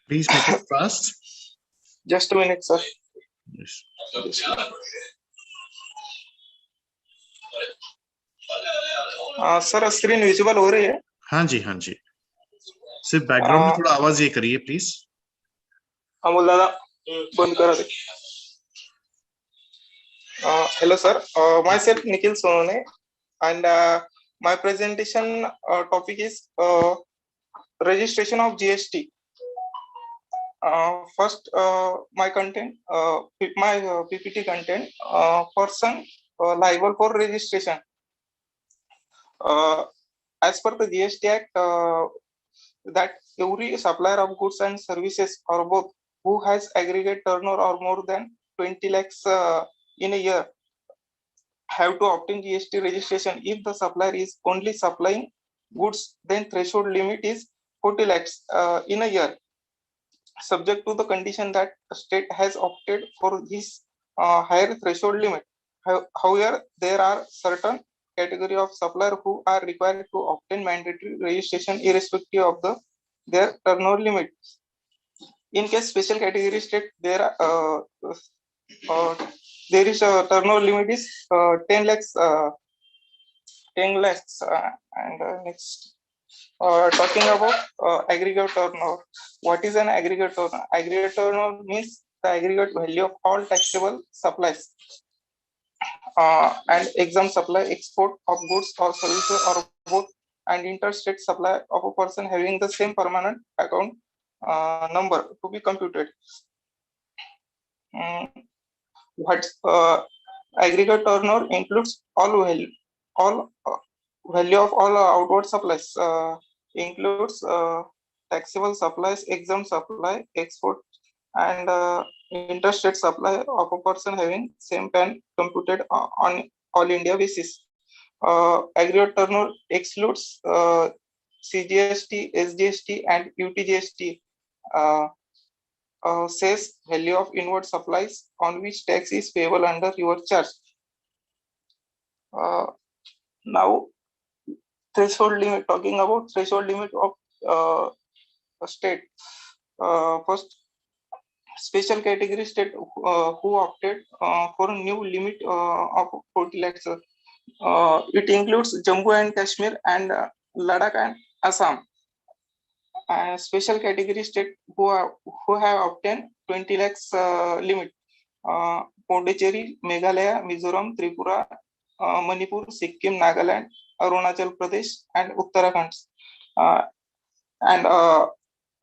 Speaker 1: Please make it fast.
Speaker 19: Just a minute, sir.
Speaker 1: Yes.
Speaker 19: Sir screen visible हो रही है?
Speaker 1: हाँ जी, हाँ जी। सिर्फ बैकग्राउंड में थोड़ा आवाज ये करिए प्लीज।
Speaker 19: अमोल दादा बंद करा दे। Hello sir, myself Nikhil Sonone, and my presentation topic is registration of GST. First, my content, my PPT content, person liable for registration. As per the GST Act, that every supplier of goods and services or both who has aggregate turnover or more than 20 lakhs in a year have to obtain GST registration. If the supplier is only supplying goods, then threshold limit is 40 lakhs in a year, subject to the condition that the state has opted for this higher threshold limit. However, there are certain category of supplier who are required to obtain mandatory registration irrespective of their turnover limit. In case special category state, there is a turnover limit is 10 lakhs. 10 lakhs. And next, talking about aggregate turnover. What is an aggregate turnover? Aggregate turnover means the aggregate value of all taxable supplies and exempt supply, export of goods or services or both, and interstate supply of a person having the same permanent account number to be computed. What aggregate turnover includes all value of all outward supplies, includes taxable supplies, exempt supply, export, and interstate supply of a person having same PAN computed on all India basis. Aggregate turnover excludes CGST, SGST, and UTGST. Says value of inward supplies on which tax is payable under your charge. Now, threshold limit. Talking about threshold limit of a state. First, special category state who opted for a new limit of 40 lakhs. It includes Jammu and Kashmir and Ladakh and Assam. Special category state who have obtained 20 lakhs limit. Pondicherry, Meghalaya, Mizoram, Tripura, Manipur, Sikkim, Nagaland, Arunachal Pradesh, and Uttarakhand. And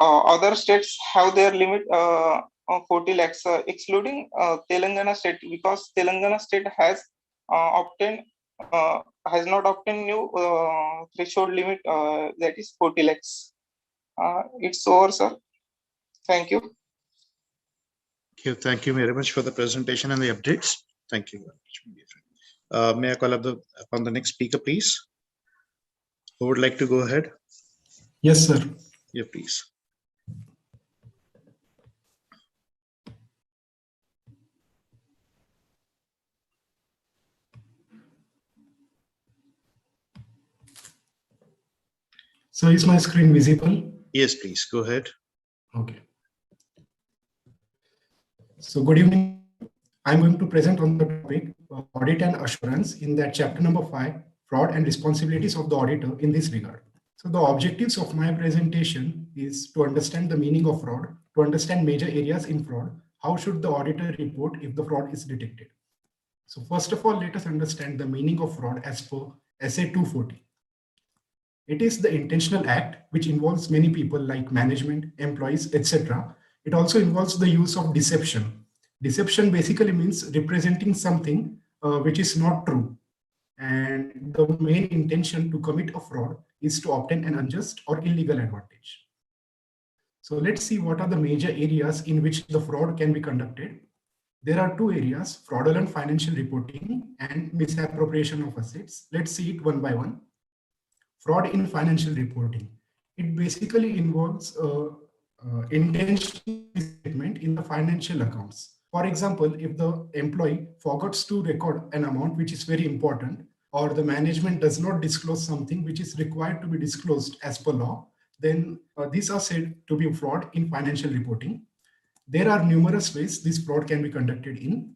Speaker 19: other states have their limit of 40 lakhs, excluding Telangana state, because Telangana state has not obtained new threshold limit that is 40 lakhs. It's over, sir. Thank you.
Speaker 1: Thank you very much for the presentation and the updates. Thank you very much. May I call upon the next speaker, please? Who would like to go ahead?
Speaker 5: Yes, sir.
Speaker 1: Yeah, please.
Speaker 5: So is my screen visible?
Speaker 1: Yes, please go ahead.
Speaker 5: Okay. So good evening. I'm going to present on the topic audit and assurance in that chapter number 5, fraud and responsibilities of the auditor in this regard. So the objectives of my presentation is to understand the meaning of fraud, to understand major areas in fraud, how should the auditor report if the fraud is detected. So first of all, let us understand the meaning of fraud as per SA 240. It is the intentional act which involves many people like management, employees, etc. It also involves the use of deception. Deception basically means representing something which is not true. And the main intention to commit a fraud is to obtain an unjust or illegal advantage. So let's see what are the major areas in which the fraud can be conducted. There are two areas, fraudulent financial reporting and misappropriation of assets. Let's see it one by one. Fraud in financial reporting. It basically involves intentional statement in the financial accounts. For example, if the employee forgets to record an amount which is very important, or the management does not disclose something which is required to be disclosed as per law, then these are said to be fraud in financial reporting. There are numerous ways this fraud can be conducted in.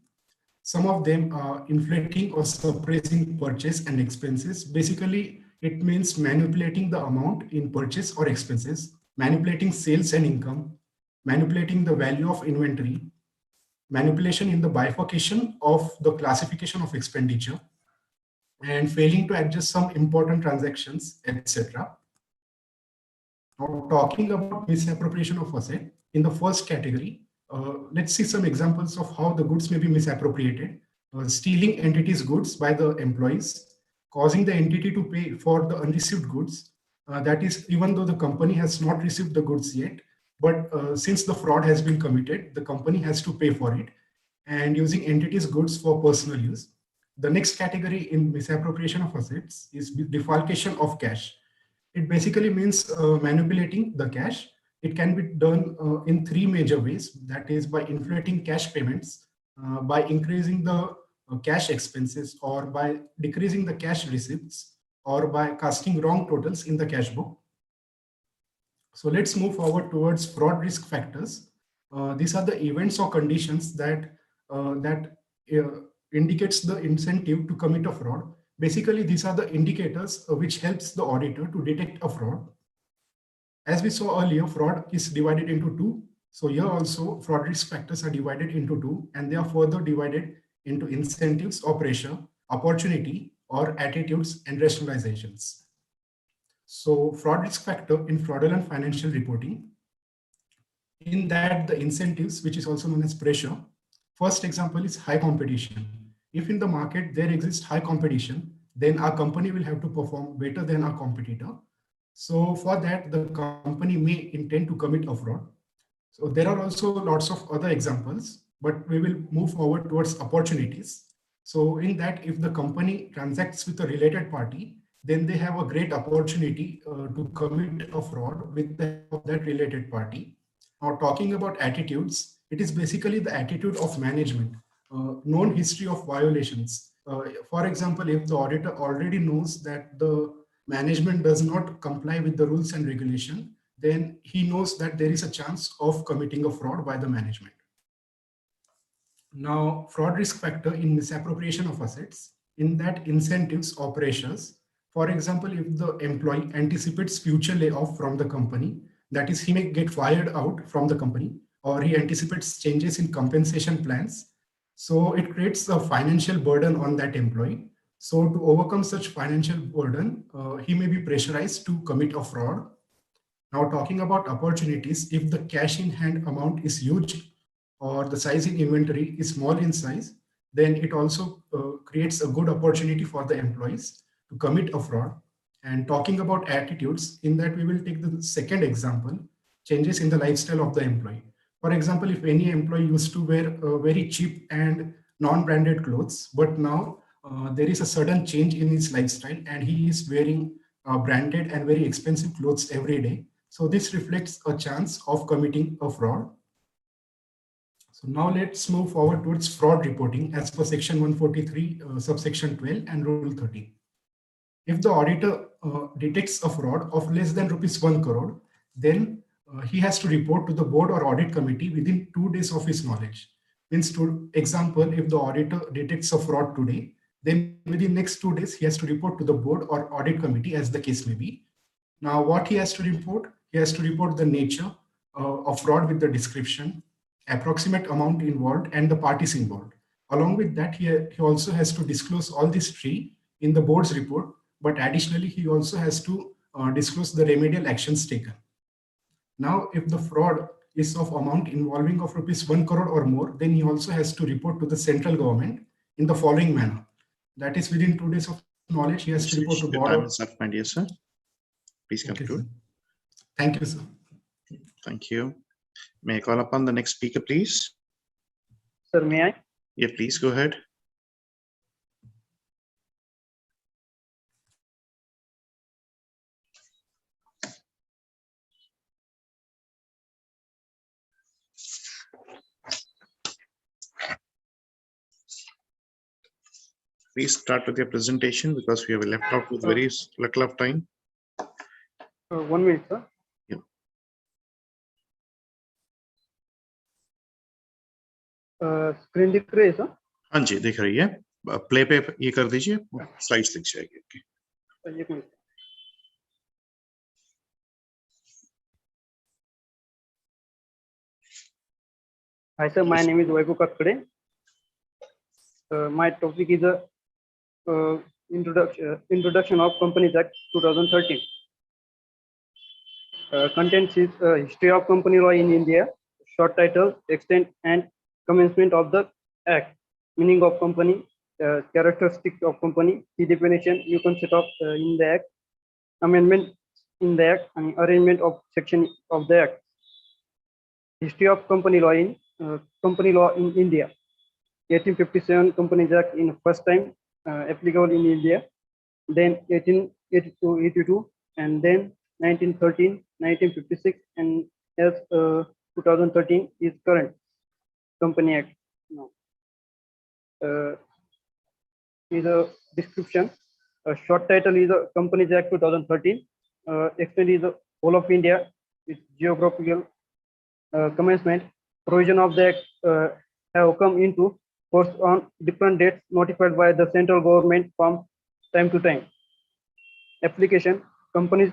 Speaker 5: Some of them are inflating or suppressing purchase and expenses. Basically, it means manipulating the amount in purchase or expenses, manipulating sales and income, manipulating the value of inventory, manipulation in the bifurcation of the classification of expenditure, and failing to adjust some important transactions, etc. Now, talking about misappropriation of asset, in the first category, let's see some examples of how the goods may be misappropriated. Stealing entities' goods by the employees, causing the entity to pay for the unreceived goods. That is, even though the company has not received the goods yet, but since the fraud has been committed, the company has to pay for it, and using entities' goods for personal use. The next category in misappropriation of assets is defalcation of cash. It basically means manipulating the cash. It can be done in three major ways. That is by inflating cash payments, by increasing the cash expenses, or by decreasing the cash receipts, or by casting wrong totals in the cash book. So let's move forward towards fraud risk factors. These are the events or conditions that indicates the incentive to commit a fraud. Basically, these are the indicators which helps the auditor to detect a fraud. As we saw earlier, fraud is divided into two. So here also fraud risk factors are divided into two, and they are further divided into incentives or pressure, opportunity, or attitudes and rationalizations. So fraud risk factor in fraudulent financial reporting, in that the incentives, which is also known as pressure. First example is high competition. If in the market there exists high competition, then our company will have to perform better than our competitor. So for that, the company may intend to commit a fraud. So there are also lots of other examples, but we will move forward towards opportunities. So in that, if the company transacts with a related party, then they have a great opportunity to commit a fraud with the help of that related party. Now, talking about attitudes, it is basically the attitude of management, known history of violations. For example, if the auditor already knows that the management does not comply with the rules and regulation, then he knows that there is a chance of committing a fraud by the management. Now, fraud risk factor in misappropriation of assets, in that incentives or pressures. For example, if the employee anticipates future layoff from the company, that is, he may get fired out from the company, or he anticipates changes in compensation plans. So it creates a financial burden on that employee. So to overcome such financial burden, he may be pressurized to commit a fraud. Now, talking about opportunities, if the cash in hand amount is huge or the size in inventory is small in size, then it also creates a good opportunity for the employees to commit a fraud. And talking about attitudes, in that we will take the second example, changes in the lifestyle of the employee. For example, if any employee used to wear very cheap and non-branded clothes, but now there is a sudden change in his lifestyle and he is wearing branded and very expensive clothes every day. So this reflects a chance of committing a fraud. So now let's move forward towards fraud reporting as per section 143, subsection 12 and rule 13. If the auditor detects a fraud of less than ₹1 crore, then he has to report to the board or audit committee within 2 days of his knowledge. Means, to example, if the auditor detects a fraud today, then within next 2 days, he has to report to the board or audit committee as the case may be. Now, what he has to report? He has to report the nature of fraud with the description, approximate amount involved, and the parties involved. Along with that, he also has to disclose all these three in the board's report, but additionally, he also has to disclose the remedial actions taken. Now, if the fraud is of amount involving of ₹1 crore or more, then he also has to report to the central government in the following manner. That is, within 2 days of knowledge, he has to report to board.
Speaker 1: Time is up, my dear sir. Please conclude.
Speaker 5: Okay, thank you, sir.
Speaker 1: Thank you. May I call upon the next speaker, please?
Speaker 6: Sir, may I?
Speaker 1: Yeah, please go ahead. Please start with your presentation because we have left out with very little of time.
Speaker 6: 1 minute, sir.
Speaker 1: Yeah.
Speaker 6: Screen दिख रही है, sir?
Speaker 1: हाँ जी दिख रही है, play पे ये कर दीजिए, स्लाइड्स दिख जाएगी।
Speaker 6: एक minute. Hi sir, my name is Vaibhav Katkade. My topic is a introduction of Companies Act 2013. Contents is history of company law in India, short title, extent and commencement of the act, meaning of company, characteristics of company, key definition, new concept of in the act, amendment in the act, and arrangement of section of the act. History of company law in India. 1857 Companies Act in first time applicable in India, then 1882, and then 1913, 1956, and as 2013 is current Company Act. Now, is a description. A short title is a Companies Act 2013. Extent is the whole of India with geographical commencement. Provision of the act have come into force on different dates notified by the central government from time to time. Application: companies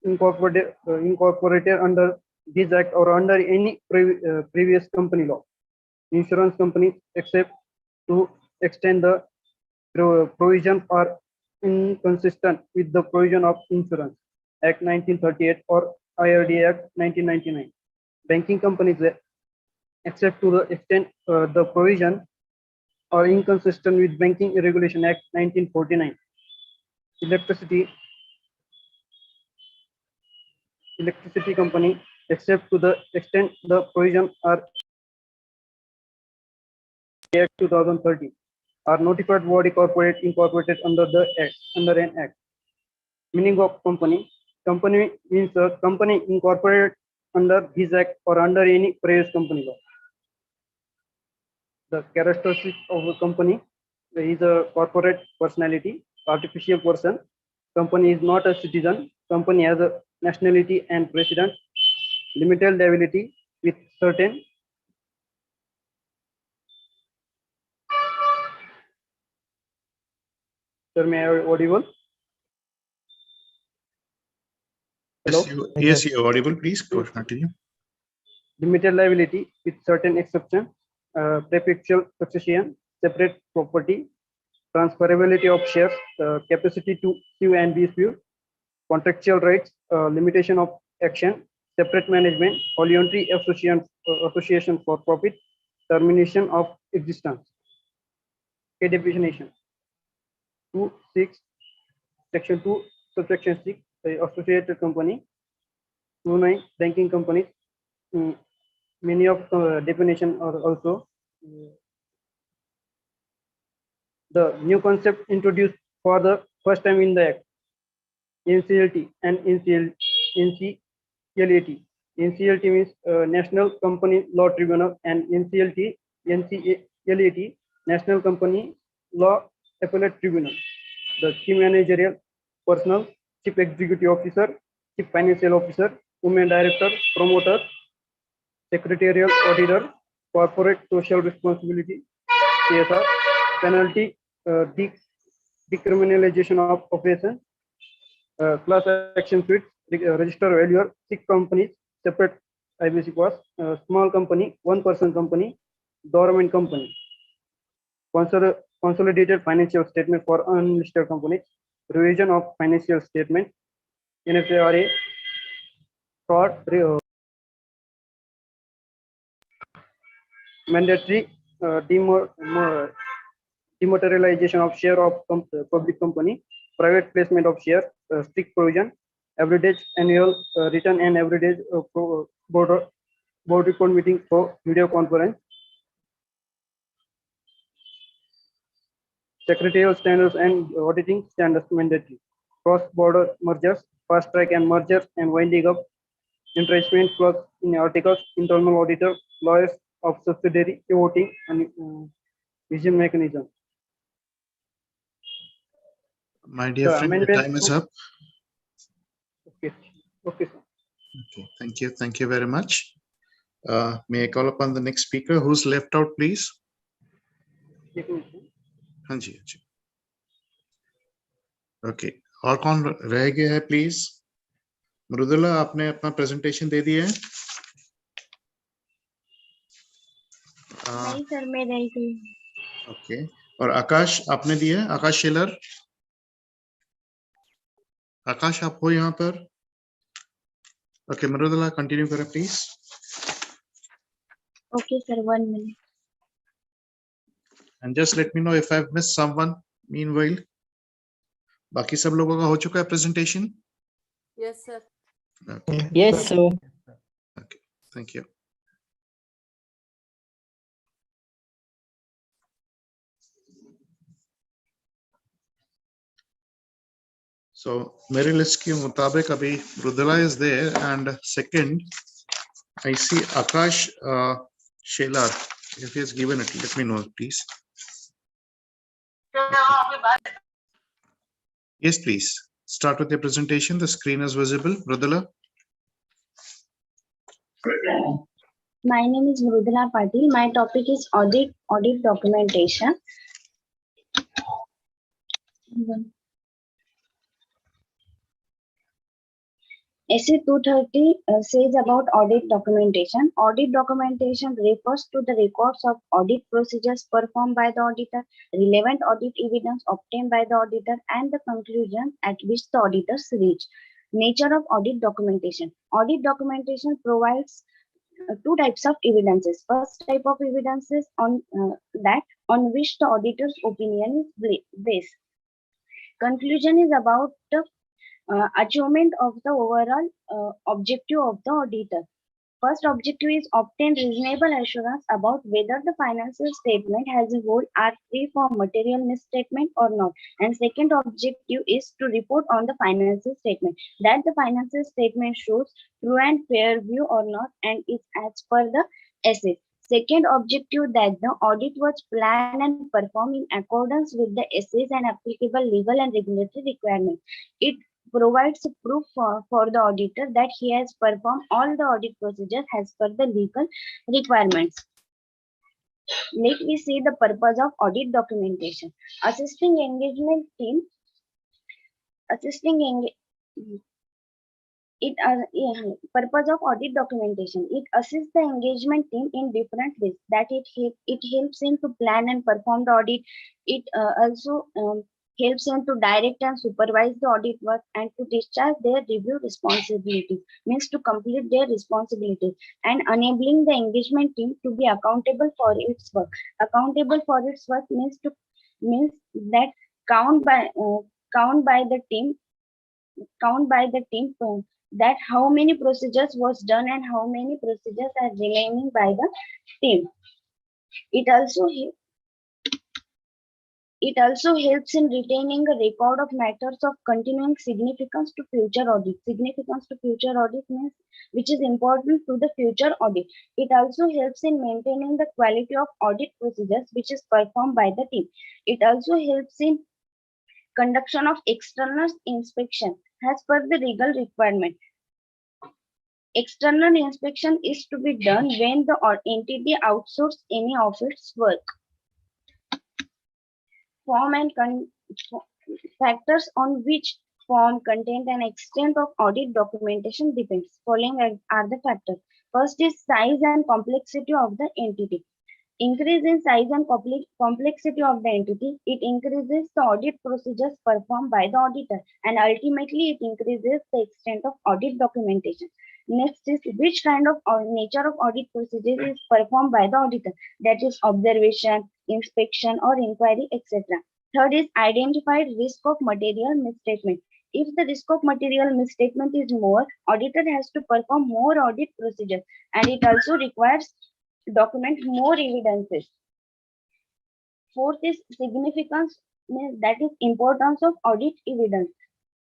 Speaker 6: incorporated under this act or under any previous company law. Insurance companies, except to extend the provision are inconsistent with the provision of Insurance Act 1938 or IRD Act 1999. Banking companies, except to the extent the provision are inconsistent with Banking Regulation Act 1949. Electricity company, except to the extent the provision are Act 2013, are notified body corporate incorporated under the act, under an act. Meaning of company: company means a company incorporated under this act or under any previous company law. The characteristics of a company is a corporate personality, artificial person. Company is not a citizen. Company has a nationality and residence. Limited liability with certain. Sir, may I audible? Hello?
Speaker 1: Yes, you're audible. Please continue.
Speaker 6: Limited liability with certain exceptions. Perpetual succession, separate property, transferability of shares, capacity to sue and be sued, contractual rights, limitation of action, separate management, voluntary association for profit, termination of existence. A definition: 2(6), section 2, subsection 6, associated company. 2(9), banking companies. Many of definition are also the new concept introduced for the first time in the act. NCLT and NCLT. NCLT means National Company Law Tribunal, and NCLT National Company Law Appellate Tribunal. The Chief Managerial Personnel, Chief Executive Officer, Chief Financial Officer, Women Director, Promoter, Secretarial Auditor, Corporate Social Responsibility, CSR, Penalty, Decriminalization of Offense, Class Action Suits, Register Valuer, 6 companies, separate IBC cost, small company, 1-person company, dormant company, consolidated financial statement for unlisted companies, revision of financial statement, NFRA, fraud, mandatory dematerialization of share of public company, private placement of share, strict provision, average annual return and average board report meeting for video conference, secretarial standards and auditing standards mandatory, cross-border mergers, fast track and mergers and winding up, entrenchment clause in articles, internal auditor, lawyers of subsidiary, voting and vision mechanism.
Speaker 1: My dear friend, your time is up.
Speaker 6: Okay, okay, sir.
Speaker 1: Okay, thank you very much. May I call upon the next speaker? Who's left out, please?
Speaker 6: एक minute.
Speaker 1: हाँ जी, हाँ जी। Okay, और कौन रह गया है please? Mridula, आपने अपना प्रेजेंटेशन दे दिया है?
Speaker 9: नहीं सर, मैं नहीं थी।
Speaker 1: ओके, और आकाश आपने दिया है? आकाश शेलर, आकाश आप हो यहाँ पर? ओके, मृदुला कंटिन्यू करें please.
Speaker 9: Okay sir, 1 minute.
Speaker 1: And just let me know if I've missed someone meanwhile. बाकी सब लोगों का हो चुका है presentation?
Speaker 20: Yes, sir.
Speaker 1: Okay.
Speaker 17: Yes, sir.
Speaker 1: Okay, thank you. So मेरे लिस्ट के मुताबिक अभी Mridula is there and second I see Akash Shelar. If he has given it, let me know please. Yes, please. Start with your presentation. The screen is visible. Mrudula.
Speaker 9: My name is Mrudula Patil. My topic is audit documentation. SC 230 says about audit documentation. Audit documentation refers to the records of audit procedures performed by the auditor, relevant audit evidence obtained by the auditor, and the conclusion at which the auditors reach. Nature of audit documentation. Audit documentation provides two types of evidences. First type of evidences on which the auditor's opinion is based. Conclusion is about the achievement of the overall objective of the auditor. First objective is obtain reasonable assurance about whether the financial statement as a whole are free from material misstatement or not. And second objective is to report on the financial statement, that the financial statement shows true and fair view or not and is as per the asset. Second objective, that the audit was planned and performed in accordance with the essays and applicable legal and regulatory requirements. It provides proof for the auditor that he has performed all the audit procedures as per the legal requirements. Let me see the purpose of audit documentation. Assisting engagement team. Purpose of audit documentation. It assists the engagement team in different ways. That it helps him to plan and perform the audit. It also helps them to direct and supervise the audit work and to discharge their review responsibilities, means to complete their responsibilities, and enabling the engagement team to be accountable for its work. Accountable for its work means that count by the team that how many procedures was done and how many procedures are remaining by the team. It also helps in retaining a record of matters of continuing significance to future audit. Significance to future audit means which is important to the future audit. It also helps in maintaining the quality of audit procedures which is performed by the team. It also helps in conduction of external inspection as per the legal requirement. External inspection is to be done when the entity outsources any of its work. Form and factors on which form, content, and extent of audit documentation depends. Following are the factors. First is size and complexity of the entity. Increase in size and complexity of the entity, it increases the audit procedures performed by the auditor, and ultimately it increases the extent of audit documentation. Next is which kind of nature of audit procedure is performed by the auditor, that is observation, inspection or inquiry, etc. Third is identified risk of material misstatement. If the risk of material misstatement is more, auditor has to perform more audit procedures, and it also requires document more evidences. Fourth is significance, that is importance of audit evidence.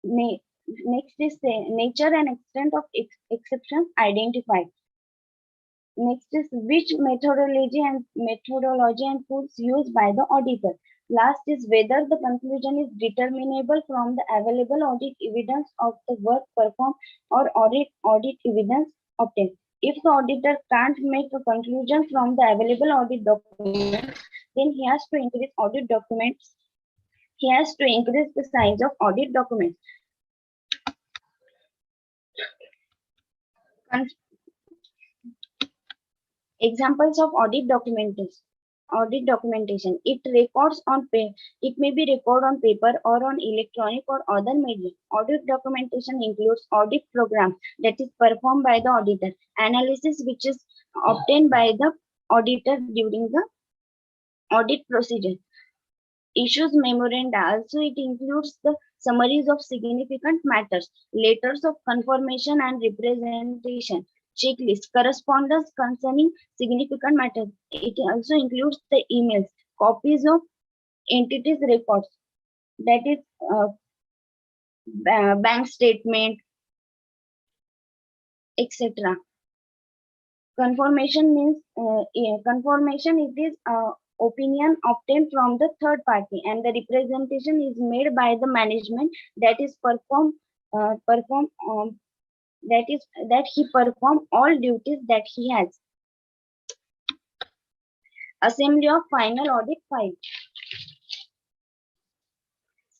Speaker 9: Next is nature and extent of exceptions identified. Next is which methodology and tools used by the auditor. Last is whether the conclusion is determinable from the available audit evidence of the work performed or audit evidence obtained. If the auditor can't make a conclusion from the available audit document, then he has to increase audit documents. He has to increase the size of audit documents. Examples of audit documentation. Audit documentation. It records on paper. It may be recorded on paper or on electronic or other medium. Audit documentation includes audit program that is performed by the auditor, analysis which is obtained by the auditor during the audit procedure, issues memoranda. Also, it includes the summaries of significant matters, letters of confirmation and representation, checklist, correspondence concerning significant matters. It also includes the emails, copies of entities records, that is bank statement, etc. Confirmation means confirmation. It is opinion obtained from the third party, and the representation is made by the management that is that he perform all duties that he has. Assembly of final audit file.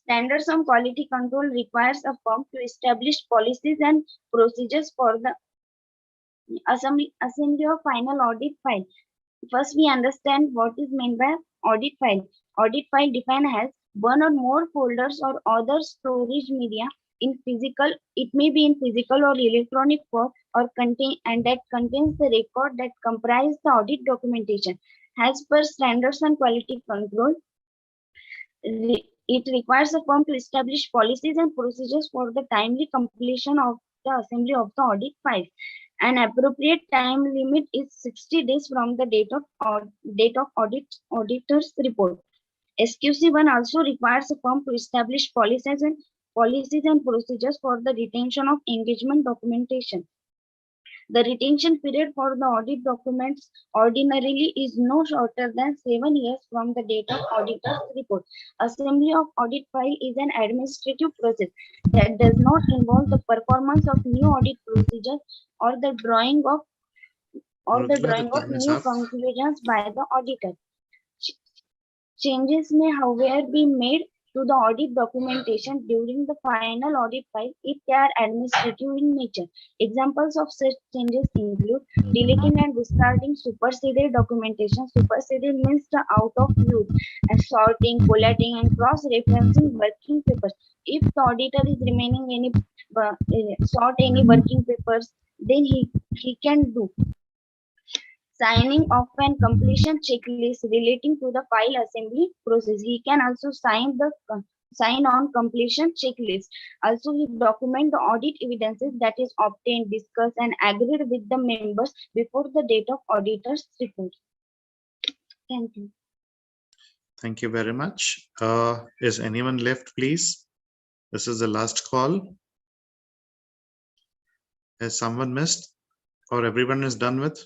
Speaker 9: Standards on quality control requires a firm to establish policies and procedures for the assembly of final audit file. First, we understand what is meant by audit file. Audit file defined as one or more folders or other storage media in physical. It may be in physical or electronic form, or that contains the record that comprise the audit documentation. As per standards on quality control, it requires a firm to establish policies and procedures for the timely completion of the assembly of the audit file. An appropriate time limit is 60 days from the date of auditor's report. SQC1 also requires a firm to establish policies and procedures for the retention of engagement documentation. The retention period for the audit documents ordinarily is no shorter than 7 years from the date of auditor's report. Assembly of audit file is an administrative process that does not involve the performance of new audit procedures or the drawing of new conclusions by the auditor. Changes may, however, be made to the audit documentation during the final audit file if they are administrative in nature. Examples of such changes include deleting and discarding superseded documentation. Superseded means the out of use, and sorting, collating, and cross-referencing working papers. If the auditor is remaining any sort any working papers, then he can do. Signing off and completion checklist relating to the file assembly process. He can also sign on completion checklist. Also, he document the audit evidences that is obtained, discussed, and agreed with the members before the date of auditor's report. Thank you.
Speaker 1: Thank you very much. Is anyone left, please? This is the last call. Has someone missed, or everyone is done with?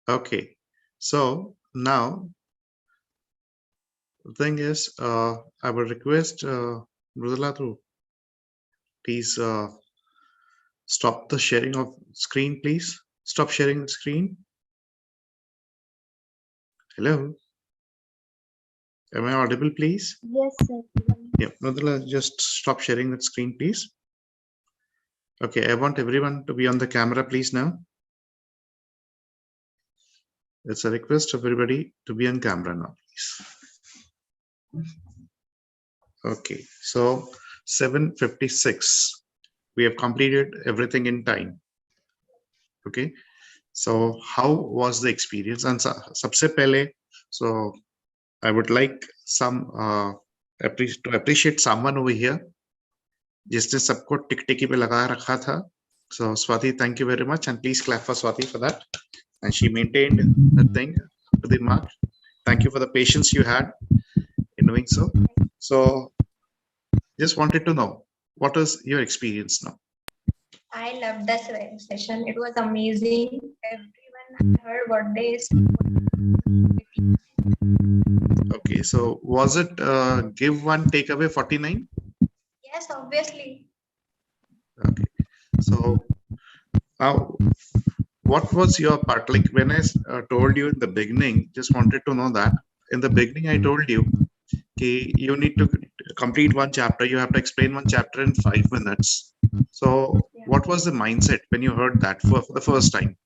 Speaker 1: Okay, so now the thing is, I would request Mrudula to please stop the sharing of screen, please. Stop sharing the screen. Hello. Am I audible, please?
Speaker 9: Yes, sir.
Speaker 1: Yeah, Mrudula, just stop sharing that screen, please. Okay, I want everyone to be on the camera, please, now. It's a request of everybody to be on camera now, please. Okay, so 7:56. We have completed everything in time. Okay, so how was the experience? And sabse pehle, so I would like to appreciate someone over here जिसने सबको टिक-टिकी पे लगा रखा था. So Swati, thank you very much, and please clap for Swati for that. And she maintained the thing to the mark. Thank you for the patience you had in doing so. So just wanted to know, what is your experience now?
Speaker 8: I loved the session. It was amazing. Everyone heard what they said.
Speaker 1: Okay, so was it give one, take away 49?
Speaker 8: Yes, obviously.
Speaker 1: Okay, so now what was your part? Like when I told you in the beginning, just wanted to know that in the beginning I told you, okay, you need to complete one chapter. You have to explain one chapter in 5 minutes. So what was the mindset when you heard that for the first time?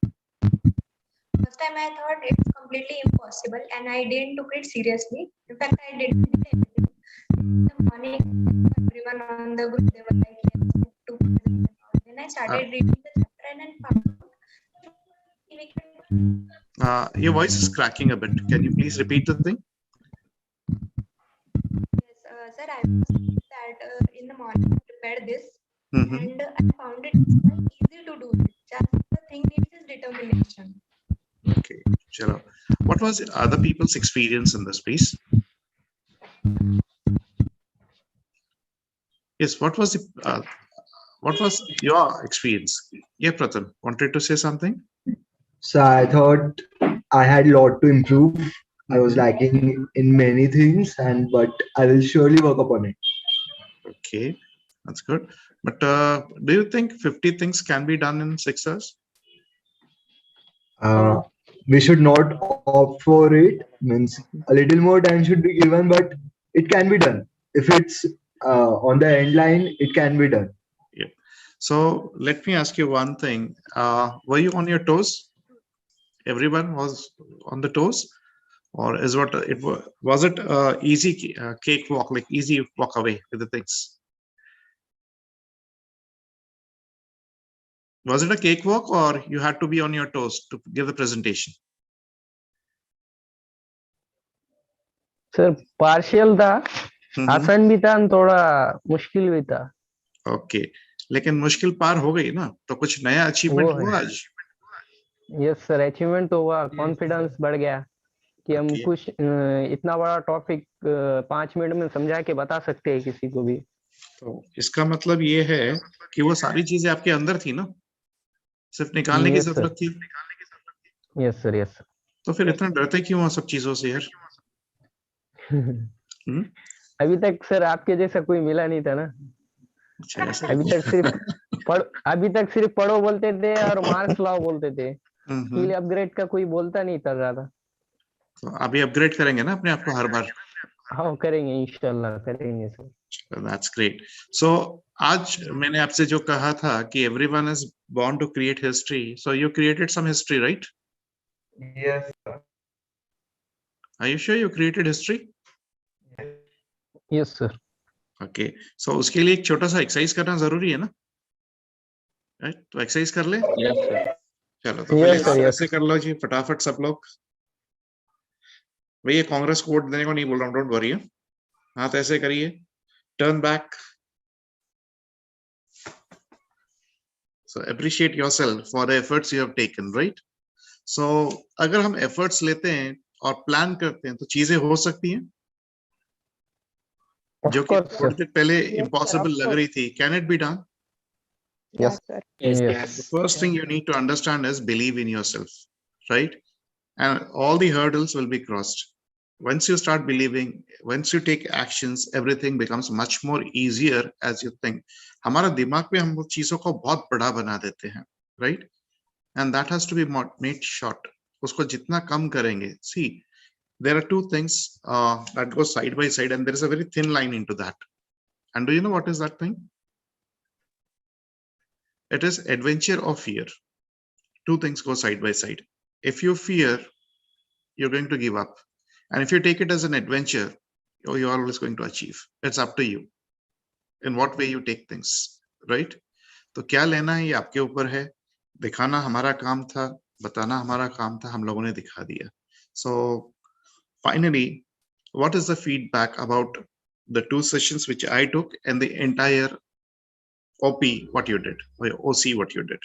Speaker 8: First time I thought it's completely impossible and I didn't took it seriously. In fact, I didn't do anything. In the morning, everyone on the group, they were like, yes, to present and all. Then I started reading the chapter and then found out
Speaker 1: Your voice is cracking a bit. Can you please repeat the thing?
Speaker 8: yes, sir, I was saying that in the morning I prepared this and I found it quite easy to do it. Just the thing needs is determination.
Speaker 1: Okay, chalo. What was other people's experience in this piece? Yes, what was your experience? Yeah, Pratham, wanted to say something?
Speaker 16: So I thought I had a lot to improve. I was lacking in many things, but I will surely work upon it.
Speaker 1: Okay, that's good. But do you think 50 things can be done in 6 hours?
Speaker 16: We should not opt for it. Means a little more time should be given, but it can be done. If it's on the end line, it can be done.
Speaker 1: Yeah. So let me ask you one thing. Were you on your toes? Everyone was on the toes, or is what it was it easy cake walk, like easy walk away with the things? Was it a cakewalk or you had to be on your toes to give the presentation?
Speaker 13: Sir partial था, आसान भी था और थोड़ा मुश्किल भी था.
Speaker 1: Okay, लेकिन मुश्किल पार हो गई ना, तो कुछ नया अचीवमेंट हुआ आज?
Speaker 13: यस सर, अचीवमेंट तो हुआ, कॉन्फिडेंस बढ़ गया कि हम कुछ इतना बड़ा टॉपिक 5 मिनट में समझा के बता सकते हैं किसी को भी.
Speaker 1: तो इसका मतलब ये है कि वो सारी चीजें आपके अंदर थी ना, सिर्फ निकालने की जरूरत थी.
Speaker 13: Yes sir, yes.
Speaker 1: तो फिर इतना डरते क्यों हो सब चीजों से यार?
Speaker 13: अभी तक सर आपके जैसा कोई मिला नहीं था ना. अभी तक सिर्फ पढ़ो बोलते थे और मार्क्स लाओ बोलते थे. स्किल अपग्रेड का कोई बोलता नहीं था ज्यादा.
Speaker 1: तो अभी अपग्रेड करेंगे ना अपने आप को हर बार?
Speaker 13: हाँ करेंगे, इंशाल्लाह करेंगे सर.
Speaker 1: That's great. So आज मैंने आपसे जो कहा था कि everyone is born to create history. So you created some history, right?
Speaker 18: Yes.
Speaker 1: Are you sure you created history?
Speaker 13: Yes sir.
Speaker 1: Okay. So उसके लिए एक छोटा सा एक्सरसाइज करना जरूरी है ना? Right? तो एक्सरसाइज कर ले?
Speaker 18: Yes sir.
Speaker 1: चलो तो पहले हाथ ऐसे कर लो जी फटाफट सब लोग. भैया कांग्रेस को वोट देने को नहीं बोल रहा हूँ, डोंट वरी. हाथ ऐसे करिए. Turn back. So appreciate yourself for the efforts you have taken, right? So अगर हम efforts लेते हैं और plan करते हैं तो चीजें हो सकती हैं जो कि थोड़ी देर पहले impossible लग रही थी. Can it be done?
Speaker 13: Yes sir.
Speaker 1: Yes. The first thing you need to understand is believe in yourself, right? And all the hurdles will be crossed. Once you start believing, once you take actions, everything becomes much more easier as you think. हमारा दिमाग में हम चीजों को बहुत बड़ा बना देते हैं, right? And that has to be made short. उसको जितना कम करेंगे. See, there are two things that go side by side, and there is a very thin line into that. And do you know what is that thing? It is adventure or fear. Two things go side by side. If you fear, you're going to give up. And if you take it as an adventure, you're always going to achieve. It's up to you in what way you take things, right? तो क्या लेना है ये आपके ऊपर है. दिखाना हमारा काम था, बताना हमारा काम था, हम लोगों ने दिखा दिया. So finally, what is the feedback about the 2 sessions which I took and the entire OP what you did, or OC what you did?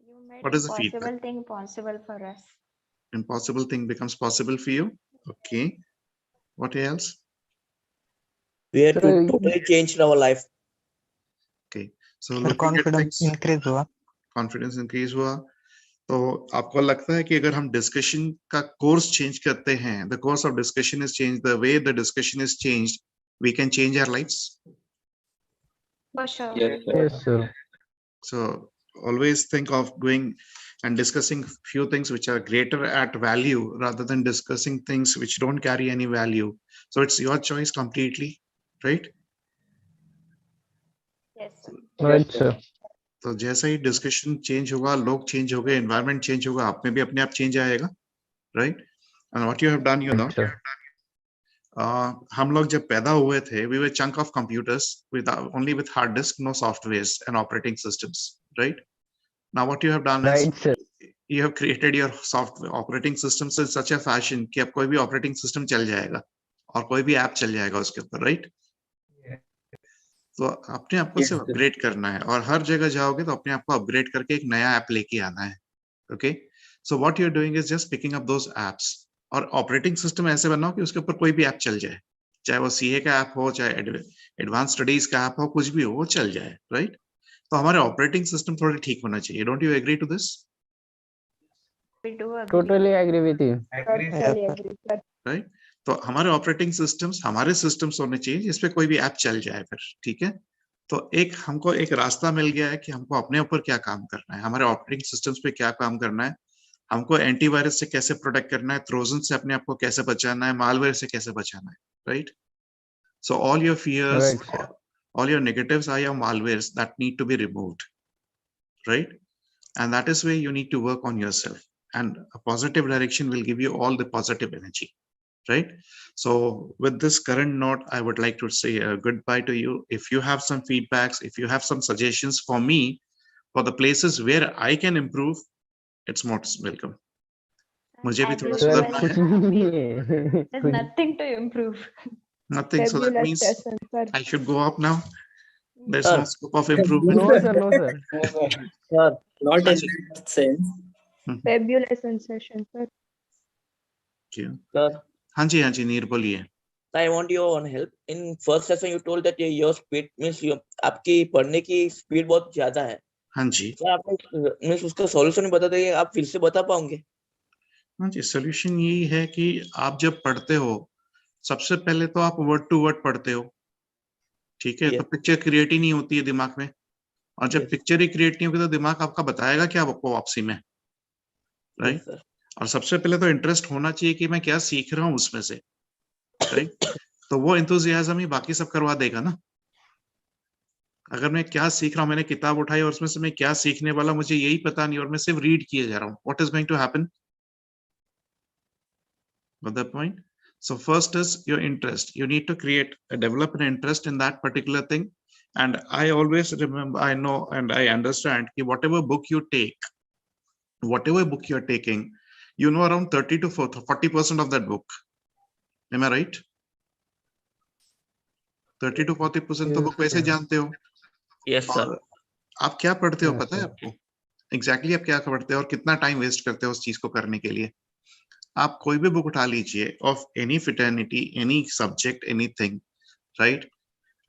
Speaker 8: You made
Speaker 1: What is the
Speaker 8: impossible
Speaker 1: feedback?
Speaker 8: thing possible for us.
Speaker 1: Impossible thing becomes possible for you. Okay. What else?
Speaker 17: We had to totally change our life.
Speaker 1: Okay. So looking at things,
Speaker 15: increase हुआ.
Speaker 1: Confidence increase हुआ. तो आपको लगता है कि अगर हम discussion का कोर्स चेंज करते हैं, the course of discussion is changed, the way the discussion is changed, we can change our lives?
Speaker 8: For sure.
Speaker 13: Yes sir.
Speaker 1: So always think of going and discussing few things which are greater at value rather than discussing things which don't carry any value. So it's your choice completely, right?
Speaker 8: Yes, sir.
Speaker 13: Right, sir.
Speaker 1: तो जैसा ही discussion change होगा, लोग change हो गए, environment change होगा, आप में भी अपने आप चेंज आएगा, right? And what you have done, you know, हम लोग जब पैदा हुए थे, we were chunk of computers with only with hard disk, no softwares and operating systems, right? Now what you have done is you have created your software operating systems in such a fashion कि अब कोई भी operating system चल जाएगा और कोई भी app चल जाएगा उसके ऊपर, right? तो अपने आप को सिर्फ अपग्रेड करना है, और हर जगह जाओगे तो अपने आप को अपग्रेड करके एक नया ऐप लेके आना है, okay? So what you are doing is just picking up those apps, और ऑपरेटिंग सिस्टम ऐसे बनाओ कि उसके ऊपर कोई भी ऐप चल जाए, चाहे वो सीए का ऐप हो, चाहे एडवांस स्टडीज का ऐप हो, कुछ भी हो, वो चल जाए, राइट? तो हमारे ऑपरेटिंग सिस्टम थोड़े ठीक होना चाहिए. Don't you agree to this?
Speaker 8: We do agree.
Speaker 13: Totally agree with you.
Speaker 8: Totally agree, sir.
Speaker 1: Right? तो हमारे ऑपरेटिंग सिस्टम्स हमारे सिस्टम्स होने चाहिए जिसपे कोई भी ऐप चल जाए फिर, ठीक है? तो एक हमको एक रास्ता मिल गया है कि हमको अपने ऊपर क्या काम करना है, हमारे ऑपरेटिंग सिस्टम्स पे क्या काम करना है, हमको एंटीवायरस से कैसे प्रोटेक्ट करना है, ट्रोजन से अपने आप को कैसे बचाना है, मालवेयर से कैसे बचाना है, right? So all your fears, all your negatives are your malwares that need to be removed, right? And that is where you need to work on yourself, and a positive direction will give you all the positive energy, right? So with this current note, I would like to say goodbye to you. If you have some feedbacks, if you have some suggestions for me for the places where I can improve, it's most welcome. मुझे भी थोड़ा सुधारना है.
Speaker 8: There's nothing to improve.
Speaker 1: Nothing. So that means
Speaker 8: Session, sir.
Speaker 1: I should go up now. There's
Speaker 17: Sir.
Speaker 1: no scope of improvement.
Speaker 13: No, sir. No, sir.
Speaker 17: Sir, not in that sense.
Speaker 8: Fabulous session, sir.
Speaker 1: Sir.
Speaker 17: Sir,
Speaker 1: हाँ जी, नीर बोलिए.
Speaker 17: I want your one help. In first session, you told that your speed means आपकी पढ़ने की speed बहुत ज्यादा है.
Speaker 1: हाँ जी.
Speaker 17: सर आपको मीन्स उसका सॉल्यूशन बता देंगे, आप फिर से बता पाओगे?
Speaker 1: हाँ जी, सोल्यूशन यही है कि आप जब पढ़ते हो, सबसे पहले तो आप वर्ड टू वर्ड पढ़ते हो, ठीक है? तो पिक्चर क्रिएट ही नहीं होती है दिमाग में, और जब पिक्चर ही क्रिएट नहीं होगी तो दिमाग आपका बताएगा क्या आपको वापसी में, राइट? और सबसे पहले तो इंटरेस्ट होना चाहिए कि मैं क्या सीख रहा हूँ उसमें से, राइट? तो वो एंथुसियाज्म ही बाकी सब करवा देगा ना. अगर मैं क्या सीख रहा हूँ, मैंने किताब उठाई और उसमें से मैं क्या सीखने वाला मुझे यही पता नहीं, और मैं सिर्फ रीड किए जा रहा हूँ, what is going to happen? Got the point? So first is your interest. You need to develop an interest in that particular thing. And I always remember, I know, and I understand that whatever book you take, whatever book you're taking, you know around 30 to 40% of that book. Am I right? 30 to 40% तो book वैसे जानते हो.
Speaker 17: Yes, sir.
Speaker 1: आप क्या पढ़ते हो पता है आपको? Exactly आप क्या पढ़ते हो और कितना टाइम वेस्ट करते हो उस चीज को करने के लिए? आप कोई भी बुक उठा लीजिए of any फिटर्निटी, any subject, anything, right?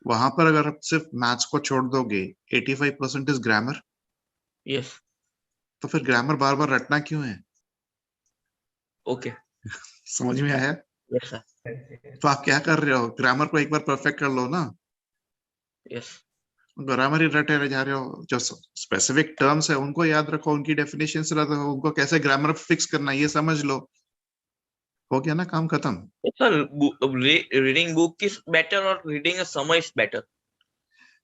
Speaker 1: वहां पर अगर आप सिर्फ मैथ्स को छोड़ दोगे, 85% इज ग्रामर.
Speaker 17: यस.
Speaker 1: तो फिर ग्रामर बार बार रटना क्यों है?
Speaker 17: ओके.
Speaker 1: समझ में आया?
Speaker 17: Yes sir.
Speaker 1: तो आप क्या कर रहे हो? ग्रामर को एक बार परफेक्ट कर लो ना.
Speaker 17: यस.
Speaker 1: ग्रामर ही रटे जा रहे हो. जो स्पेसिफिक टर्म्स है उनको याद रखो, उनकी डेफिनेशन से रखो, उनको कैसे ग्रामर फिक्स करना ये समझ लो. हो गया ना, काम खत्म.
Speaker 17: Sir, reading book is better or reading a summary is better?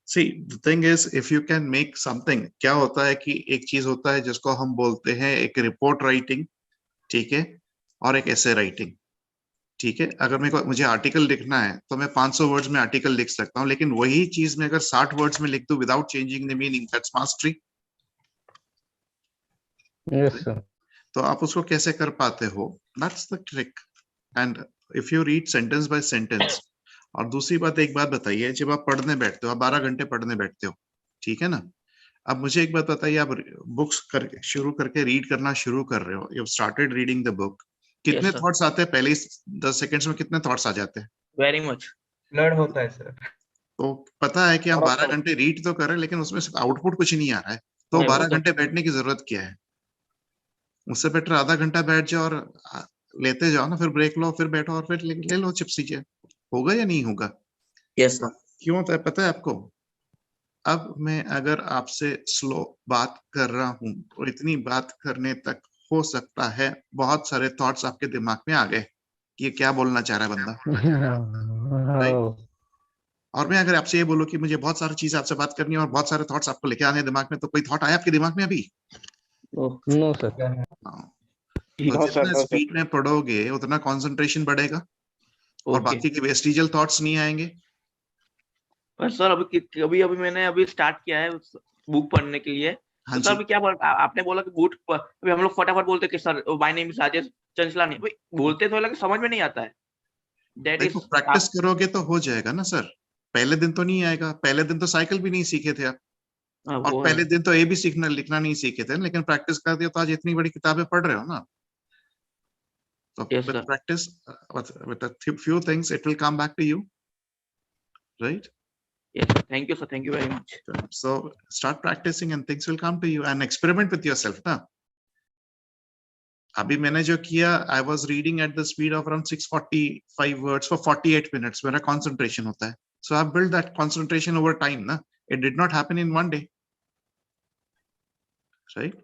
Speaker 1: See, the thing is, if you can make something, क्या होता है कि एक चीज होता है जिसको हम बोलते हैं एक रिपोर्ट राइटिंग, ठीक है, और एक एसे राइटिंग, ठीक है. अगर मुझे आर्टिकल लिखना है तो मैं 500 वर्ड्स में आर्टिकल लिख सकता हूँ, लेकिन वही चीज मैं अगर 60 वर्ड्स में लिख दूं without changing the meaning, that's mastery.
Speaker 13: Yes, sir.
Speaker 1: तो आप उसको कैसे कर पाते हो? That's the trick. And if you read sentence by sentence. और दूसरी बात, एक बात बताइए, जब आप पढ़ने बैठते हो, आप 12 घंटे पढ़ने बैठते हो, ठीक है ना? अब मुझे एक बात बताइए, आप बुक्स शुरू करके रीड करना शुरू कर रहे हो, you started reading the book, कितने थॉट्स आते हैं पहले 10 सेकंड्स में? कितने थॉट्स आ जाते हैं?
Speaker 17: Very much.
Speaker 18: ब्लड होता है सर.
Speaker 1: तो पता है कि हम 12 घंटे रीड तो कर रहे हैं, लेकिन उसमें आउटपुट कुछ नहीं आ रहा है. तो 12 घंटे बैठने की जरूरत क्या है? उससे बेटर आधा घंटा बैठ जाओ और लेते जाओ ना, फिर ब्रेक लो, फिर बैठो और फिर ले लो चिप्स. होगा या नहीं होगा?
Speaker 17: Yes sir.
Speaker 1: क्यों होता है पता है आपको? अब मैं अगर आपसे स्लो बात कर रहा हूं तो इतनी बात करने तक हो सकता है बहुत सारे थॉट्स आपके दिमाग में आ गए कि ये क्या बोलना चाह रहा है बंदा, राइट? और मैं अगर आपसे ये बोलूं कि मुझे बहुत सारी चीजें आपसे बात करनी है और बहुत सारे थॉट्स आपको लेके आने हैं दिमाग में, तो कोई थॉट आया आपके दिमाग में अभी?
Speaker 13: No sir.
Speaker 1: तो जितना स्पीड में पढ़ोगे उतना कंसंट्रेशन बढ़ेगा और बाकी के वेस्टिजियल थॉट्स नहीं आएंगे।
Speaker 17: पर सर अभी अभी मैंने अभी स्टार्ट किया है बुक पढ़ने के लिए। तो सर अभी क्या आपने बोला कि बुक अभी हम लोग फटाफट बोलते कि sir my name is Rajesh Chanchlani, बोलते तो लगे समझ में नहीं आता है।
Speaker 1: देखो प्रैक्टिस करोगे तो हो जाएगा ना सर। पहले दिन तो नहीं आएगा, पहले दिन तो साइकिल भी नहीं सीखे थे आप, और पहले दिन तो ए भी सीखना लिखना नहीं सीखे थे, लेकिन प्रैक्टिस कर दिया तो आज इतनी बड़ी किताबें पढ़ रहे हो ना। So with practice, with a few things, it will come back to you, right?
Speaker 17: Yes, sir. Thank you, sir. Thank you very much.
Speaker 1: So start practicing and things will come to you, and experiment with yourself, ना? अभी मैंने जो किया, I was reading at the speed of around 645 words for 48 minutes. मेरा concentration होता है. So I built that concentration over time, ना? It did not happen in one day, right?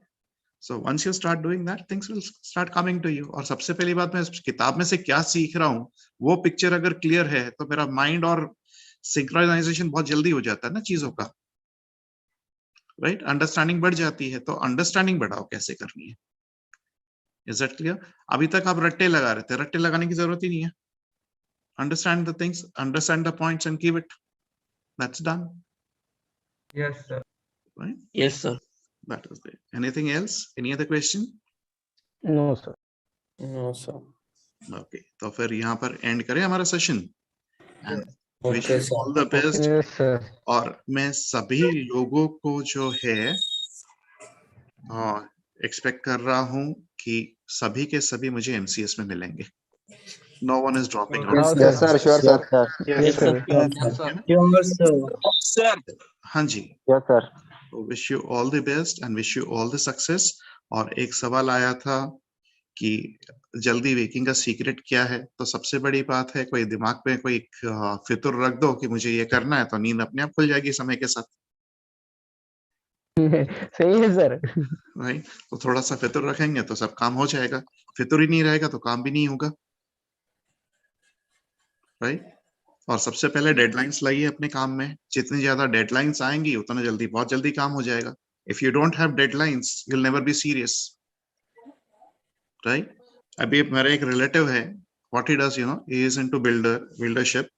Speaker 1: So once you start doing that, things will start coming to you. और सबसे पहली बात, मैं इस किताब में से क्या सीख रहा हूँ वो पिक्चर अगर क्लियर है तो मेरा माइंड और सिंक्रोनाइजेशन बहुत जल्दी हो जाता है ना चीजों का, राइट? अंडरस्टैंडिंग बढ़ जाती है, तो अंडरस्टैंडिंग बढ़ाओ कैसे करनी है। Is that clear? अभी तक आप रट्टे लगा रहे थे, रट्टे लगाने की जरूरत ही नहीं है। Understand the things, understand the points and keep it, that's done.
Speaker 18: Yes, sir.
Speaker 1: Right?
Speaker 17: Yes, sir.
Speaker 1: That is there. Anything else? Any other question?
Speaker 13: No, sir.
Speaker 17: No, sir.
Speaker 1: Okay, तो फिर यहाँ पर एंड करें हमारा session, and wish
Speaker 17: Okay,
Speaker 1: you
Speaker 17: sir.
Speaker 1: All the best.
Speaker 13: Yes, sir.
Speaker 1: और मैं सभी लोगों को जो है एक्सपेक्ट कर रहा हूँ कि सभी के सभी मुझे एमसीएस में मिलेंगे। No one is dropping out.
Speaker 11: Yes, sir. Sure, sir.
Speaker 13: Yes, sir.
Speaker 17: Sir.
Speaker 1: हाँ जी।
Speaker 11: Yes, sir.
Speaker 1: Wish you all the best and wish you all the success. और एक सवाल आया था कि जल्दी वेकिंग का सीक्रेट क्या है, तो सबसे बड़ी बात है कोई दिमाग में कोई फितुर रख दो कि मुझे ये करना है, तो नींद अपने आप खुल जाएगी समय के साथ।
Speaker 13: सही है सर।
Speaker 1: राइट? तो थोड़ा सा फितुर रखेंगे तो सब काम हो जाएगा, फितुर ही नहीं रहेगा तो काम भी नहीं होगा, राइट? और सबसे पहले डेडलाइंस लाइए अपने काम में, जितनी ज्यादा डेडलाइंस आएंगी उतना जल्दी, बहुत जल्दी काम हो जाएगा। If you don't have deadlines you will never be serious, right? अभी मेरा एक रिलेटिव है, what he does, you know, he is into buildership.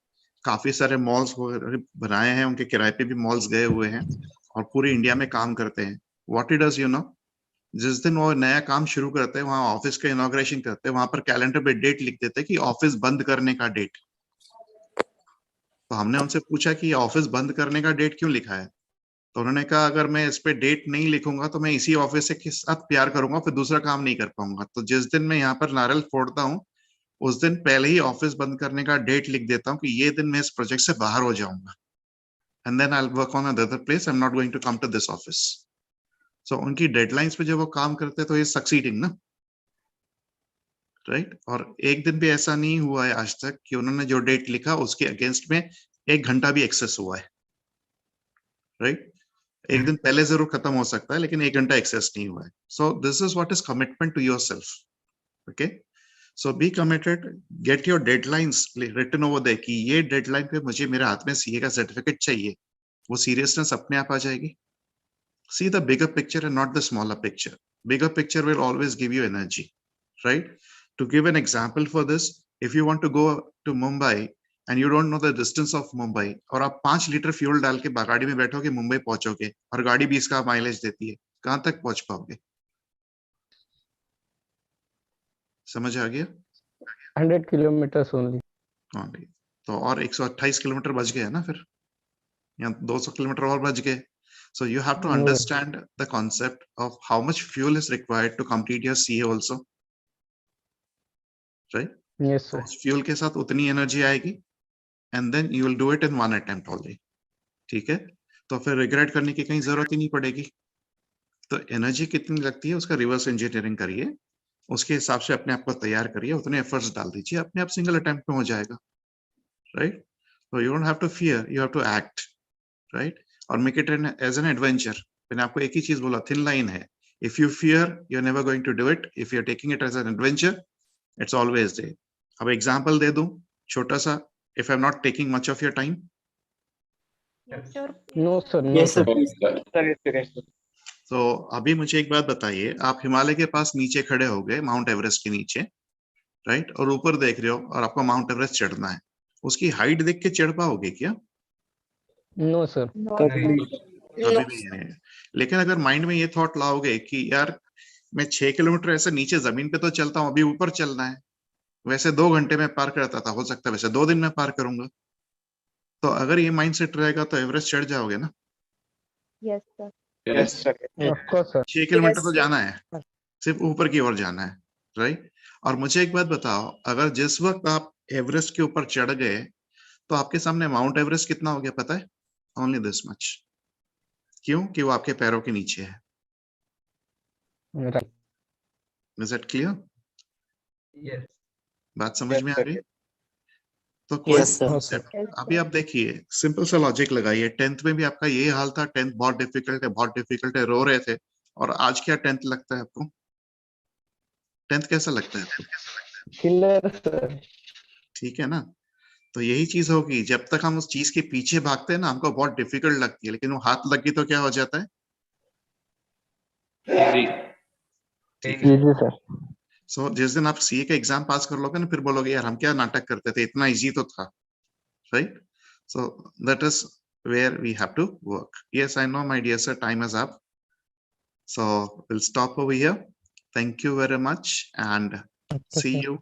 Speaker 1: काफी सारे मॉल्स बनाए हैं, उनके किराए पे भी मॉल्स गए हुए हैं और पूरी इंडिया में काम करते हैं। What he does, you no, जिस दिन वो नया काम शुरू करते हैं, वहां ऑफिस का इनॉग्रेशन करते हैं, वहां पर कैलेंडर पे डेट लिख देते हैं कि ऑफिस बंद करने का डेट। तो हमने उनसे पूछा कि ऑफिस बंद करने का डेट क्यों लिखा है, तो उन्होंने कहा अगर मैं इस पे डेट नहीं लिखूंगा तो मैं इसी ऑफिस के साथ प्यार करूंगा, फिर दूसरा काम नहीं कर पाऊंगा। तो जिस दिन मैं यहाँ पर नारियल फोड़ता हूँ उस दिन पहले ही ऑफिस बंद करने का डेट लिख देता हूँ कि ये दिन मैं इस प्रोजेक्ट से बाहर हो जाऊंगा, and then I will work on other place, I am not going to come to this office. So उनकी डेडलाइंस पे जब वो काम करते हैं तो ये सक्सीडिंग ना, राइट? और एक दिन भी ऐसा नहीं हुआ है आज तक कि उन्होंने जो डेट लिखा उसके अगेंस्ट में 1 घंटा भी एक्सेस हुआ है, राइट? एक दिन पहले जरूर खत्म हो सकता है लेकिन 1 घंटा एक्सेस नहीं हुआ है। So this is what is commitment to yourself, okay? So be committed, get your deadlines written over there कि ये डेडलाइन पे मुझे मेरे हाथ में सीए का सर्टिफिकेट चाहिए, वो सीरियसनेस अपने आप आ जाएगी। See the bigger picture and not the smaller picture. Bigger picture will always give you energy, right? To give an example for this, if you want to go to Mumbai and you don't know the distance of Mumbai, और आप 5 litre fuel डाल के गाड़ी में बैठोगे, मुंबई पहुंचोगे और गाड़ी 20 का माइलेज देती है, कहां तक पहुंच पाओगे? समझ आ गया?
Speaker 13: 100 kilometers only.
Speaker 1: तो और 128 किलोमीटर बच गए ना, फिर या 200 किलोमीटर और बच गए। So you have to understand the concept of how much fuel is required to complete your CA also, right?
Speaker 13: Yes, sir.
Speaker 1: उस फ्यूल के साथ उतनी एनर्जी आएगी and then you will do it in one attempt only, ठीक है? तो फिर regret करने की कहीं जरूरत ही नहीं पड़ेगी। तो एनर्जी कितनी लगती है उसका रिवर्स इंजीनियरिंग करिए, उसके हिसाब से अपने आप को तैयार करिए, उतने एफर्ट्स डाल दीजिए, अपने आप सिंगल अटेम्प्ट में हो जाएगा, right? So you don't have to fear, you have to act, right? और make it as an adventure. मैंने आपको एक ही चीज बोला, थिन लाइन है। If you fear you are never going to do it, if you are taking it as an adventure it's always there. अब example दे दूं छोटा सा, if I am not taking much of your time.
Speaker 13: No sir, no sir.
Speaker 1: तो अभी मुझे एक बात बताइए, आप हिमालय के पास नीचे खड़े हो गए, माउंट एवरेस्ट के नीचे, राइट, और ऊपर देख रहे हो और आपको माउंट एवरेस्ट चढ़ना है, उसकी हाइट देख के चढ़ पाओगे क्या?
Speaker 13: नो सर,
Speaker 1: कभी भी नहीं। लेकिन अगर माइंड में ये थॉट लाओगे कि यार मैं 6 किलोमीटर ऐसे नीचे जमीन पे तो चलता हूँ, अभी ऊपर चलना है, वैसे 2 घंटे में पार करता था, हो सकता है वैसे 2 दिन में पार करूंगा। तो अगर ये माइंड सेट रहेगा तो एवरेस्ट चढ़ जाओगे ना?
Speaker 12: Yes sir.
Speaker 1: Yes
Speaker 13: sir.
Speaker 1: 6 kilometre तो जाना है, सिर्फ ऊपर की ओर जाना है, राइट। और मुझे एक बात बताओ, अगर जिस वक्त आप एवरेस्ट के ऊपर चढ़ गए तो आपके सामने माउंट एवरेस्ट कितना हो गया पता है? Only this much. क्यों? कि वो आपके पैरों के नीचे है। Is it clear?
Speaker 18: Yes.
Speaker 1: बात समझ में आ रही? तो कोई कॉन्सेप्ट, अभी आप देखिए सिंपल सा लॉजिक लगाइए। 10th में भी आपका ये हाल था, 10th बहुत डिफिकल्ट है, बहुत डिफिकल्ट है, रो रहे थे। और आज क्या 10th लगता है आपको? 10th कैसा लगता है आपको?
Speaker 13: Killer sir.
Speaker 1: ठीक है ना? तो यही चीज होगी, जब तक हम उस चीज के पीछे भागते हैं ना, हमको बहुत डिफिकल्ट लगती है, लेकिन वो हाथ लग गई तो क्या हो जाता है? ठीक है।
Speaker 13: जी सर।
Speaker 1: सो जिस दिन आप सीए का एग्जाम पास कर लोगे ना, फिर बोलोगे यार हम क्या नाटक करते थे, इतना इजी तो था, right? So that is where we have to work. Yes, I know my dear sir, time is up, so we'll stop over here. Thank you very much and see you,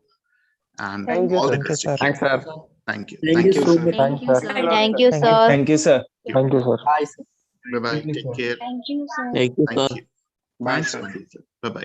Speaker 1: and all the best.
Speaker 13: Thanks sir.
Speaker 1: Thank you.
Speaker 12: Thank you
Speaker 1: sir.
Speaker 12: so much.
Speaker 9: Thank you, sir.
Speaker 12: Thank you, sir.
Speaker 13: Thank you sir. Thank you sir.
Speaker 1: Bye bye. Take care.
Speaker 9: Thank you, sir.
Speaker 1: Thank you. Thanks. Bye bye.